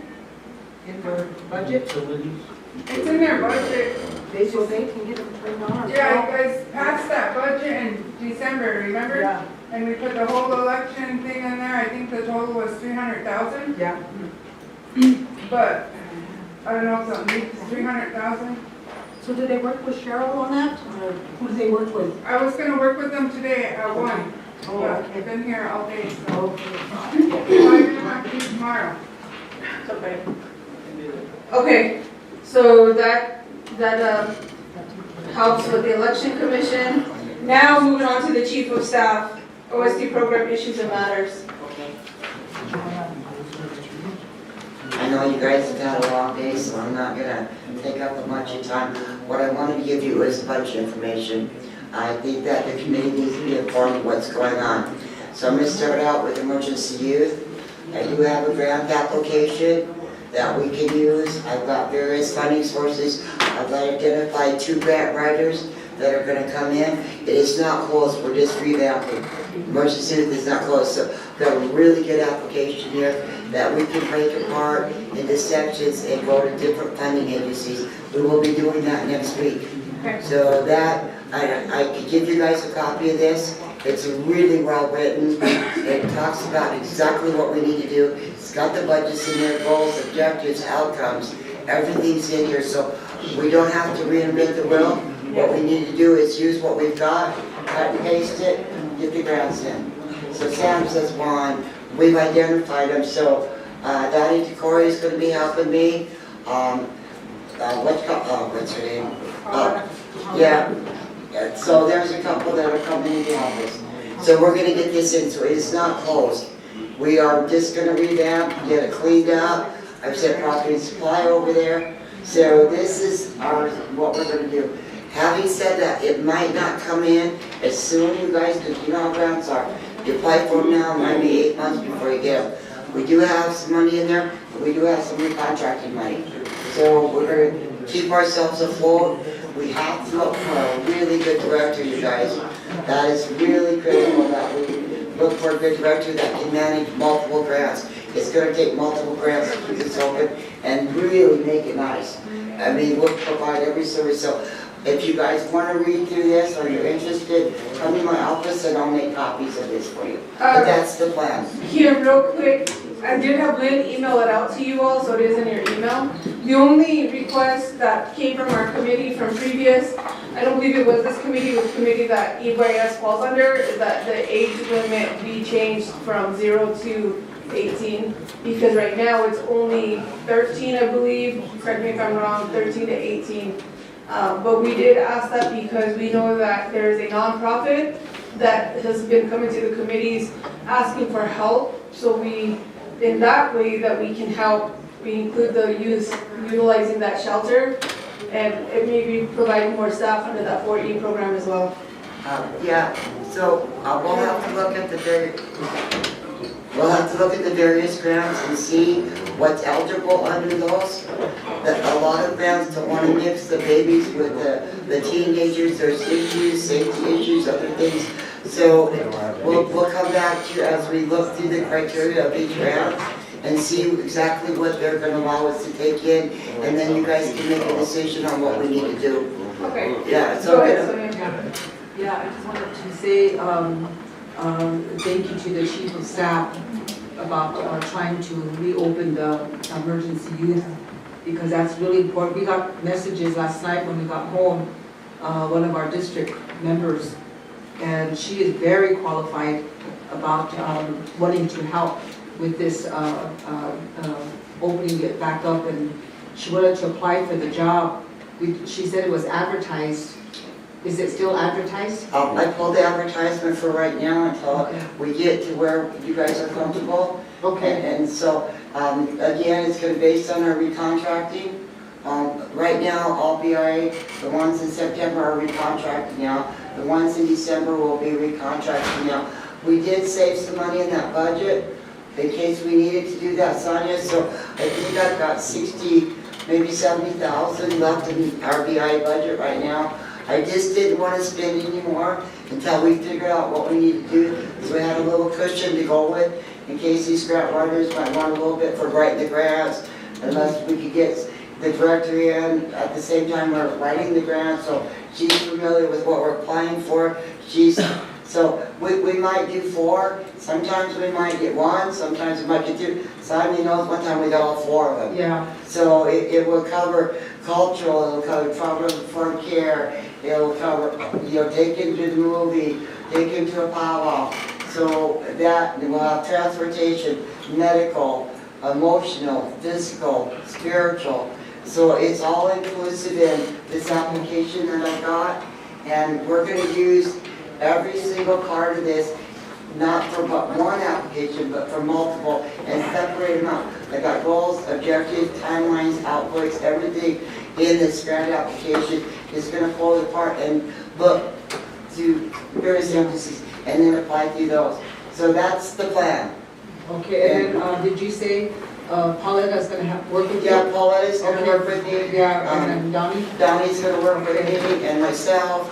In their budget? It's in their budget. so they can get them turned on. Yeah, you guys passed that budget in December, remember? Yeah. And we put the whole election thing in there, I think the total was 300,000, Yeah. but I don't know if something needs 300,000. So did they work with Cheryl on that, or who did they work with? I was gonna work with them today at 1. Oh, But okay. I've been here all day, so Okay. I'm gonna have to do tomorrow. Okay. Okay, so that helps with the election commission. Now moving on to the chief of staff, OSD program issues and matters. I know you guys have had a long day, so I'm not gonna take up a bunch of time. What I wanted to give you is budget information. I think that the committee needs to be informed of what's going on. So I'm gonna start out with emergency youth. I do have a grant application that we can use. I've got various funding sources. I've identified 2 grant writers that are gonna come in. It is not closed, we're just revamping. Emergency youth is not closed, so we've got a really good application here that we can break apart into sections and go to different funding agencies. We will be doing that next week. So that, I could give you guys a copy of this. It's really well written. It talks about exactly what we need to do. It's got the budgets in there, goals, objectives, outcomes. Everything's in here, so we don't have to reinvent the wheel. What we need to do is use what we've got, cut and paste it, get the grants in. So Sam says one, we've identified them, so Donnie DeCory is going to be helping me. What's her name? Yeah. So there's a couple that are coming in to help us. So we're going to get this in, so it's not closed. We are just going to revamp, get it cleaned up. I've set property and supply over there. So this is what we're going to do. Having said that, it might not come in as soon, you guys, because you know how grants are. You apply for them now, it might be 8 months before you get them. We do have some money in there, but we do have some recontracting money. So we're going to keep ourselves afloat. We have to look for a really good director, you guys. That is really critical that we look for a good director that can manage multiple grants. It's going to take multiple grants to keep this open and really make it nice. I mean, we'll provide every service. So if you guys want to read through this or you're interested, come to my office and I'll make copies of this for you. But that's the plan. Here, real quick, I did have Lynn email it out to you all, so it is in your email. The only request that came from our committee from previous, I don't believe it was this committee, it was the committee that EYS falls under, is that the age limit be changed from 0 to 18, because right now it's only 13, I believe, correct me if I'm wrong, 13 to 18. But we did ask that because we know that there is a nonprofit that has been coming to the committees asking for help. So we, in that way that we can help, we include the youth utilizing that shelter, and it maybe provide more staff under that 4E program as well. Yeah, so we'll have to look at the various grants and see what's eligible under those. A lot of grants don't want to mix the babies with the teenagers. There's issues, safety issues, other things. So we'll come back to you as we look through the criteria of each grant and see exactly what they're going to allow us to take in, and then you guys can make a decision on what we need to do. Okay. Yeah, so Yeah, I just wanted to say thank you to the chief of staff about trying to reopen the emergency youth, because that's really important. We got messages last night when we got home, one of our district members, and she is very qualified about wanting to help with this opening it back up, and she wanted to apply for the job. She said it was advertised. Is it still advertised? I pulled the advertisement for right now until we get to where you guys are comfortable. Okay. And so, again, it's going to be based on our recontracting. Right now, all BRA, the ones in September are recontracting now. The ones in December will be recontracting now. We did save some money in that budget in case we needed to do that, Sonia. So I think I've got 60, maybe 70,000 left in our BI budget right now. I just didn't want to spend any more until we figured out what we need to do. So we had a little cushion to go with in case these grant writers might want a little bit for writing the grants, unless we could get the director in at the same time we're writing the grant, so she's familiar with what we're applying for. So we might do 4, sometimes we might get 1, sometimes we might get 2. Simon knows one time we got all 4 of them. Yeah. So it will cover cultural, it'll cover trauma-informed care, it'll cover, take him to the movie, take him to a powwow. So that, we'll have transportation, medical, emotional, physical, spiritual. So it's all inclusive in this application that I got. And we're going to use every single part of this, not for but one application, but for multiple, and separate them out. I got goals, objectives, timelines, outputs, everything in this grant application is going to pull apart and look to various emphases and then apply to those. So that's the plan. Okay, and then, did you say Pauletta's gonna work with you? Yeah, Pauletta's gonna work with me. Yeah, and then Donnie? Donnie's gonna work with me and myself.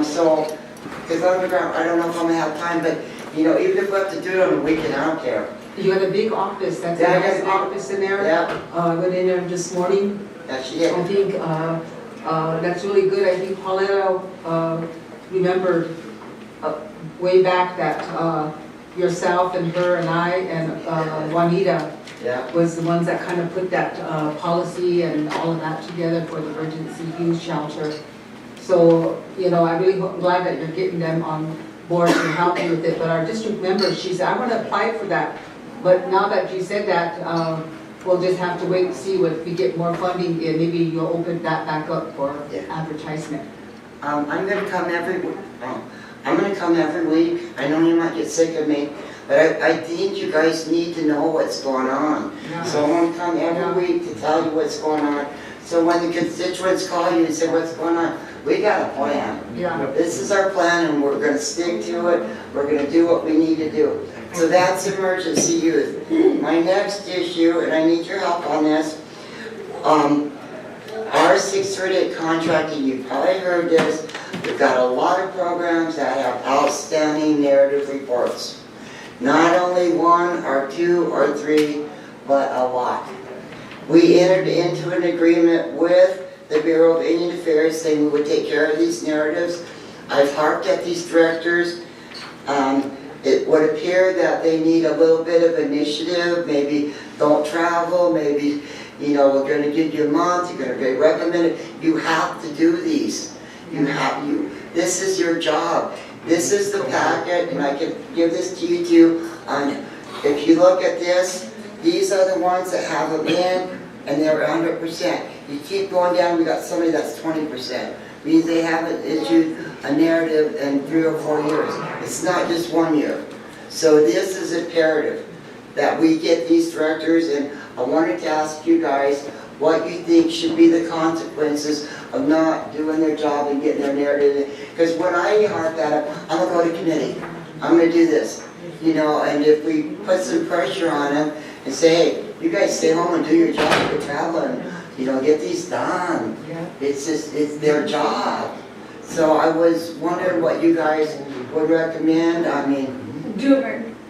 So, because on the ground, I don't know if I'm gonna have time, but even if we have to do it on a weekend, I don't care. You had a big office, that's a Yeah, I got nice a big- office in there. Yeah. I went in there this morning. That's it. I think, that's really good. I think Pauletta, remembered way back that, yourself and her and I and Juanita Yeah. was the ones that kind of put that policy and all of that together for the emergency youth shelter. So, I'm really glad that you're getting them on board to help you with it. But our district member, she said, I want to apply for that. But now that you said that, we'll just have to wait and see if we get more funding and maybe you'll open that back up for advertisement. I'm gonna come every week. I know you might get sick of me, but I think you guys need to know what's going on. Yeah. So I'm gonna come every week to tell you what's going on. So when the constituents call you and say what's going on, we got a plan. Yeah. This is our plan and we're gonna stick to it. We're gonna do what we need to do. So that's emergency youth. My next issue, and I need your help on this, our 638 contracting, you've probably heard this, we've got a lot of programs that have outstanding narrative reports. Not only 1 or 2 or 3, but a lot. We entered into an agreement with the Bureau of Indian Affairs saying we would take care of these narratives. I've harped at these directors. It would appear that they need a little bit of initiative, maybe don't travel, maybe, we're going to give you a month, you're going to get recommended. You have to do these. This is your job. This is the packet, and I can give this to you too. If you look at this, these are the ones that have them in, and they're 100%. You keep going down, we got somebody that's 20%. Means they haven't issued a narrative in 3 or 4 years. It's not just 1 year. So this is imperative that we get these directors, and I wanted to ask you guys what you think should be the consequences of not doing their job and getting their narrative. Because when I harp at it, I'm going to go to committee. I'm going to do this. And if we put some pressure on them and say, hey, you guys stay home and do your job, quit traveling, get these done. It's their job. So I was wondering what you guys would recommend.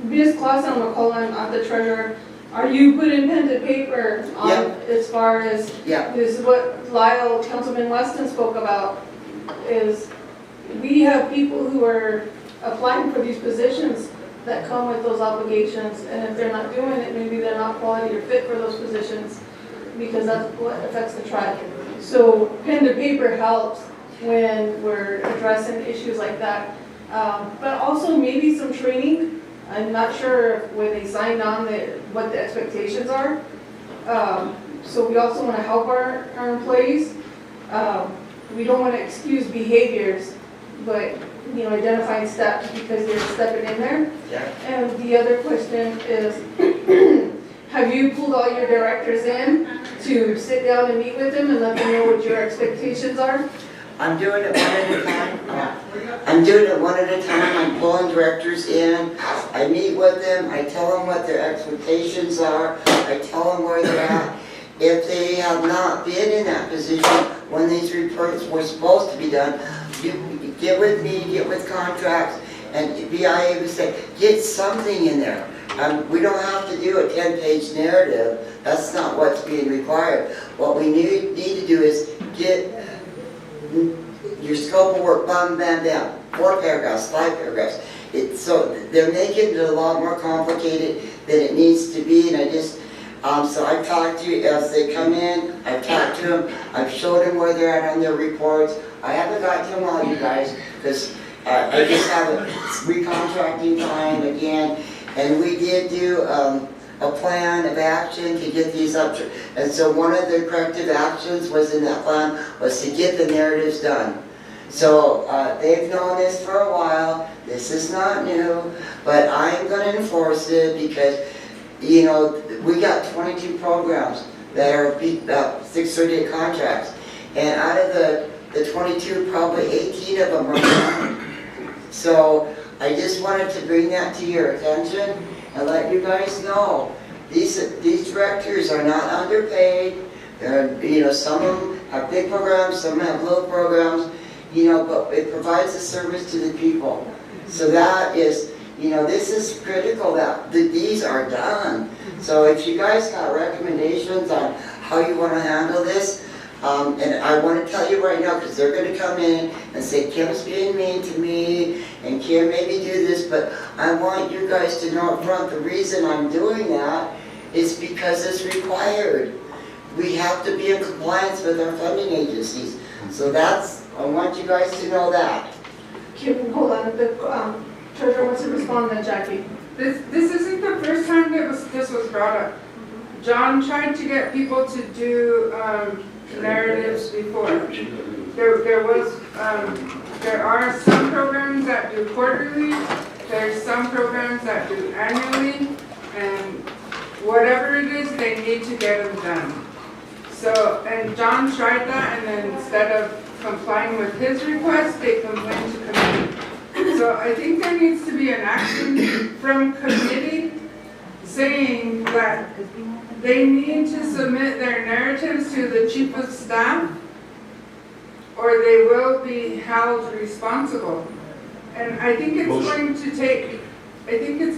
Ms. Clausen McCullen, I'm the treasurer. Are you putting pen to paper on as far as this is what Lyle, Councilman Weston spoke about, is we have people who are applying for these positions that come with those obligations, and if they're not doing it, maybe they're not quality or fit for those positions, because that's what affects the tribe. So pen to paper helps when we're addressing issues like that. But also maybe some training. I'm not sure when they signed on what the expectations are. So we also want to help our employees. We don't want to excuse behaviors, but identifying steps because they're stepping in there. Yeah. And the other question is, have you pulled all your directors in to sit down and meet with them and let them know what your expectations are? I'm doing it one at a time. I'm pulling directors in. I meet with them. I tell them what their expectations are. I tell them where they're at. If they have not been in that position when these reports were supposed to be done, you get with me, get with contracts, and BIA would say, get something in there. We don't have to do a 10-page narrative. That's not what's being required. What we need to do is get your scope of work, bam, bam, bam, 4 paragraphs, 5 paragraphs. So they're making it a lot more complicated than it needs to be, and I just, so I've talked to you as they come in, I've talked to them, I've showed them where they're at on their reports. I haven't got to them all, you guys, because I just have a recontracting time again, and we did do a plan of action to get these up to, and so one of the corrective actions was in that plan was to get the narratives done. So they've known this for a while. This is not new, but I'm going to enforce it because, you know, we got 22 programs that are 638 contracts, and out of the 22, probably 18 of them are done. So I just wanted to bring that to your attention and let you guys know these directors are not underpaid. They're, you know, some of them have big programs, some have little programs. You know, but it provides a service to the people. So that is, you know, this is critical that these are done. So if you guys got recommendations on how you want to handle this, and I want to tell you right now, because they're going to come in and say, Kim's being mean to me, and Kim maybe do this, but I want you guys to know up front the reason I'm doing that is because it's required. We have to be in compliance with our funding agencies. So that's, I want you guys to know that. Kim, hold on, the treasurer wants to respond to Jackie. This isn't the first time this was brought up. John tried to get people to do narratives before. There are some programs that do quarterly, there's some programs that do annually, and whatever it is, they need to get them done. So, and John tried that, and then instead of complying with his request, they complained to committee. So I think there needs to be an action from committee saying that they need to submit their narratives to the chief of staff, or they will be held responsible. And I think it's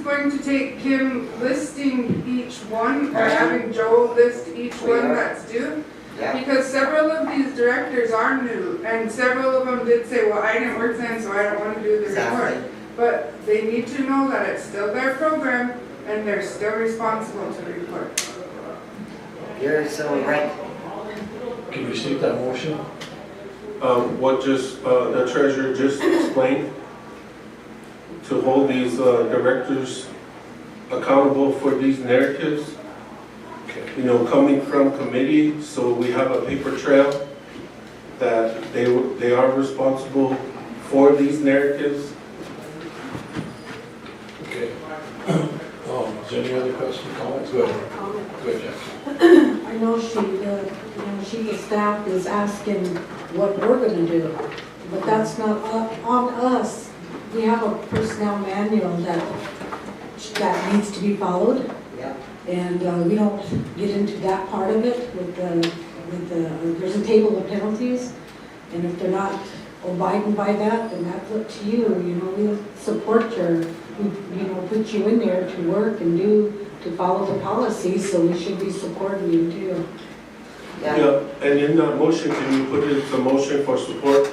going to take Kim listing each one, or having Joe list each one that's due. Yeah. Because several of these directors are new, and several of them did say, well, I didn't work then, so I don't want to do the report. But they need to know that it's still their program, and they're still responsible to report. You're so right. Can you state that motion? What just the treasurer just explained, to hold these directors accountable for these narratives. You know, coming from committee, so we have a paper trail that they are responsible for these narratives. Okay. Is there any other questions, comments? Go ahead, Jackie. I know she, the staff is asking what we're gonna do, but that's not on us. We have a personnel manual that needs to be followed. Yeah. And we don't get into that part of it with there's a table of penalties, and if they're not abiding by that, then that's up to you. You know, we'll support put you in there to work and to follow the policies, so we should be supporting you too. Yeah, and in that motion, can you put it as a motion for support?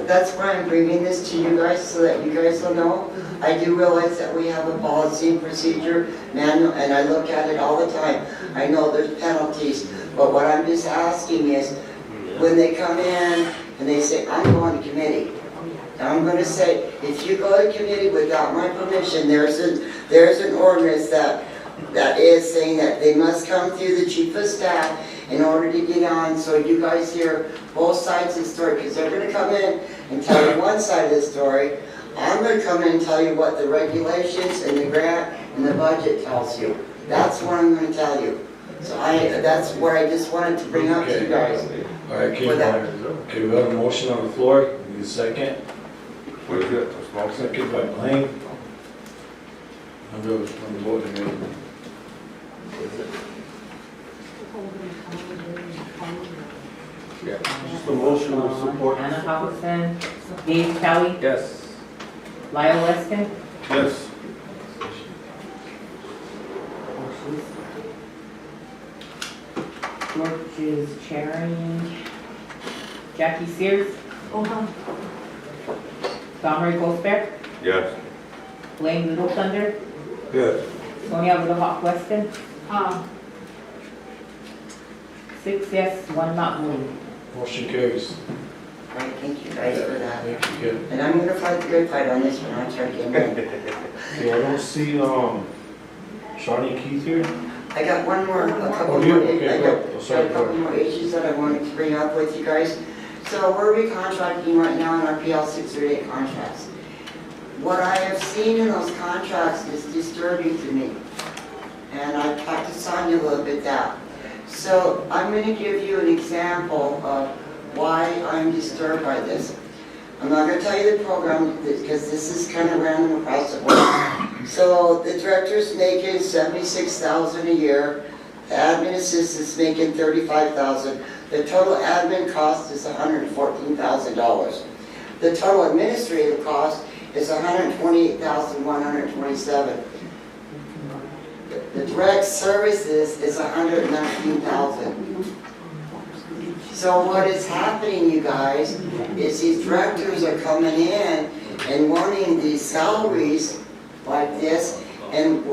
That's why I'm bringing this to you guys, so that you guys will know. I do realize that we have a policy and procedure manual, and I look at it all the time. I know there's penalties, but what I'm just asking is, when they come in and they say, I'm going to committee, I'm going to say, if you go to committee without my permission, there's an ordinance that is saying that they must come through the chief of staff in order to get on, so you guys hear both sides of the story, because they're going to come in and tell you one side of the story. I'm going to come in and tell you what the regulations and the grant and the budget tells you. That's what I'm going to tell you. So that's where I just wanted to bring up to you guys. All right, okay, we have a motion on the floor. Need a second? What is it? Second by Blaine. On the vote again. Just a motion of support. Anna Hopkinson, Dave Kelly, Yes. Lyle Weston, Yes. George is chairing, Jackie Sears, Dominic Goldsberg, Yes. Blaine Little Thunder, Yes. Sonia Little Hawk Weston. 6 yes, 1 not voting. Motion carries. Right, thank you guys for that. Thank you, Ken. And I'm gonna fight the good fight on this one, I'll try to get in. So I don't see, Shawnee Keith here. I got one more, a couple Oh, more, you? Okay, I go. got Oh, sorry, a couple more issues that I wanted to bring up with you guys. So we're recontracting right now in our PL 638 contracts. What I have seen in those contracts is disturbing to me. And I've talked to Sonia a little bit that. So I'm gonna give you an example of why I'm disturbed by this. I'm not gonna tell you the program, because this is kind of random across the board. So the director's making $76,000 a year, the admin assistant's making $35,000. The total admin cost is $114,000. The total administrative cost is $128,127. The direct services is $119,000. So what is happening, you guys, is these directors are coming in and wanting these salaries like this, and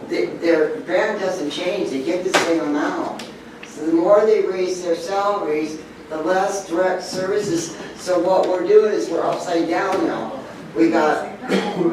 their grant doesn't change, they get the same amount. So the more they raise their salaries, the less direct services. So what we're doing is we're upside down now. We got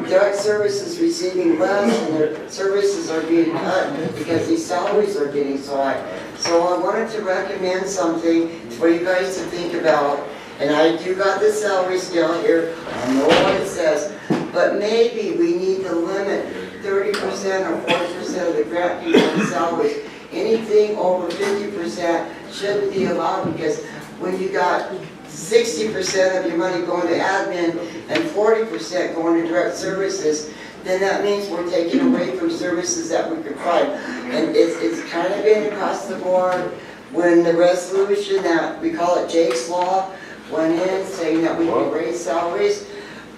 direct services receiving less, and their services are being cut because these salaries are getting so high. So I wanted to recommend something for you guys to think about, and I do got the salary scale here, I know what it says, but maybe we need to limit 30% or 40% of the grant people's salaries. Anything over 50% shouldn't be allowed, because when you got 60% of your money going to admin and 40% going to direct services, then that means we're taking away from services that we could provide. And it's kind of been across the board when the resolution that, we call it Jake's Law, went in saying that we could raise salaries.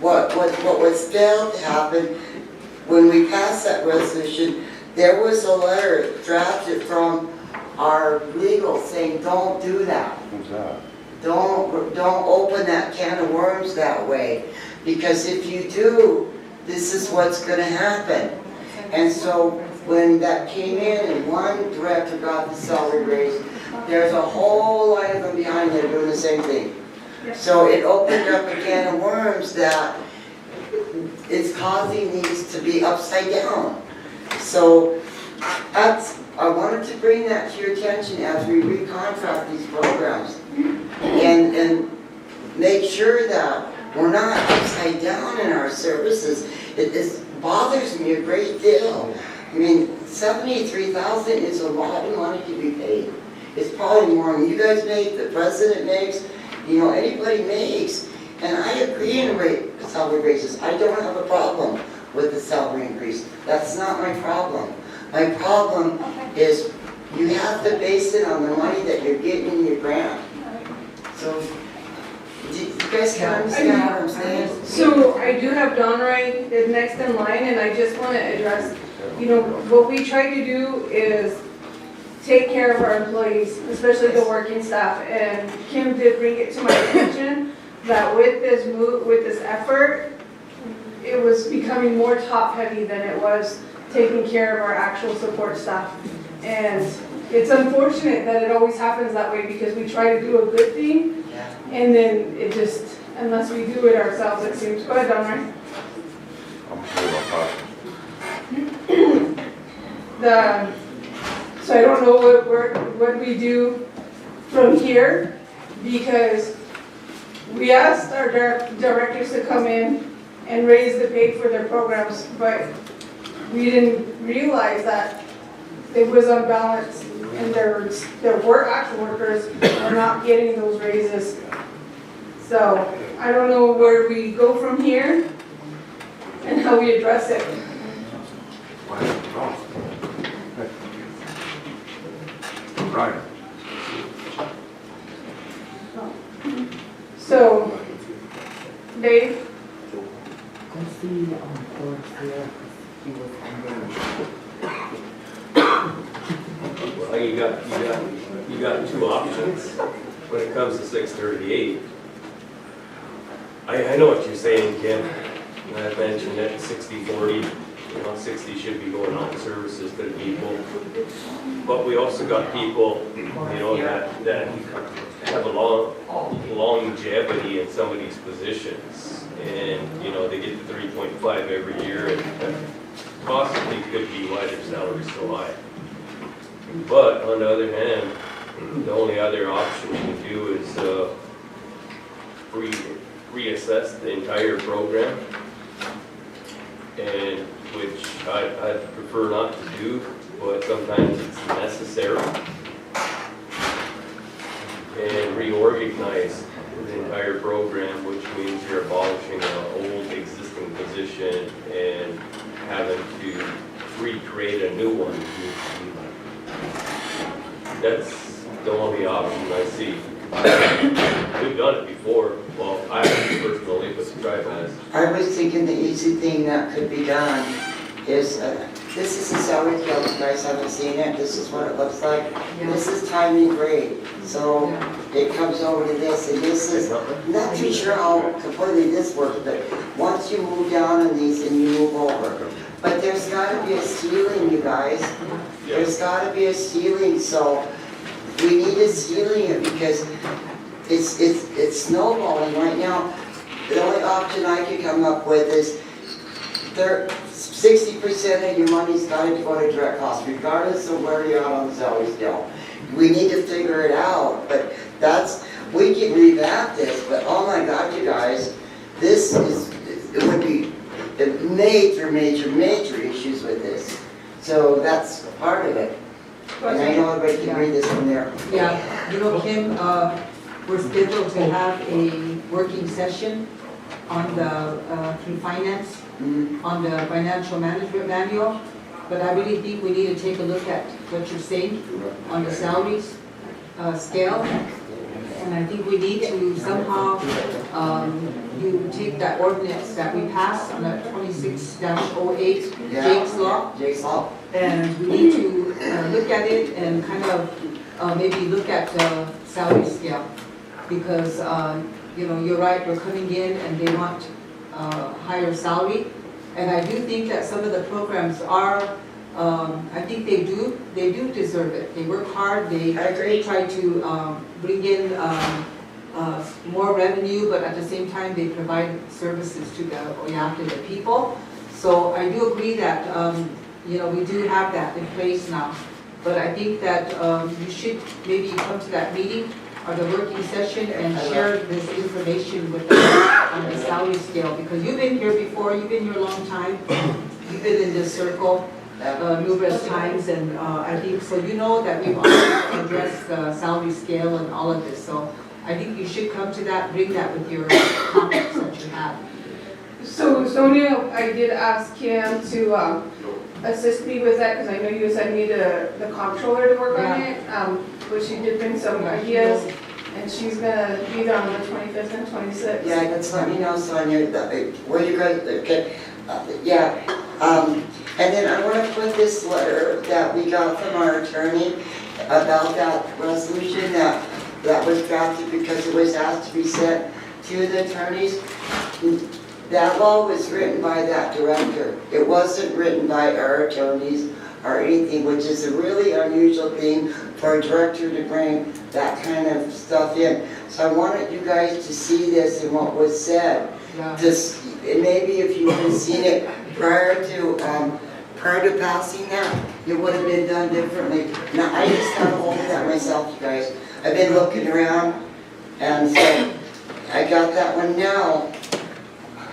What was failed to happen, when we passed that resolution, there was a letter drafted from our legal saying, don't do that. Who's that? Don't open that can of worms that way, because if you do, this is what's gonna happen. And so when that came in and one director got the salary raise, there's a whole line of them behind there doing the same thing. So it opened up a can of worms that it's causing these to be upside down. So I wanted to bring that to your attention as we recontract these programs. And make sure that we're not upside down in our services. It bothers me a great deal. I mean, $73,000 is a lot of money to be paid. It's probably more than you guys make, the president makes, anybody makes. And I agree in salary raises. I don't have a problem with the salary increase. That's not my problem. My problem is you have to base it on the money that you're getting in your grant. So, do you guys can understand what I'm saying? So I do have Don right next in line, and I just want to address, what we try to do is take care of our employees, especially the working staff. And Kim did bring it to my attention that with this effort, it was becoming more top heavy than it was taking care of our actual support staff. And it's unfortunate that it always happens that way, because we try to do a good thing, and then it just, unless we do it ourselves, it seems. Go ahead, Don, right? I'm sure about So I don't know what we do from here, because we asked our directors to come in and raise the pay for their programs, but we didn't realize that it was unbalanced, and their actual workers are not getting those raises. So I don't know where we go from here and how we address it. Right. So, Dave, Go see, Ford's here, 'cause he was under. Well, you got two options when it comes to 638. I know what you're saying, Kim, and I mentioned that 60/40, 60 should be going on services to the people. But we also got people, that have a longevity in some of these positions. And, they get the 3.5 every year, and that possibly could be why their salary's so high. But on the other hand, the only other option we can do is reassess the entire program, and which I'd prefer not to do, but sometimes it's necessary, and reorganize the entire program, which means you're abolishing an old existing position and having to recreate a new one. That's the only option I see. We've done it before. Well, I haven't personally, but the tribe has. I was thinking the easy thing that could be done is, this is a salary scale, you guys haven't seen it, this is what it looks like. This is time and grade, so it comes over to this, and this is, I'm not too sure how completely this works, but once you move down on these and you move over. But there's gotta be a ceiling, you guys. There's gotta be a ceiling, so we need a ceiling because it's snowballing right now. The only option I could come up with is 60% of your money's got to go to direct costs, regardless of where you're at on the salary scale. We need to figure it out, but we can revamp this, but oh my God, you guys, it would be major issues with this. So that's part of it. And I know everybody can read this from there. Yeah, Kim, we're scheduled to have a working session on through finance, on the financial management manual, but I really think we need to take a look at what you're saying on the salaries scale. And I think we need to somehow, you take that ordinance that we passed on that 26-08 Jake's Law. And we need to look at it and kind of maybe look at the salary scale. Because, you're right, we're coming in and they want higher salary. And I do think that some of the programs are, I think they do deserve it. They work hard, they try to bring in more revenue, but at the same time, they provide services to the people. So I do agree that, we do have that in place now. But I think that you should maybe come to that meeting or the working session and share this information with us on the salary scale, because you've been here before, you've been here a long time, you've been in this circle numerous times, and I think, so that we've already addressed the salary scale and all of this, so I think you should come to that, bring that with your comments that you have. So Sonia, I did ask Kim to assist me with that, because I know you sent me the comptroller to work on it, but she did bring some ideas, and she's gonna be there on the 25th and 26th. Yeah, that's let me know, Sonia, where you guys, okay, and then I want to put this letter that we got from our attorney about that resolution that was drafted because it was asked to be sent to the attorneys. That law was written by that director. It wasn't written by our attorneys or anything, which is a really unusual thing for a director to bring that kind of stuff in. So I wanted you guys to see this and what was said. And maybe if you would have seen it prior to passing that, it would have been done differently. Now, I just got a hold of that myself, you guys. I've been looking around, and so I got that one now.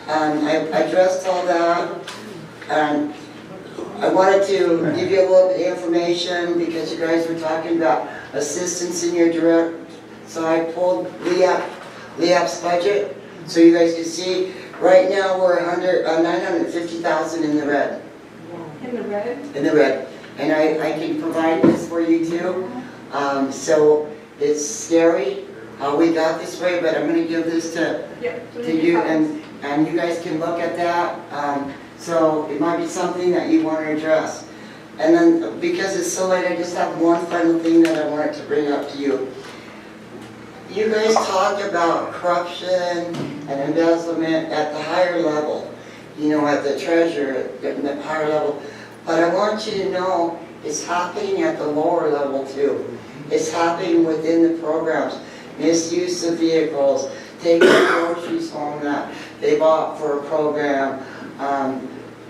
I addressed all that, and I wanted to give you a little bit of information because you guys were talking about assistance in your direct. So I pulled LEAP's budget so you guys can see. Right now we're under 950,000 in the red. In the red? In the red. And I can provide this for you too. So it's scary. how we got this way, but I'm gonna give this to you, and you guys can look at that. So it might be something that you want to address. And then, because it's so late, I just have one final thing that I wanted to bring up to you. You guys talk about corruption and embezzlement at the higher level, you know, at the treasurer, at the higher level. But I want you to know it's happening at the lower level too. It's happening within the programs. Misuse of vehicles, taking groceries home that they bought for a program.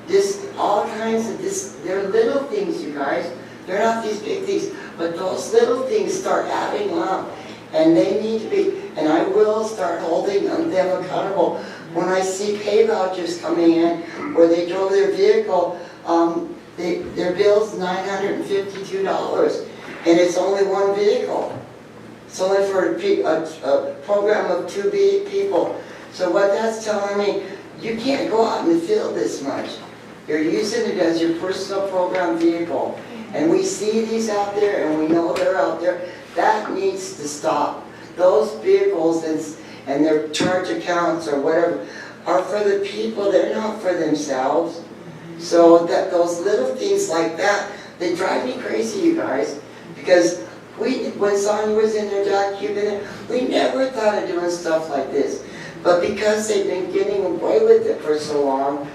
This, all kinds of this, they're little things, you guys. They're not these big things, but those little things start adding up. And they need to be, and I will start holding them accountable. When I see pay vouchers coming in where they drove their vehicle, their bill's $952, and it's only one vehicle. It's only for a program of 2 people. So what that's telling me, you can't go out in the field this much. You're using it as your personal program vehicle. And we see these out there, and we know they're out there. That needs to stop. Those vehicles and their charge accounts or whatever are for the people. They're not for themselves. So that those little things like that, they drive me crazy, you guys. Because when Sonia was in there, Jack, you've been there, we never thought of doing stuff like this. But because they've been getting away with it for so long,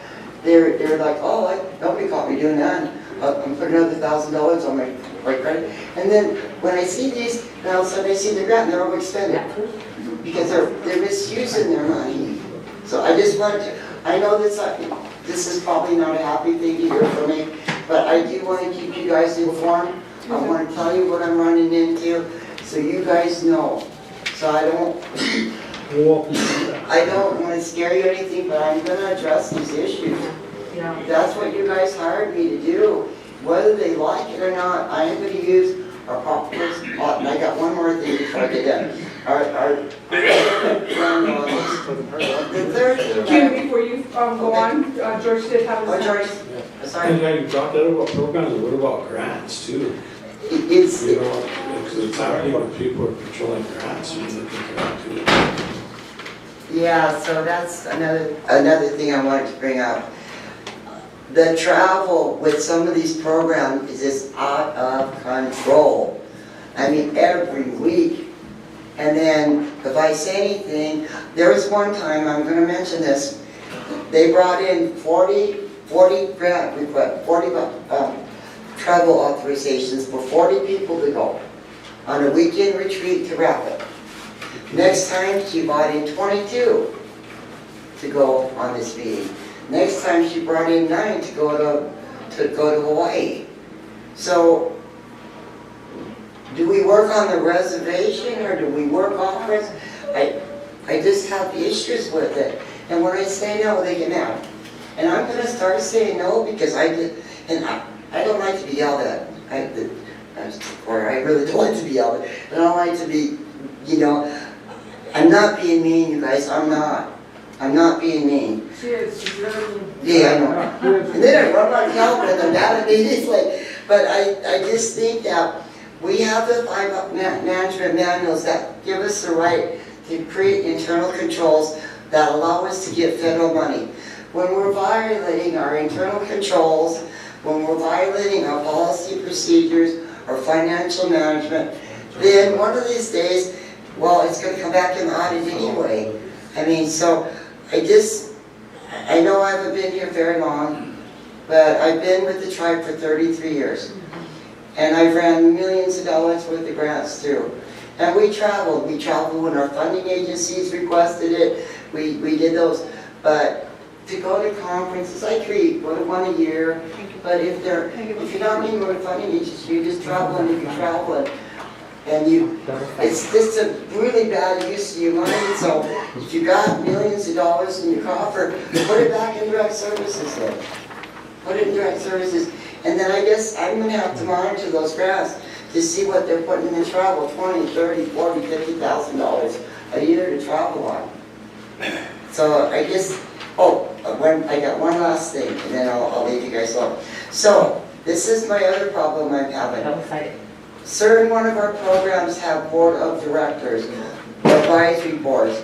they're like, oh, nobody caught me doing that. I'm putting another $1,000 on my credit. And then when I see these, and all of a sudden I see the grant, and they're overexpended. Because they're misusing their money. So I just wanted to, I know this is probably not a happy thing to hear from me, but I do want to keep you guys informed. I want to tell you what I'm running into, so you guys know. So I don't want to scare you or anything, but I'm going to address these issues. That's what you guys hired me to do. Whether they like it or not, I am going to use our populace. Oh, and I got one more thing before I get done. The third thing. Kim, before you go on, George did have a. George, sorry. And you talked about programs, but what about grants too? It's, you know, it's happening when people are controlling grants, you're looking for that too. Yeah, so that's another thing I wanted to bring up. The travel with some of these programs is just out of control. I mean, every week. And then if I say anything, there was one time, I'm going to mention this, they brought in 40 grant requests, 40 travel authorizations for 40 people to go on a weekend retreat to Rapid. Next time she brought in 22 to go on this meeting. Next time she brought in 9 to go to Hawaii. So do we work on the reservation or do we work off it? I just have issues with it. And when I say no, they get mad. And I'm going to start saying no because I don't like to be yelled at. I really don't like to be yelled at. I don't like to be, you know, I'm not being mean, you guys. I'm not being mean. She is, she's really mean. Yeah, I know. And then I run like hell with them down at me. It's like, but I just think that we have the 5 management manuals that give us the right to create internal controls that allow us to get federal money. When we're violating our internal controls, when we're violating our policy procedures, our financial management, then one of these days, well, it's going to come back in the audit anyway. I mean, so I know I haven't been here very long, but I've been with the tribe for 33 years. And I've ran millions of dollars worth of grants too. And we traveled when our funding agencies requested it, we did those. But to go to conferences, I go to one a year. But if you're not meeting with funding agencies, you're just traveling if you're traveling. And it's just a really bad use of your money. So if you got millions of dollars in your coffer, put it back in direct services then. Put it in direct services. And then I guess I'm going to have to monitor those grants to see what they're putting in travel, $20,000, $30,000, $40,000, $50,000 a year to travel on. So I guess, I got one last thing, and then I'll leave you guys alone. So this is my other problem I'm having. Certain one of our programs have board of directors. advisory boards.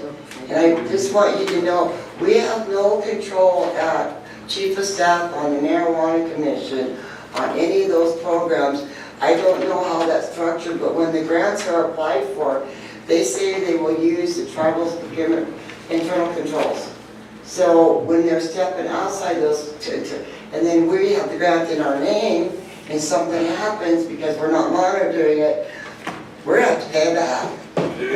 And I just want you to know, we have no control at Chief of Staff on the Marijuana Commission on any of those programs. I don't know how that's structured, but when the grants are applied for, they say they will use the tribal's procurement internal controls. So when they're stepping outside those, and then we have the grant in our name, and something happens because we're not monitoring it, we're gonna have to pay back.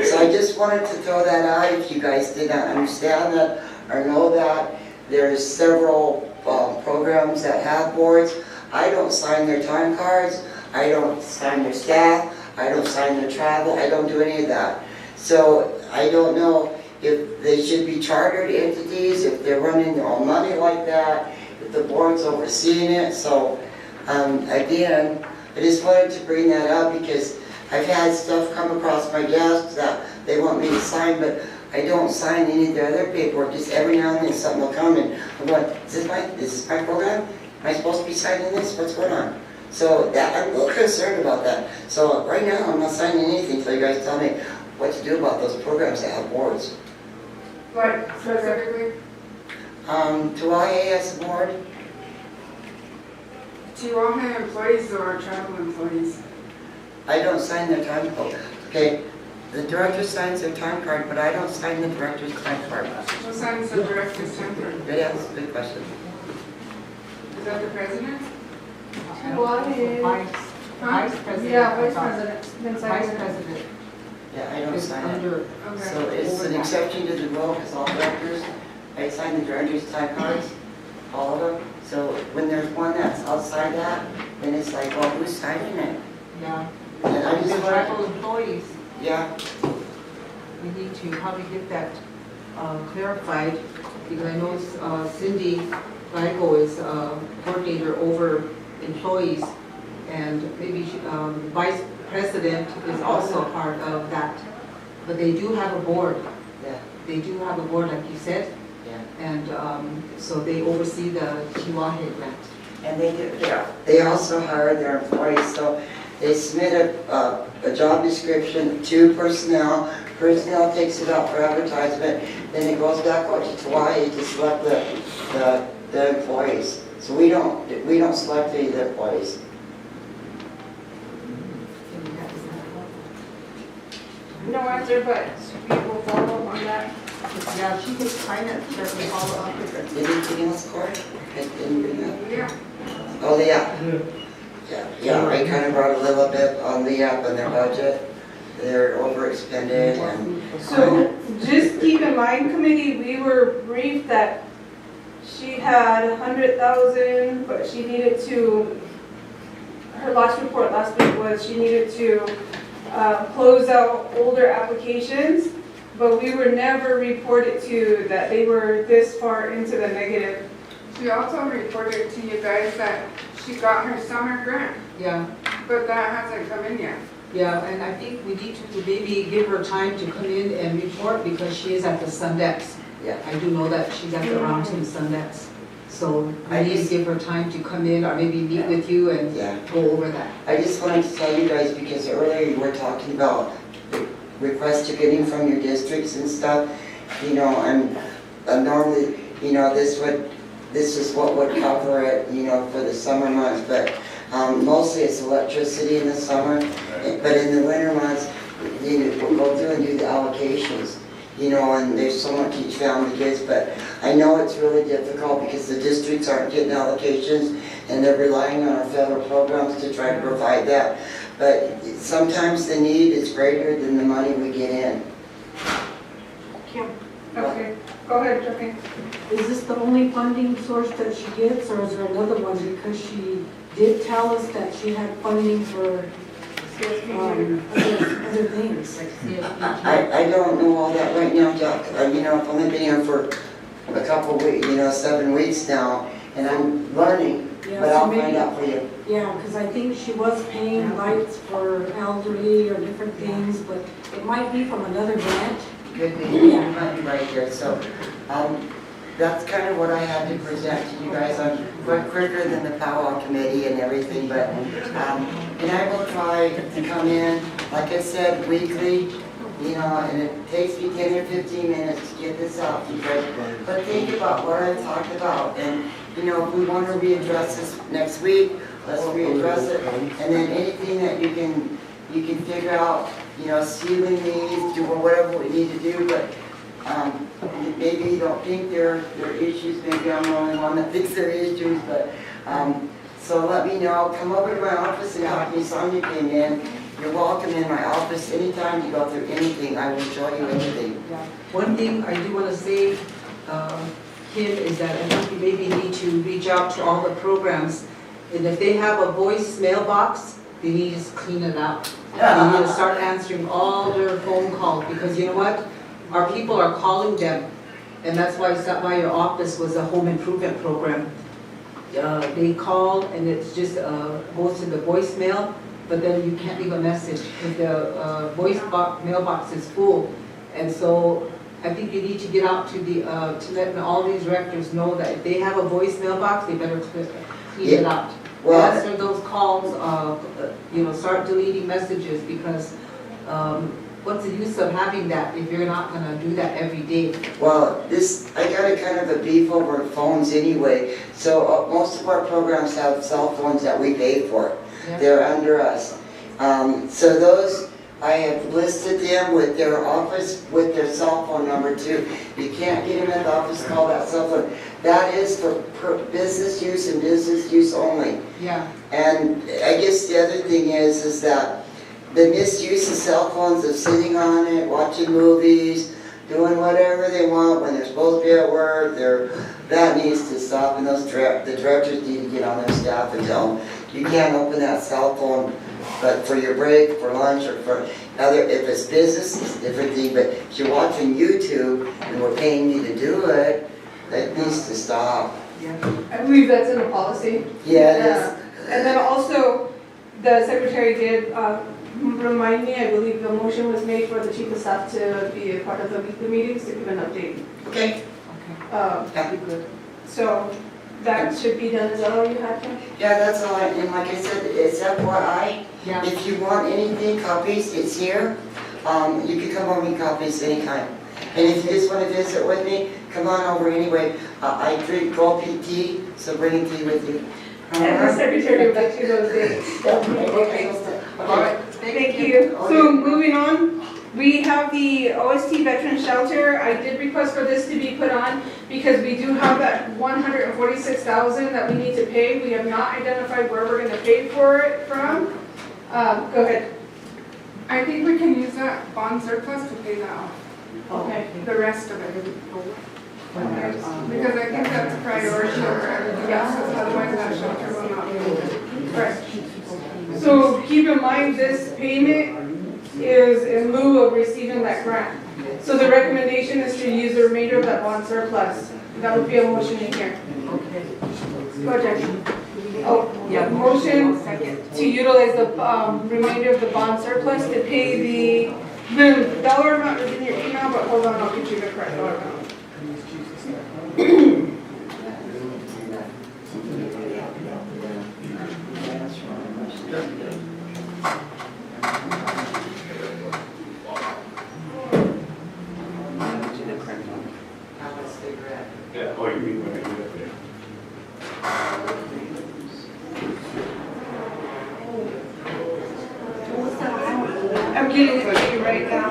So I just wanted to throw that out if you guys did not understand that or know that. There's several programs that have boards. I don't sign their time cards, I don't sign their staff, I don't sign their travel, I don't do any of that. So I don't know if they should be chartered entities, if they're running their own money like that, if the board's overseeing it. So again, I just wanted to bring that up because I've had stuff come across my desk that they want me to sign, but I don't sign any of their other paperwork. Just every now and then something will come and I'm going, is this my program? Am I supposed to be signing this? What's going on? So that, I'm a little concerned about that. So right now I'm not signing anything until you guys tell me what to do about those programs that have boards. Like specifically? Tuahe has a board. Tiwahe employees or travel employees? I don't sign their time card. Okay, the director signs their time card, but I don't sign the director's time card. Who signs the director's time card? Good answer, good question. Is that the president? Vice president. Yeah, vice president. Vice president. Yeah, I don't Is sign it. under, So it's an exception to the rule because all directors, I sign the director's time cards, all of them. So when there's one that's outside that, then it's like, well, who's signing it? yeah. And I just The want tribal employees, yeah, we need to probably get that clarified, because I know Cindy Geico is coordinator over employees, and maybe vice president is also a part of that. But they do have a board. yeah, They do have a board, like you said, yeah. and so they oversee the Tiwahe grant. And they do, yeah. They also hire their employees, so they submit a job description to personnel. Personnel takes it out for advertisement, then it goes back out to Hawaii to select the employees. So we don't select any of the employees. No answer, but we will follow up on that. Yeah, she could kind of certainly follow up with it. Anything else, Cory? I didn't bring that. Yeah. Oh, yeah. Yeah, I kind of brought a little bit on the app and their budget. They're overexpended and. So just keep in mind, committee, we were briefed that she had 100,000, but she needed to, her last report last week was she needed to close out older applications, but we were never reported to that they were this far into the negative. She also reported to you guys that she got her summer grant, Yeah, but that hasn't come in yet. yeah, and I think we need to maybe give her time to come in and report, because she is at the Sundance. Yeah. I do know that she's at the Roundtable Sundance. So I I need to just- give her time to come in, or maybe meet with you and Yeah. go over that. I just wanted to tell you guys, because earlier you were talking about the requests you're getting from your districts and stuff. You know, and normally, you know, this is what would cover it, you know, for the summer months, but mostly it's electricity in the summer. But in the winter months, we'll go through and do the allocations, you know, and there's so much each family gets, but I know it's really difficult because the districts aren't getting allocations and they're relying on our federal programs to try to provide that. But sometimes the need is greater than the money we get in. Kim, Okay, go ahead, Jackie. is this the only funding source that she gets, or is there another one? Because she did tell us that she had funding for other things. I don't know all that right now, Doc. You know, I've only been here for a couple weeks, you know, 7 weeks now, and I'm learning, Yeah, but so I'll maybe- find out for you. Yeah, because I think she was paying lights for elderly or different things, but it might be from another grant. Could be, you might be right here, so, that's kind of what I had to present to you guys. I'm quicker than the powwow committee and everything, but, and I will try to come in, like I said, weekly, you know, and it takes me 10 or 15 minutes to get this out to you guys. But think about what I talked about, and, you know, if we want to readdress this next week, let's readdress it. And then anything that you can figure out, you know, sealing these, doing whatever we need to do, but maybe you don't think there are issues, maybe I'm the only one that thinks there are issues, but, so let me know, come over to my office and talk to me. Sonia came in. You're welcome in my office anytime you go through anything. I will show you anything. One thing I do want to say, Kim, is that I think you maybe need to reach out to all the programs, and if they have a voice mailbox, they need to just clean it up. They need to start answering all their phone calls, because you know what? Our people are calling them, and that's why I stopped by your office was a home improvement program. They call and it's just goes to the voicemail, but then you can't leave a message because the mailbox is full. And so I think you need to get out to the to let all these directors know that if they have a voice mailbox, they better clean it out. Well, answer those calls. You know, start deleting messages, because what's the use of having that if you're not going to do that every day? well, I got a kind of a beef over phones anyway. So most of our programs have cell phones that we pay for. Yeah. They're under us. So those, I have listed them with their office, with their cell phone number too. You can't get them at the office, call that cell phone. That is for business use and business use only. Yeah. And I guess the other thing is that the misuse of cell phones, of sitting on it, watching movies, doing whatever they want when they're supposed to be at work, that needs to stop. And the directors need to get on their staff and tell them, you can't open that cell phone, but for your break, for lunch, or for other, if it's business, it's a different thing. But if you're watching YouTube and we're paying you to do it, that needs to stop. Yeah. I believe that's in the policy. Yeah, it is. And then also, the secretary did remind me, I believe the motion was made for the chief of staff to be a part of the weekly meetings to give an update. Okay. That'd be good. So that should be done. Is that all you had, Josh? Yeah, that's all. And like I said, it's FYI. Yeah. If you want anything, copies, it's here. You can come over and copies anytime. And if you just want to visit with me, come on over anyway. I drink cold tea, so bring tea with you. And the secretary will let you those dates. Okay. All right. Thank you. So moving on, we have the OST Veteran Shelter. I did request for this to be put on because we do have that $146,000 that we need to pay. We have not identified where we're going to pay for it from. Go ahead. I think we can use that bond surplus to pay that off. Okay. The rest of it. Because I think that's a priority over everything else, because otherwise that shelter will not be open. Correct. So keep in mind, this payment is in lieu of receiving that grant. So the recommendation is to use the remainder of that bond surplus. That would be a motion in here. Go ahead. Oh, yeah, motion to utilize the remainder of the bond surplus to pay the dollar amount is in your email, but hold on, I'll get you the correct dollar amount. Yeah, oh, you mean when I do that, I'm getting it to you right now.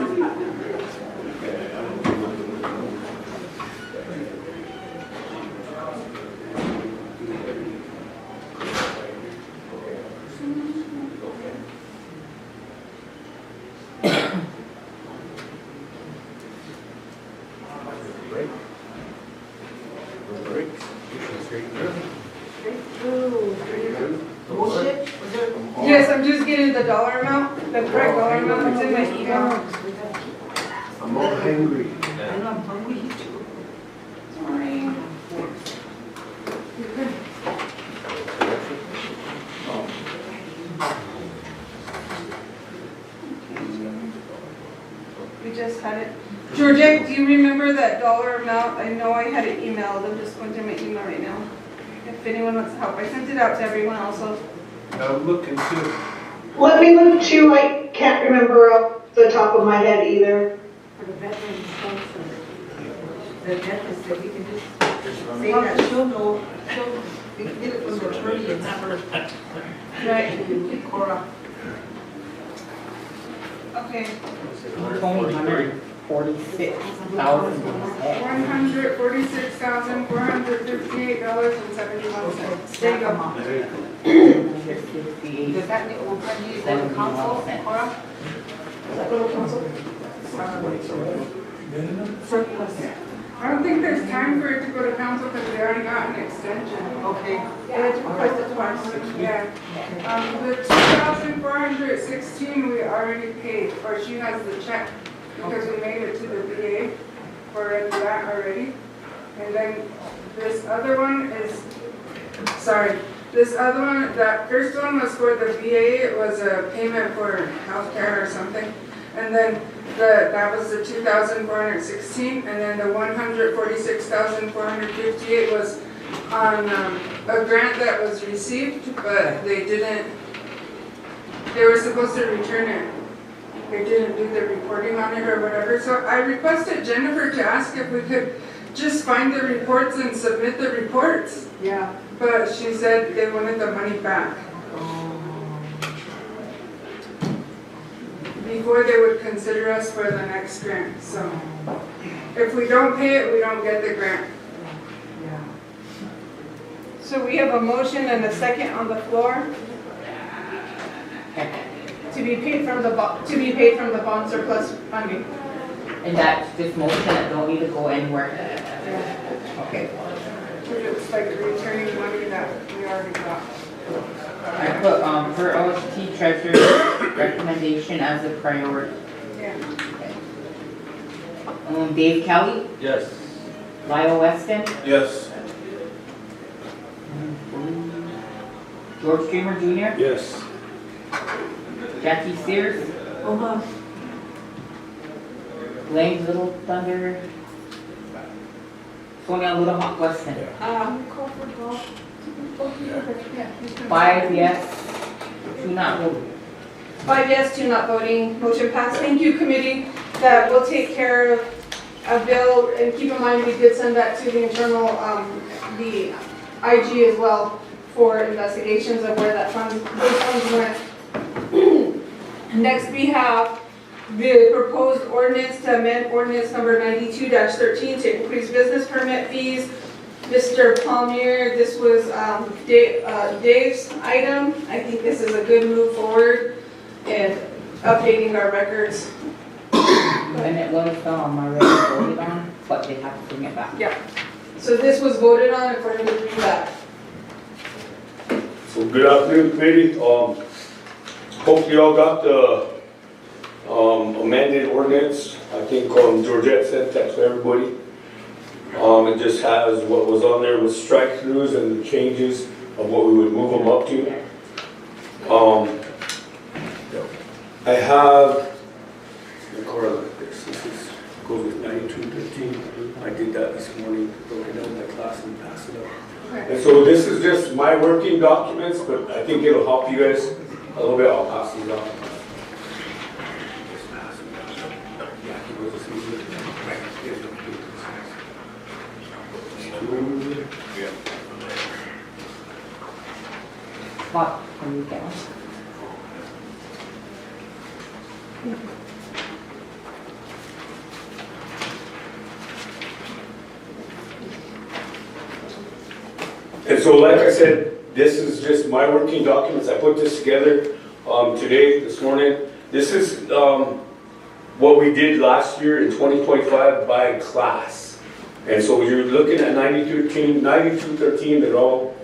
Yes, I'm just getting the dollar amount, the correct dollar amount. It's in my email. I'm all hungry. I know, I'm hungry too. Sorry. We just had it. Georgette, do you remember that dollar amount? I know I had it emailed. I'm just going to my email right now. If anyone wants help, I sent it out to everyone also. I'm looking too. Let me look too, I can't remember off the top of my head either. For the veterans sponsor, the veterans that we can just say that she'll know, we can get it from the attorney and have her. Right. To Cora. Okay. Only 146,000. $146,458.71. There you go. Does that need, will that need to go to council, Cora? Does that go to council? Surplus. I don't think there's time for it to go to council because we already got an extension. Okay. Yeah, it's requested twice. Yeah. The 2,416 we already paid, or she has the check because we made it to the VA for that already. And then this other one is, sorry, this other one, that first one was for the VA, it was a payment for healthcare or something. And then that was the 2,416, and then the 146,458 was on a grant that was received, but they were supposed to return it. They didn't do the reporting on it or whatever. So I requested Jennifer to ask if we could just find the reports and submit the reports. Yeah. But she said they wanted the money back before they would consider us for the next grant. So if we don't pay it, we don't get the grant. So we have a motion and a second on the floor to be paid from the bond surplus funding. And that's just motion that don't need to go anywhere. Okay. It's like returning money that we already got. I put, for OHT treasurer's recommendation as a priority. Yeah. Dave Kelly, Yes. Lyle Weston, Yes. George Dreamer Jr., Yes. Jackie Sears, Blaine Little Thunder, Sonia Little Hawk Weston. Call for vote. 5 yes, 2 not voting. 5 yes, 2 not voting, motion passed. Thank you, committee. That will take care of a bill, and keep in mind, we did send that to the internal, the IG as well for investigations of where those funds went. Next, we have the proposed ordinance to amend ordinance number 92-13 to increase business permit fees. Mr. Palmier, this was Dave's item. I think this is a good move forward in updating our records. And it was already voted on, but they have to bring it back. Yeah. So this was voted on and we're going to bring that. So good afternoon, committee. Hope you all got the amended ordinance. I think Georgette sent that to everybody. It just has what was on there with strike throughs and the changes of what we would move them up to. I have the car like this. This goes with 9213. I did that this morning, broke it down in my class and passed it up. And so this is just my working documents, but I think it'll help you guys a little bit. I'll pass these on. What, can you get one? And so like I said, this is just my working documents. I put this together this morning. This is what we did last year in 2025 by class. And so you're looking at 9213, they're all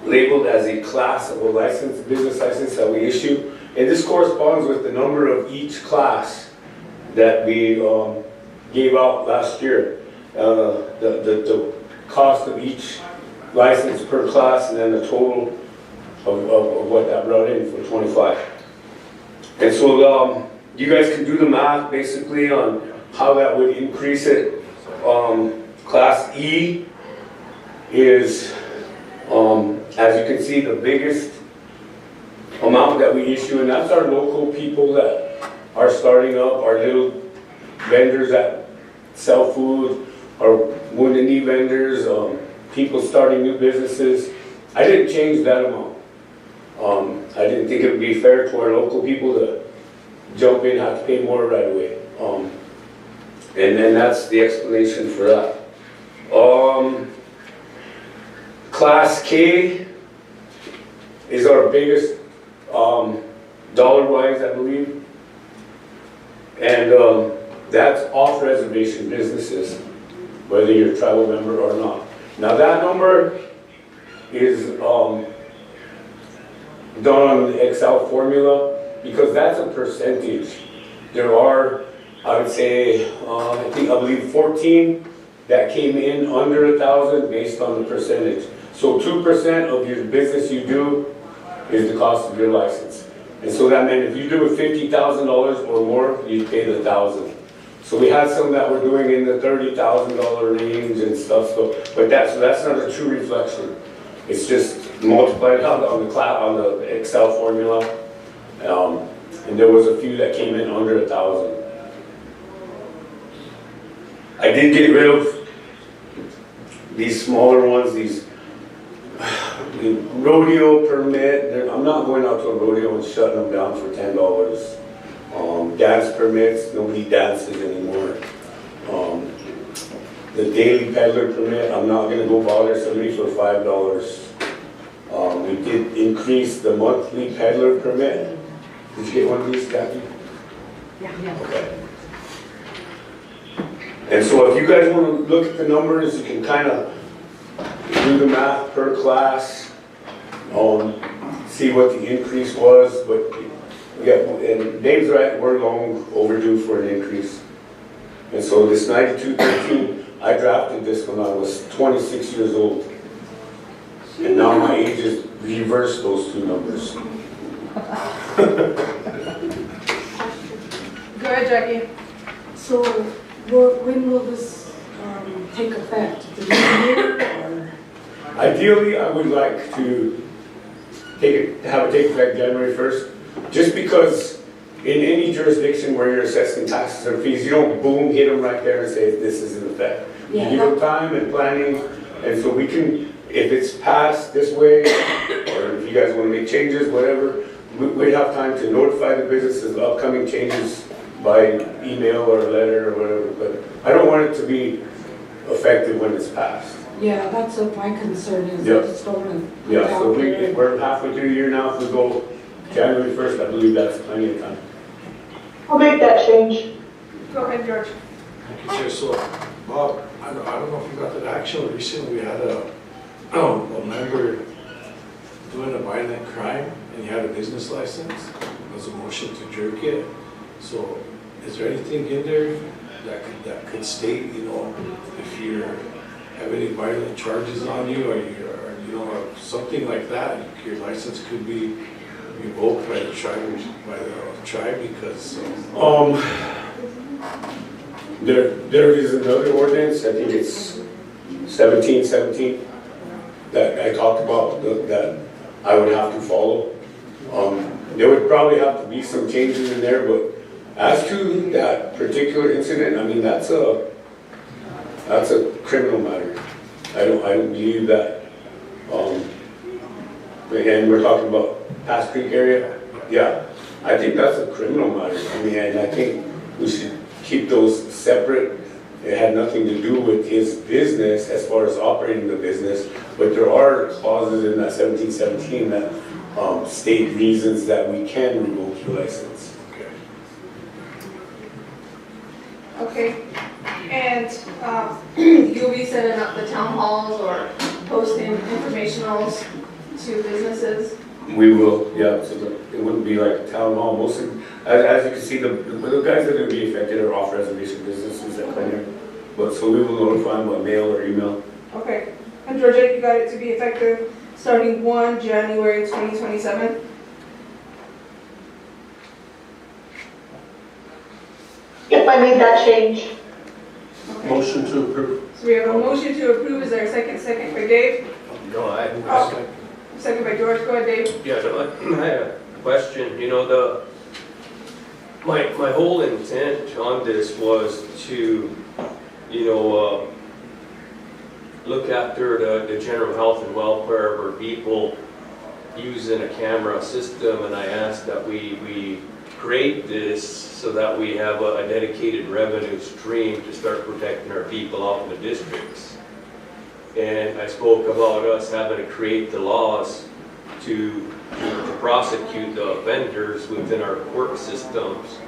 labeled as a class of a license, business license that we issue. And this corresponds with the number of each class that we gave out last year. The cost of each license per class, and then the total of what that brought in for 25. And so you guys can do the math basically on how that would increase it. Class E is, as you can see, the biggest amount that we issue, and that's our local people that are starting up, our little vendors that sell food, our wounded knee vendors, people starting new businesses. I didn't change that amount. I didn't think it would be fair to our local people to jump in, have to pay more right away. And then that's the explanation for that. Class K is our biggest dollar-wise, I believe. And that's off-reservation businesses, whether you're a tribal member or not. Now that number is done on the Excel formula because that's a percentage. There are, I would say, I believe 14 that came in under 1,000 based on the percentage. So 2% of your business you do is the cost of your license. And so that meant if you do $50,000 or more, you pay the 1,000. So we had some that were doing in the $30,000 range and stuff. So that's not a true reflection. It's just multiplied out on the Excel formula. And there was a few that came in under 1,000. I did get rid of these smaller ones, these rodeo permit. I'm not going out to a rodeo and shutting them down for $10. Dance permits, nobody dances anymore. The daily peddler permit, I'm not going to go bother somebody for $5. We did increase the monthly peddler permit. Did you get one of these, Kathy? Yeah. Okay. And so if you guys want to look at the numbers, you can kind of do the math per class, see what the increase was, but yeah, and Dave's right, we're long overdue for an increase. And so this 9213, I drafted this when I was 26 years old. And now my age is reversed those two numbers. Go ahead, Jackie. So when will this take effect? The new year or? Ideally, I would like to have it take effect January 1st, just because in any jurisdiction where you're assessing taxes or fees, you don't boom, hit them right there and say this is in effect. You give them time and planning, and so we can, if it's passed this way, or if you guys want to make changes, whatever, we'd have time to notify the businesses of upcoming changes by email or letter or whatever, but I don't want it to be effective when it's passed. Yeah, that's what my concern is. Yep. I just don't want to. Yeah, so we're halfway through the year now. If we go January 1st, I believe that's plenty of time. I'll make that change. Go ahead, George. Thank you, Chair. So, Bob, I don't know if you got that action. Recently, we had a member doing a violent crime, and he had a business license. There was a motion to jerk it. So, is there anything in there that could state, if you have any violent charges on you, or something like that, your license could be revoked by the tribe because. There is another ordinance. I think it's 1717 that I talked about that I would have to follow. There would probably have to be some changes in there, but as to that particular incident, I mean that's a criminal matter. I don't believe that. And we're talking about Pass Creek area. Yeah, I think that's a criminal matter. I mean, and I think we should keep those separate. It had nothing to do with his business as far as operating the business, but there are clauses in that 1717 that state reasons that we can revoke your license. Okay. And you'll be setting up the town halls or posting informationals to businesses? We will, yeah. So it wouldn't be like a town hall. Mostly, as you can see, the guys that are going to be affected are off-reservation businesses that come here. But so we will notify them by mail or email. Okay. And Georgia, you got it to be effective starting 1 January 2027? Yep, I made that change. Okay. Motion to approve. So we have a motion to approve. Is there a second? Second by Dave? No, Second by George. Go ahead, Dave. Yeah, no, I had a question. My whole intent on this was to, look after the general health and welfare of our people using a camera system, and I asked that we create this so that we have a dedicated revenue stream to start protecting our people out in the districts. And I spoke about us having to create the laws to prosecute the offenders within our court systems.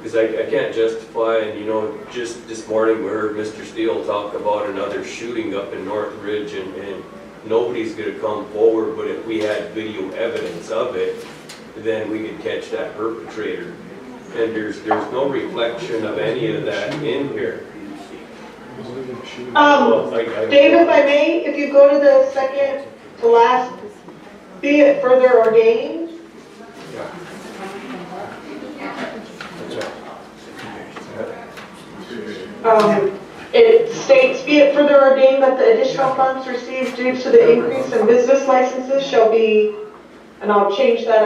Because I can't justify, and just this morning we heard Mr. Steele talk about another shooting up in Northridge, and nobody's gonna come forward, but if we had video evidence of it, then we could catch that perpetrator. And there's no reflection of any of that in here. Dave, if I may, if you go to the second to last, be it further ordained. It states, be it further ordained that the additional funds received due to the increase in business licenses shall be, and I'll change that,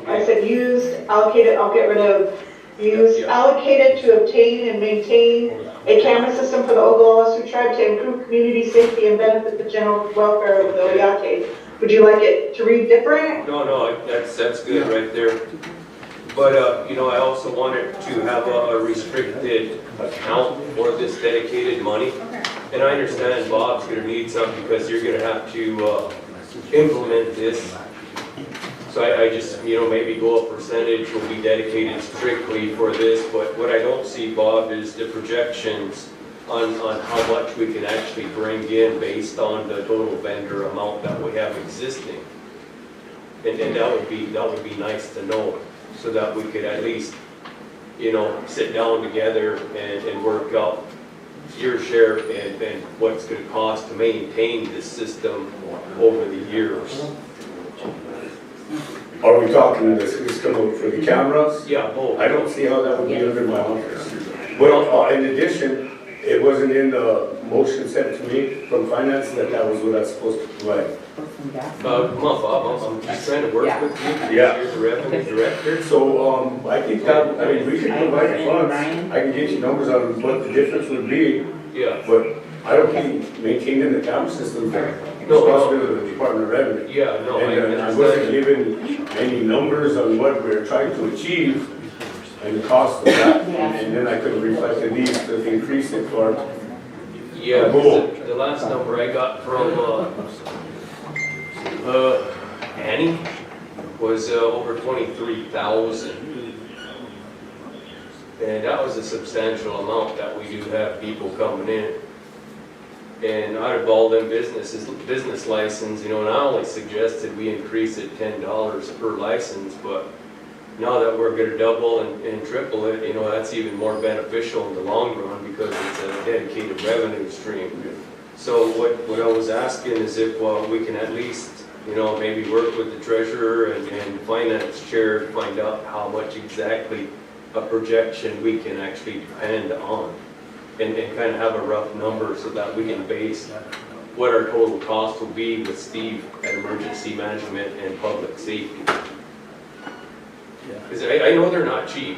I said used, allocated, I'll get rid of used, allocated to obtain and maintain a camera system for the Oglala Sioux tribe to improve community safety and benefit the general welfare of the Oyate. Would you like it to read different? No, that's good right there. But, I also wanted to have a restricted account for this dedicated money. And I understand Bob's gonna need some because you're gonna have to implement this. So I just, maybe go a percentage will be dedicated strictly for this. But what I don't see, Bob, is the projections on how much we can actually bring in based on the total vendor amount that we have existing. And that would be nice to know, so that we could at least, sit down together and work out your share and what it's gonna cost to maintain this system over the years. Are we talking this come up for the cameras? Yeah, both. I don't see how that would be under my office. Well, in addition, it wasn't in the motion sent to me from finance that was what I was supposed to provide. Come on, Bob, I'm just trying to work with you. Yeah. You're the revenue director. So, I think that, we could provide funds. I can get you numbers on what the difference would be, Yeah. but I don't think maintaining the camera system is responsibility of the Department of Revenue. Yeah, no, And I wasn't given any numbers on what we're trying to achieve and the cost of that. And then I could reflect in these to increase it for Yeah, goal. the last number I got from, Annie was, over 23,000. And that was a substantial amount that we do have people coming in. And out of all them business license, and I only suggested we increase it $10 per license, but now that we're gonna double and triple it, that's even more beneficial in the long run because it's a dedicated revenue stream. So what I was asking is if we can at least, maybe work with the treasurer and finance chair to find out how much exactly a projection we can actually depend on. And kind of have a rough number so that we can base what our total cost will be with Steve at emergency management and public safety. Because I know they're not cheap,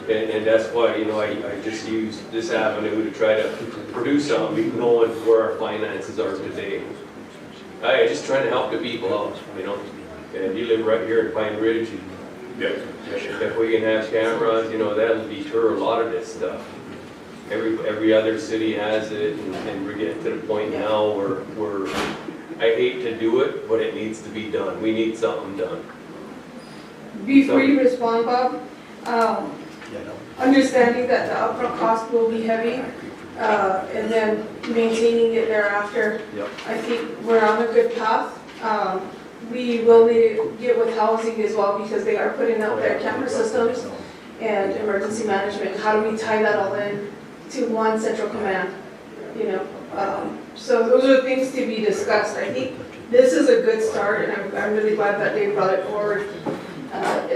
and that's why, I just used this avenue to try to produce something, knowing where our finances are today. I just trying to help the people out, and you live right here in Pine Ridge. If we can have cameras, that'll deter a lot of this stuff. Every other city has it, and we're getting to the point now where I hate to do it, but it needs to be done. We need something done. Before you respond, Bob, understanding that the upfront cost will be heavy, and then maintaining it thereafter, I think we're on a good path. We will need to get with housing as well because they are putting out their camera systems and emergency management. How do we tie that all in to one central command? So those are things to be discussed. I think this is a good start, and I'm really glad that they brought it forward.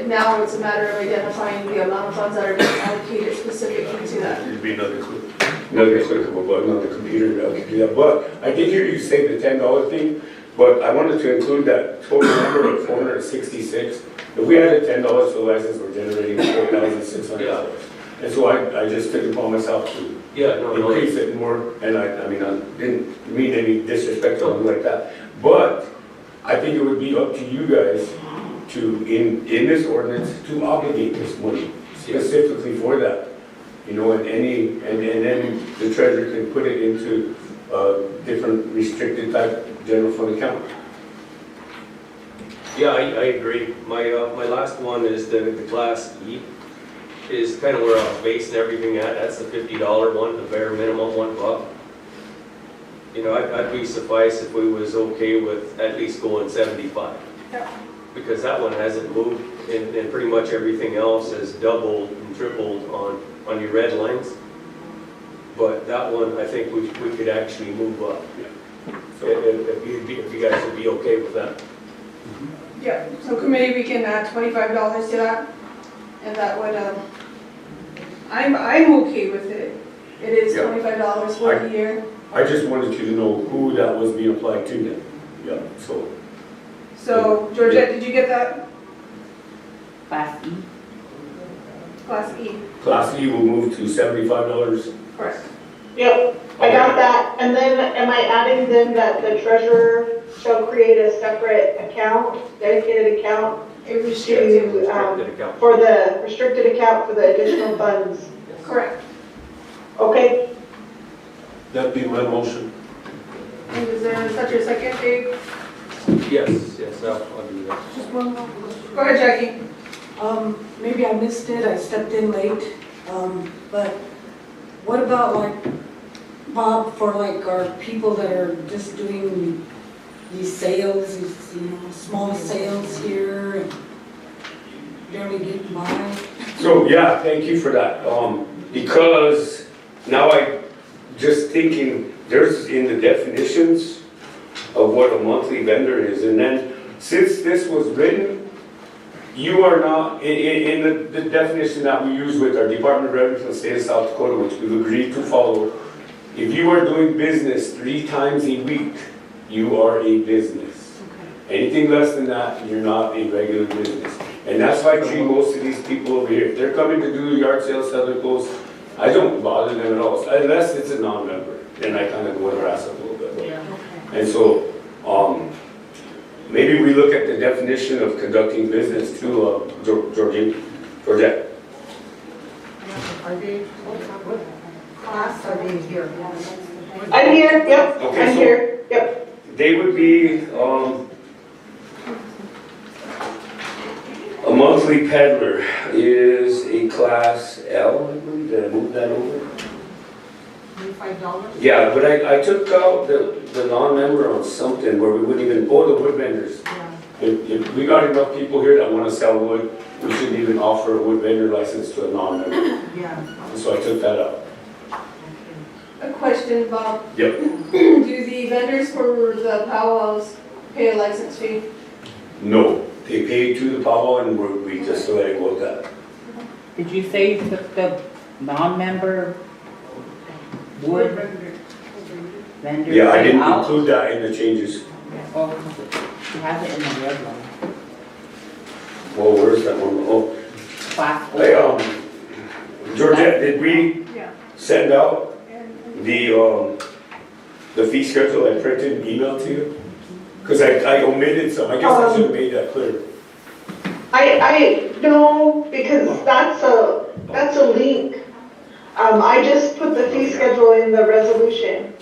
Now it's a matter of identifying the amount of funds that are being allocated specifically to that. There'd be another clickable button on the computer that would do that. But I did hear you say the $10 thing, but I wanted to include that total number of 466 If we had a $10 for the license, we're generating $4,600. And so I just took it upon myself to Yeah, no, increase it more, and I mean, I didn't mean any disrespect or anything like that. But I think it would be up to you guys to, in this ordinance, to obligate this money specifically for that. You know, and then the treasurer can put it into a different restricted type general fund account. Yeah, I agree. My last one is the Class E, is kind of where I was basing everything at. That's the $50 one, the bare minimum $1. You know, I'd be suffice if we was okay with at least going 75. Because that one hasn't moved, and pretty much everything else has doubled and tripled on your red lines. But that one, I think we could actually move up. So if you guys would be okay with that. Yeah, so committee, we can add $25 to that, and that would, I'm okay with it. It is Yeah. $25 for the year. I just wanted you to know who that was being applied to then. Yeah, so. So, Georgette, did you get that? Class E. Class E, Class E will move to $75. correct. Yep, I got that. And then am I adding then that the treasurer shall create a separate account, dedicated account A restricted, to, Restricted account. for the restricted account for the additional funds? correct. Okay, That'd be my motion. And is there such a second, Dave? Yes, I'll do that. Just one more. Go ahead, Jackie. Maybe I missed it, I stepped in late, but what about like, Bob, for like our people that are just doing these sales, these, you know, small sales here and barely getting by? So, yeah, thank you for that. Because now I just thinking, there's in the definitions of what a monthly vendor is, and then since this was written, you are not, in the definition that we use with our Department of Revenue for the state of South Dakota, which we've agreed to follow, if you are doing business 3 times a week, you are a business. Anything less than that, you're not a regular business. And that's why I treat most of these people over here. If they're coming to do yard sales, sell their clothes, I don't bother them at all, unless it's a non-member. Then I kind of go and harass them a little bit. And so, maybe we look at the definition of conducting business too, Georgette. Are they, what class are they here? I'm here, yep, Okay, I'm so- here, yep. They would be, a monthly peddler is a class L, I believe. Did I move that over? $25? Yeah, but I took out the non-member on something where we wouldn't even, the wood vendors. Yeah. If we got enough people here that want to sell wood, we shouldn't even offer a wood vendor license to a non-member. Yeah. So I took that out. A question, Bob. Yep. Do the vendors for the powwows pay a license fee? No, they pay to the powwow and we just let it go with that. Did you say you took the non-member wood vendors Yeah, I didn't out? include that in the changes. Oh, you have it in the red one. Well, where's that one? Oh, Class O. hey, Georgette, did we Yeah. send out the fee schedule I printed and emailed to you? Because I omitted some, I guess I should have made that clear. I, no, because that's a link. I just put the fee schedule in the resolution.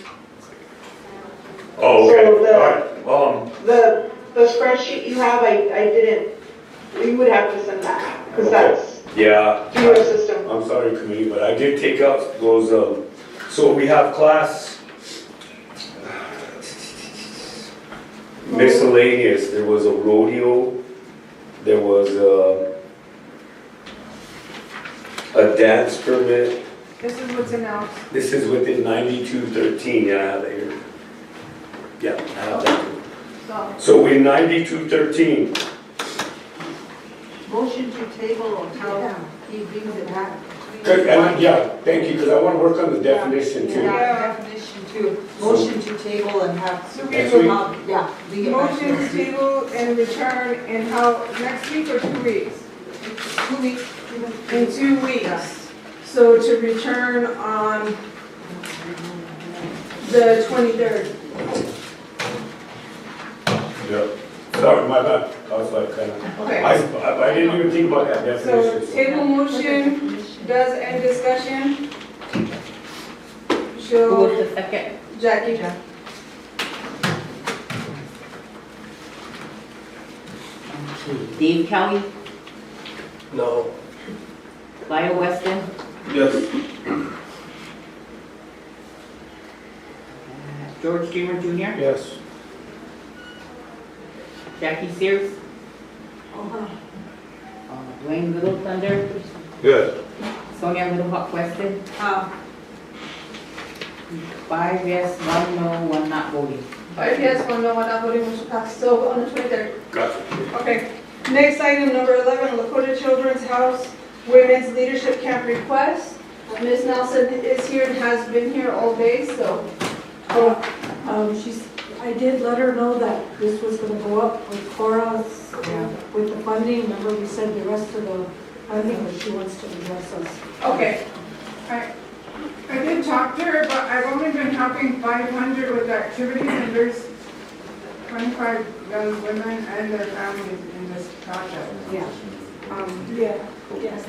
Oh, okay, So all right, the spreadsheet you have, I didn't, you would have to send that, because that's yeah. through your system. I'm sorry, committee, but I did take out those, so we have class miscellaneous, there was a rodeo, there was a dance permit. This is what's announced. This is within 9213, yeah, I have that here. Yeah, I have that too. So in 9213, Motion to table until he brings it back. yeah, thank you, because I want to work on the definition too. Yeah, definition. motion to table and have. So we Next week? Yeah. we get back to motion next to week. table and return in how, next week or 2 weeks? 2 weeks. In 2 weeks. So to return on the 23rd. Yeah. Sorry, my bad. I was like, Okay. I didn't even think about that So definition. table motion does end discussion. Who Show was the second? Jackie. Dave Kelly, No. Lyle Weston, Yes. George Dreamer Jr., Yes. Jackie Sears, Dwayne Little Thunder, Yes. Sonia Little Hawk Weston. 5 yes, 1 no, 1 not voting. 5 yes, 1 no, 1 not voting, motion passed. So on the 23rd. Gotcha. Okay. Next item, number 11, Lakota Children's House Women's Leadership Camp request. Ms. Nelson is here and has been here all day, so. I did let her know that this was gonna go up with Cora, with the funding. Remember, we said the rest of the funding, but she wants to address us. Okay. I did talk to her, but I've only been helping 500 with activities, and there's 25 young women and their families in this project. Yeah. Yeah. Yes.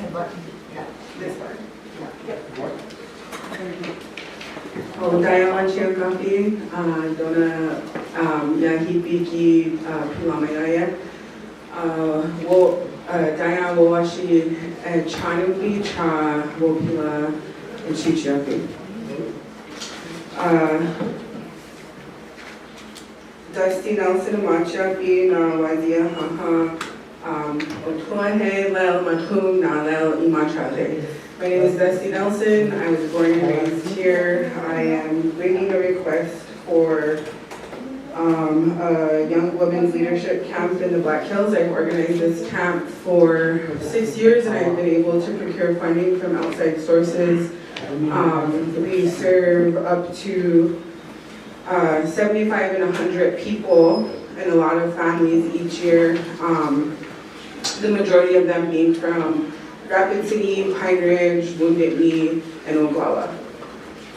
This part. Diane Chiakampi, Donna Yahipiki Pilamayaya. Diane Wawashi Chanupi Cha Wopila and Chichiapi. Dusty Nelson Machapi Nawazia Haha Otuahe Lel Matum Nalel Imachale. My name is Dusty Nelson. I was born and raised here. I am bringing a request for a young women's leadership camp in the Black Hills. I've organized this camp for 6 years and I've been able to procure funding from outside sources. We serve up to 75 and 100 people and a lot of families each year. The majority of them being from Rapid City, Pine Ridge, Wounded Knee, and Oglala.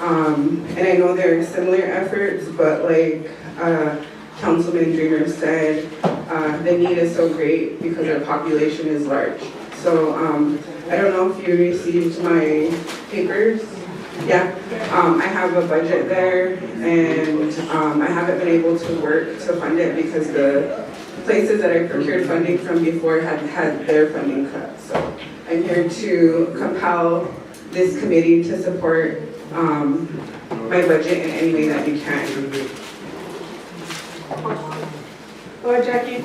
And I know there are similar efforts, but like Councilman Dreamer said, the need is so great because our population is large. So I don't know if you received my papers. Yeah, I have a budget there, and I haven't been able to work to fund it because the places that I procured funding from before had their funding cut. So I'm here to compel this committee to support my budget in any way that you can. Go ahead, Jackie.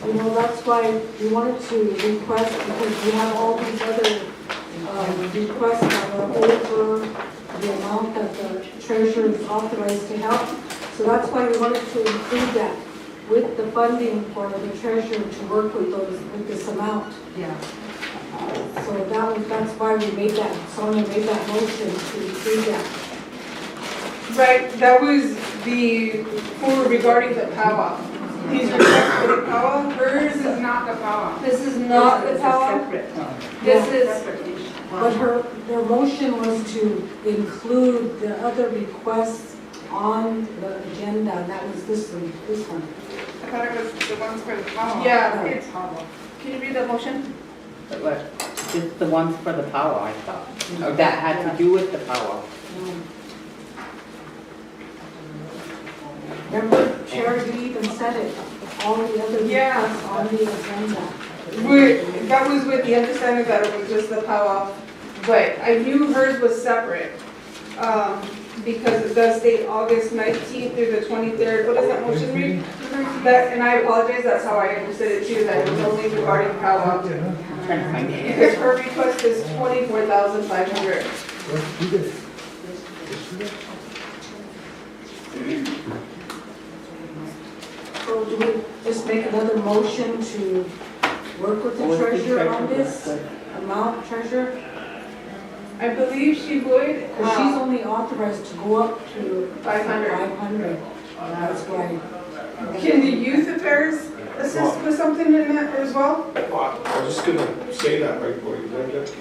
You know, that's why we wanted to request, because we have all these other requests that are over the amount that the treasurer is authorized to help. So that's why we wanted to include that with the funding for the treasurer to work with those, with this amount. Yeah. So that's why we made that, Sonia made that motion to include that. Right, that was the, regarding the powwow. These requests for the powwow, hers is not the powwow. This is not the powwow. This is, But their motion was to include the other requests on the agenda, and that was this one. I thought it was the ones for the powwow. Yeah, it's, can you read the motion? Just the ones for the power, I thought. Or that had to do with the power. Remember, Charity even said it, all the other requests on the agenda. That was with the understanding that it was just the powwow, but I knew hers was separate. Because it does state August 19th through the 23rd. What does that motion read? That, and I apologize, that's how I understood it too, that it was only regarding powwow. Because her request is $24,500. So do we just make another motion to work with the treasurer on this amount, treasurer? I believe she would. Because she's only authorized to go up to 500. 500. That's why. Can the youth affairs assist with something in that as well? I was just gonna say that right for you, then, Jackie.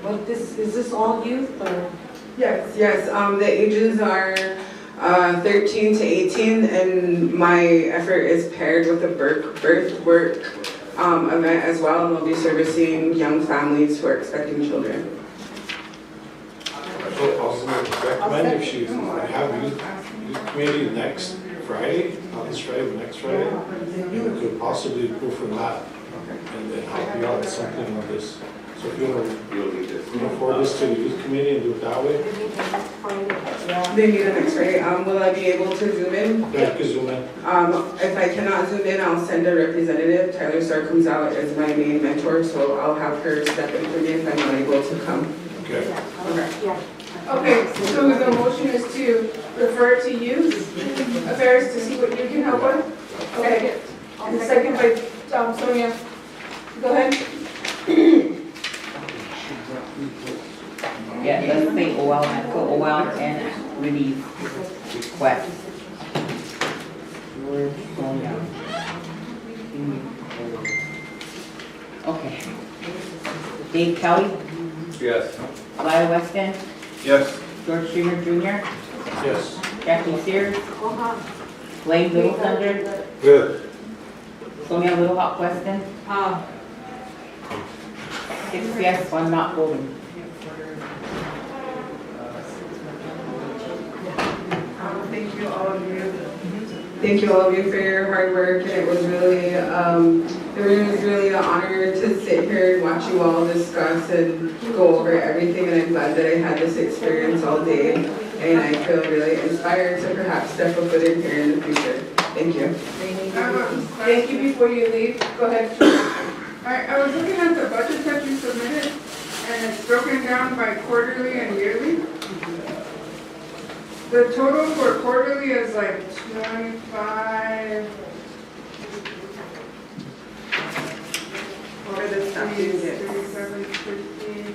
But is this all youth or? Yes, the ages are 13 to 18, and my effort is paired with a birth work event as well, and we'll be servicing young families who are expecting children. So I was gonna recommend if she's, have youth committee next Friday, not this Friday, but next Friday. And we could possibly go from that and then help you out with something on this. So if you wanna forward this to the youth committee and do it that way, They meet on next Friday. Will I be able to zoom in? yeah, you can zoom in. If I cannot zoom in, I'll send a representative. Tyler Starr comes out as my main mentor, so I'll have her step in for me if I'm not able to come. Okay. Okay. Okay, so the motion is to refer it to youth affairs to see what you can help with? Okay. And second by Sonia. Go ahead. Yeah, let's say OLN release request. Okay. Dave Kelly, Yes. Lyle Weston, Yes. George Streamer Jr., Yes. Jackie Sears, Blaine Little Thunder, Good. Sonia Little Hawk Weston. 6 yes, 1 not voting. Thank you, all of you. Thank you, all of you, for your hard work, and it was really an honor to sit here and watch you all discuss and go over everything, and I'm glad that I had this experience all day, and I feel really inspired to perhaps step a foot in here in the future. Thank you. Thank you before you leave. Go ahead. I was looking at the budget that you submitted, and it's broken down by quarterly and yearly. The total for quarterly is like 25. What are the stuff you get? 3750, and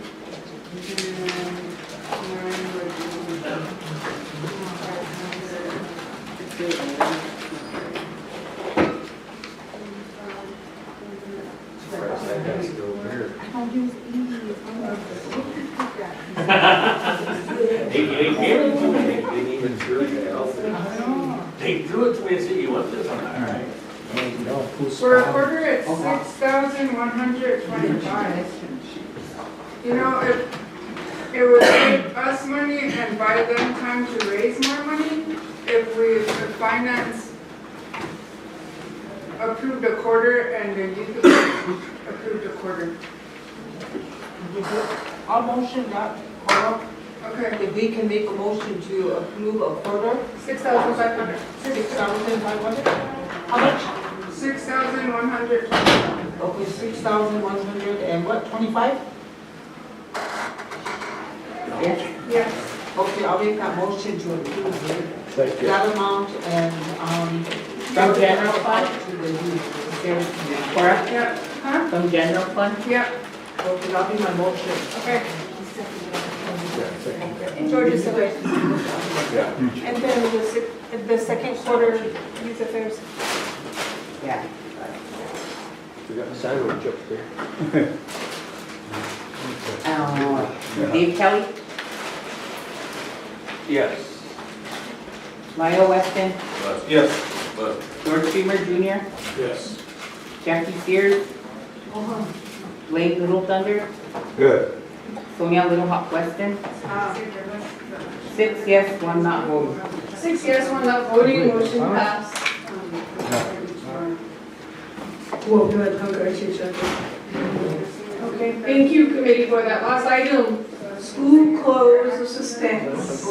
9 would be 500. They drew it to me and said, you want this? I'm like, all right. For a quarter, it's 6,125. You know, it would save us money and buy them time to raise more money if the finance approved a quarter and the youth approved a quarter. I'll motion that, Carl. Okay. If we can make a motion to approve a quarter. 6,500. 6,500? How much? 6,125. Okay, 6,100 and what, 25? Yes. Yes. Okay, I'll make that motion to approve Thank you. that amount and, From general fund? to the youth. Correct? Yeah. Huh? From general fund? Yeah. Okay, that'll be my motion. Okay. Georgia Sewer. Yeah. And then the second quarter youth affairs. Yeah. We got a sandwich up there. Dave Kelly, Yes. Lyle Weston, Yes. George Streamer Jr., Yes. Jackie Sears, Blaine Little Thunder, Good. Sonia Little Hawk Weston. 6 yes, 1 not voting. 6 yes, 1 not voting, motion passed. Okay, thank you, committee, for that last item. School close assistance.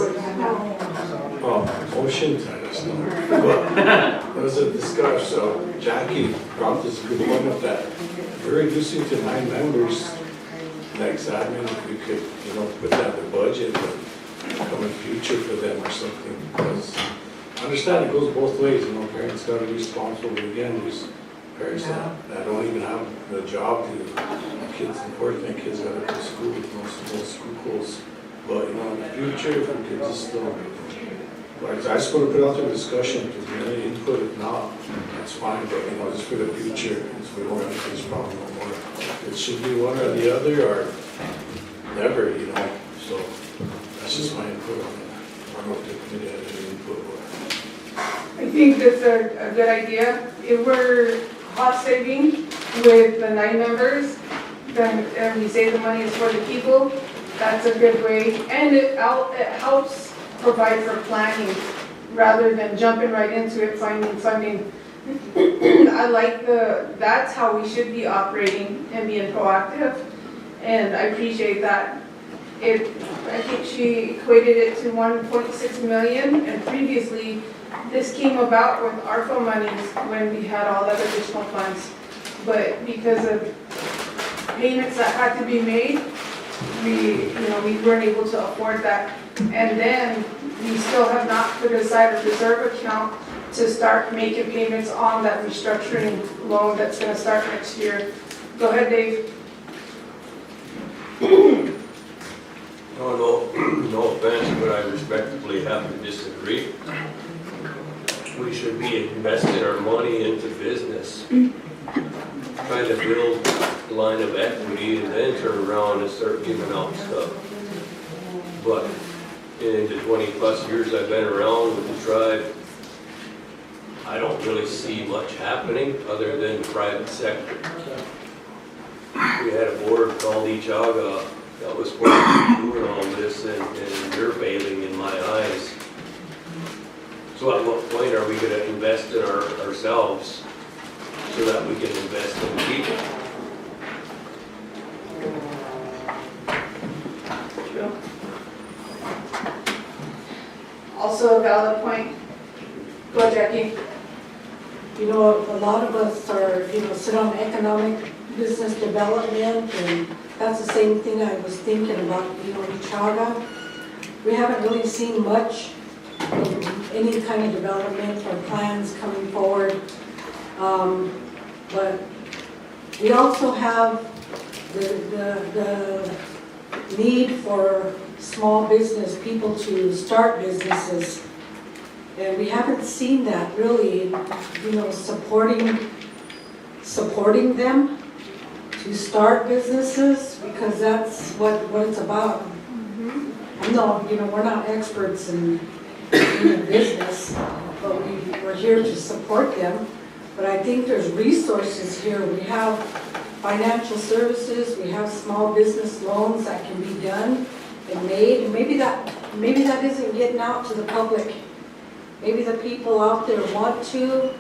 Motion, there was a discussion, so Jackie brought this good point up that we're reducing to 9 members next admin, if we could, put that in the budget and come in future for them or something, because I understand it goes both ways, parents gotta be responsible, but again, there's parents that don't even have the job to, kids, unfortunately, kids gotta go to school, most of those schools. But, you know, in the future, if we could just still, like, I just wanna put out there discussion, if there's any input, if not, that's fine, but, you know, just for the future, so we don't have this problem no more. It should be one or the other, or never, you know, so that's just my input on it. I don't know if the committee has any input, I think that's a good idea. If we're cost saving with the 9 members, then, and we say the money is for the people, that's a good way. And it helps provide for planning rather than jumping right into it, finding funding. I like that's how we should be operating and being proactive. And I appreciate that. I think she equated it to 1.6 million, and previously this came about with ARPA monies when we had all that additional funds. But because of payments that had to be made, we weren't able to afford that. And then we still have not put aside a reserve account to start making payments on that restructuring loan that's gonna start next year. Go ahead, Dave. No offense, but I respectfully have to disagree. We should be investing our money into business, trying to build a line of equity and then turn around and start giving out stuff. But in the 20+ years I've been around with the tribe, I don't really see much happening other than the private sector. We had a board called Ichaga that was supposed to be doing all this, and they're failing in my eyes. So at what point are we going to invest in ourselves so that we can invest in people? Also a valid point. Go, Jackie. You know, a lot of us are, sit on economic business development, and that's the same thing I was thinking about, Ichaga. We haven't really seen much of any kind of development or plans coming forward. But we also have the need for small business people to start businesses. And we haven't seen that really, supporting them to start businesses, because that's what it's about. No, we're not experts in business, but we're here to support them. But I think there's resources here. We have financial services, we have small business loans that can be done and made. And maybe that isn't getting out to the public. Maybe the people out there want to.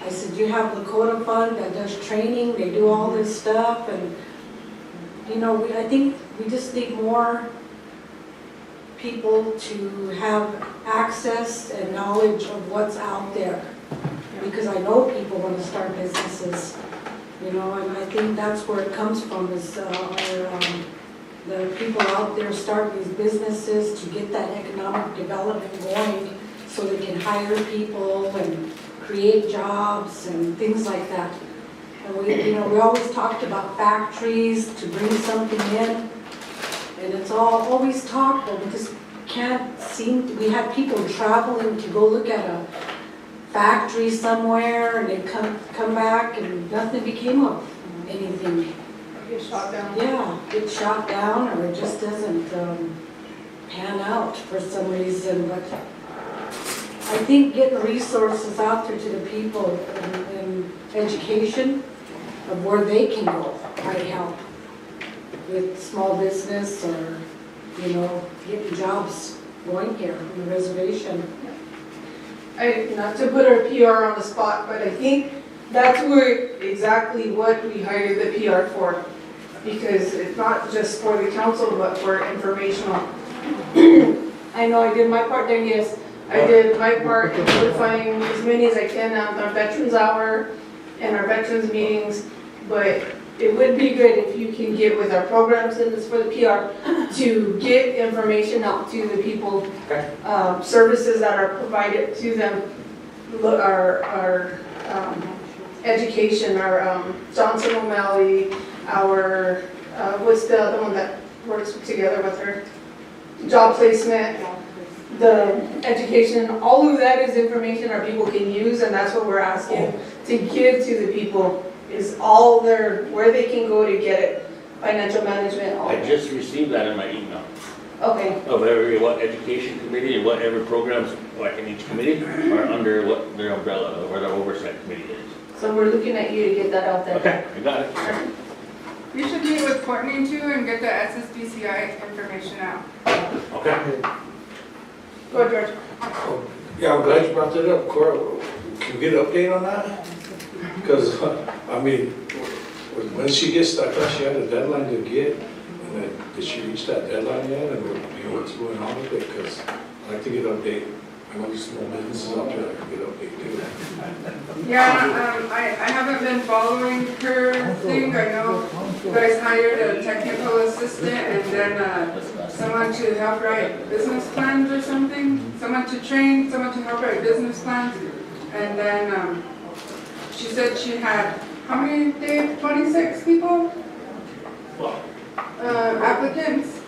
I said, you have Lakota Fund that does training, they do all this stuff, and I think we just need more people to have access and knowledge of what's out there. Because I know people want to start businesses, and I think that's where it comes from, is the people out there start these businesses to get that economic development going, so they can hire people and create jobs and things like that. And we always talked about factories to bring something in, and it's always talk, but we just can't seem. We had people traveling to go look at a factory somewhere, and they come back, and nothing became of anything. Get shot down. Yeah, get shot down, or it just doesn't pan out for some reason. But I think getting resources out there to the people in education of where they can go might help with small business, or getting jobs going here on the reservation. Not to put our PR on the spot, but I think that's exactly what we hired the PR for, because it's not just for the council, but for informational. I know I did my part there, yes. I did my part in notifying as many as I can on our Veterans Hour and our Veterans meetings, but it would be good if you can get with our programs, and it's for the PR, to get information out to the people, services that are provided to them, our education, our Johnson O'Malley, our, what's the other one that works together with her? Job placement, the education, all of that is information our people can use, and that's what we're asking to give to the people, is all their, where they can go to get it, financial management, all I that. just received that in my email, Okay, of what education committee and what every programs, like in each committee, are under what their umbrella, or their oversight committee is. so we're looking at you to get that out there. Okay, I got it. You should meet with Courtney too and get the SSBCI information out. Okay. Go ahead, George. Yeah, I'm glad you brought that up, Cora. Can we get an update on that? Because, I mean, when she gets, I thought she had a deadline to get, and then did she reach that deadline yet? And you know what's going on with it? Because I'd like to get an update. I know these small businesses out there that can get an update too. Yeah, I haven't been following her thing. I know you guys hired a technical assistant and then someone to help write business plans or something. Someone to train, someone to help write business plans. And then she said she had, how many, Dave? 26 people? Applicants,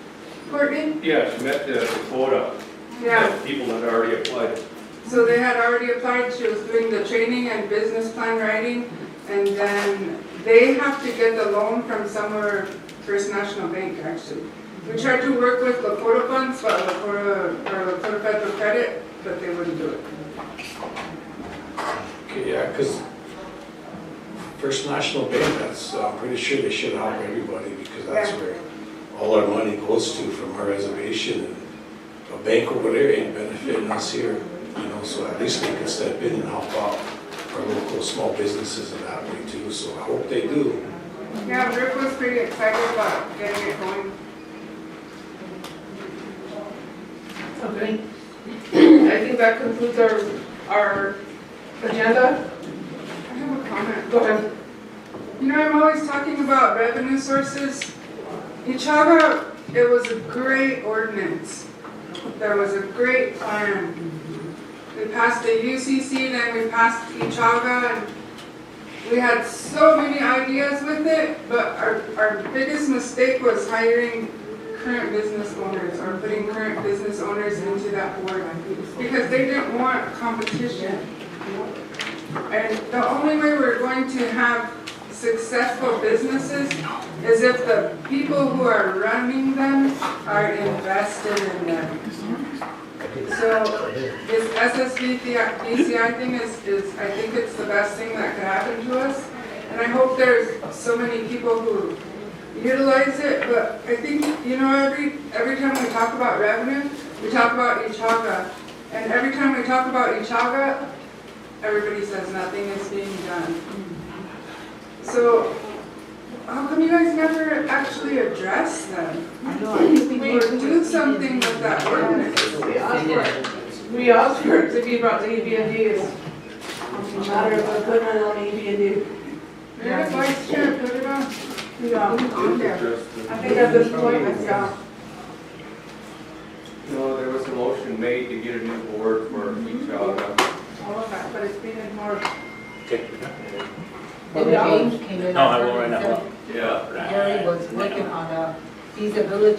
Courtney? Yeah, she met the quota. Yeah. People that already applied. So they had already applied, she was doing the training and business plan writing, and then they have to get the loan from somewhere, First National Bank actually. We tried to work with Lakota funds, but Lakota Federal Credit, but they wouldn't do it. Okay, yeah, because First National Bank, that's, I'm pretty sure they should help everybody because that's where all our money goes to from our reservation. And a bank over there ain't benefiting us here, you know, so at least they can step in and help out our local small businesses in that way too, so I hope they do. Yeah, Rick was pretty excited about getting it going. Okay. I think that concludes our agenda. I have a comment. Go ahead. You know, I'm always talking about revenue sources. Ichaga, it was a great ordinance. There was a great plan. We passed the UCC, then we passed Ichaga, and we had so many ideas with it, but our biggest mistake was hiring current business owners or putting current business owners into that board because they didn't want competition. And the only way we're going to have successful businesses is if the people who are running them are invested in them. So this SSBCI thing is I think it's the best thing that could happen to us. And I hope there's so many people who utilize it, but I think, you know, every time we talk about revenue, we talk about Ichaga. And every time we talk about Ichaga, everybody says nothing is being done. So how come you guys never actually address them? Or do something with that ordinance? We asked for it to be brought to EBND. It's a matter of putting it on EBND. Maybe the vice chair put it on. Yeah, On there. I think at this point, yeah. No, there was a motion made to get a new board for Ichaga. All of that, but it's being ignored. Okay. James came in. No, I will right now. Yeah. Gary was working on a feasibility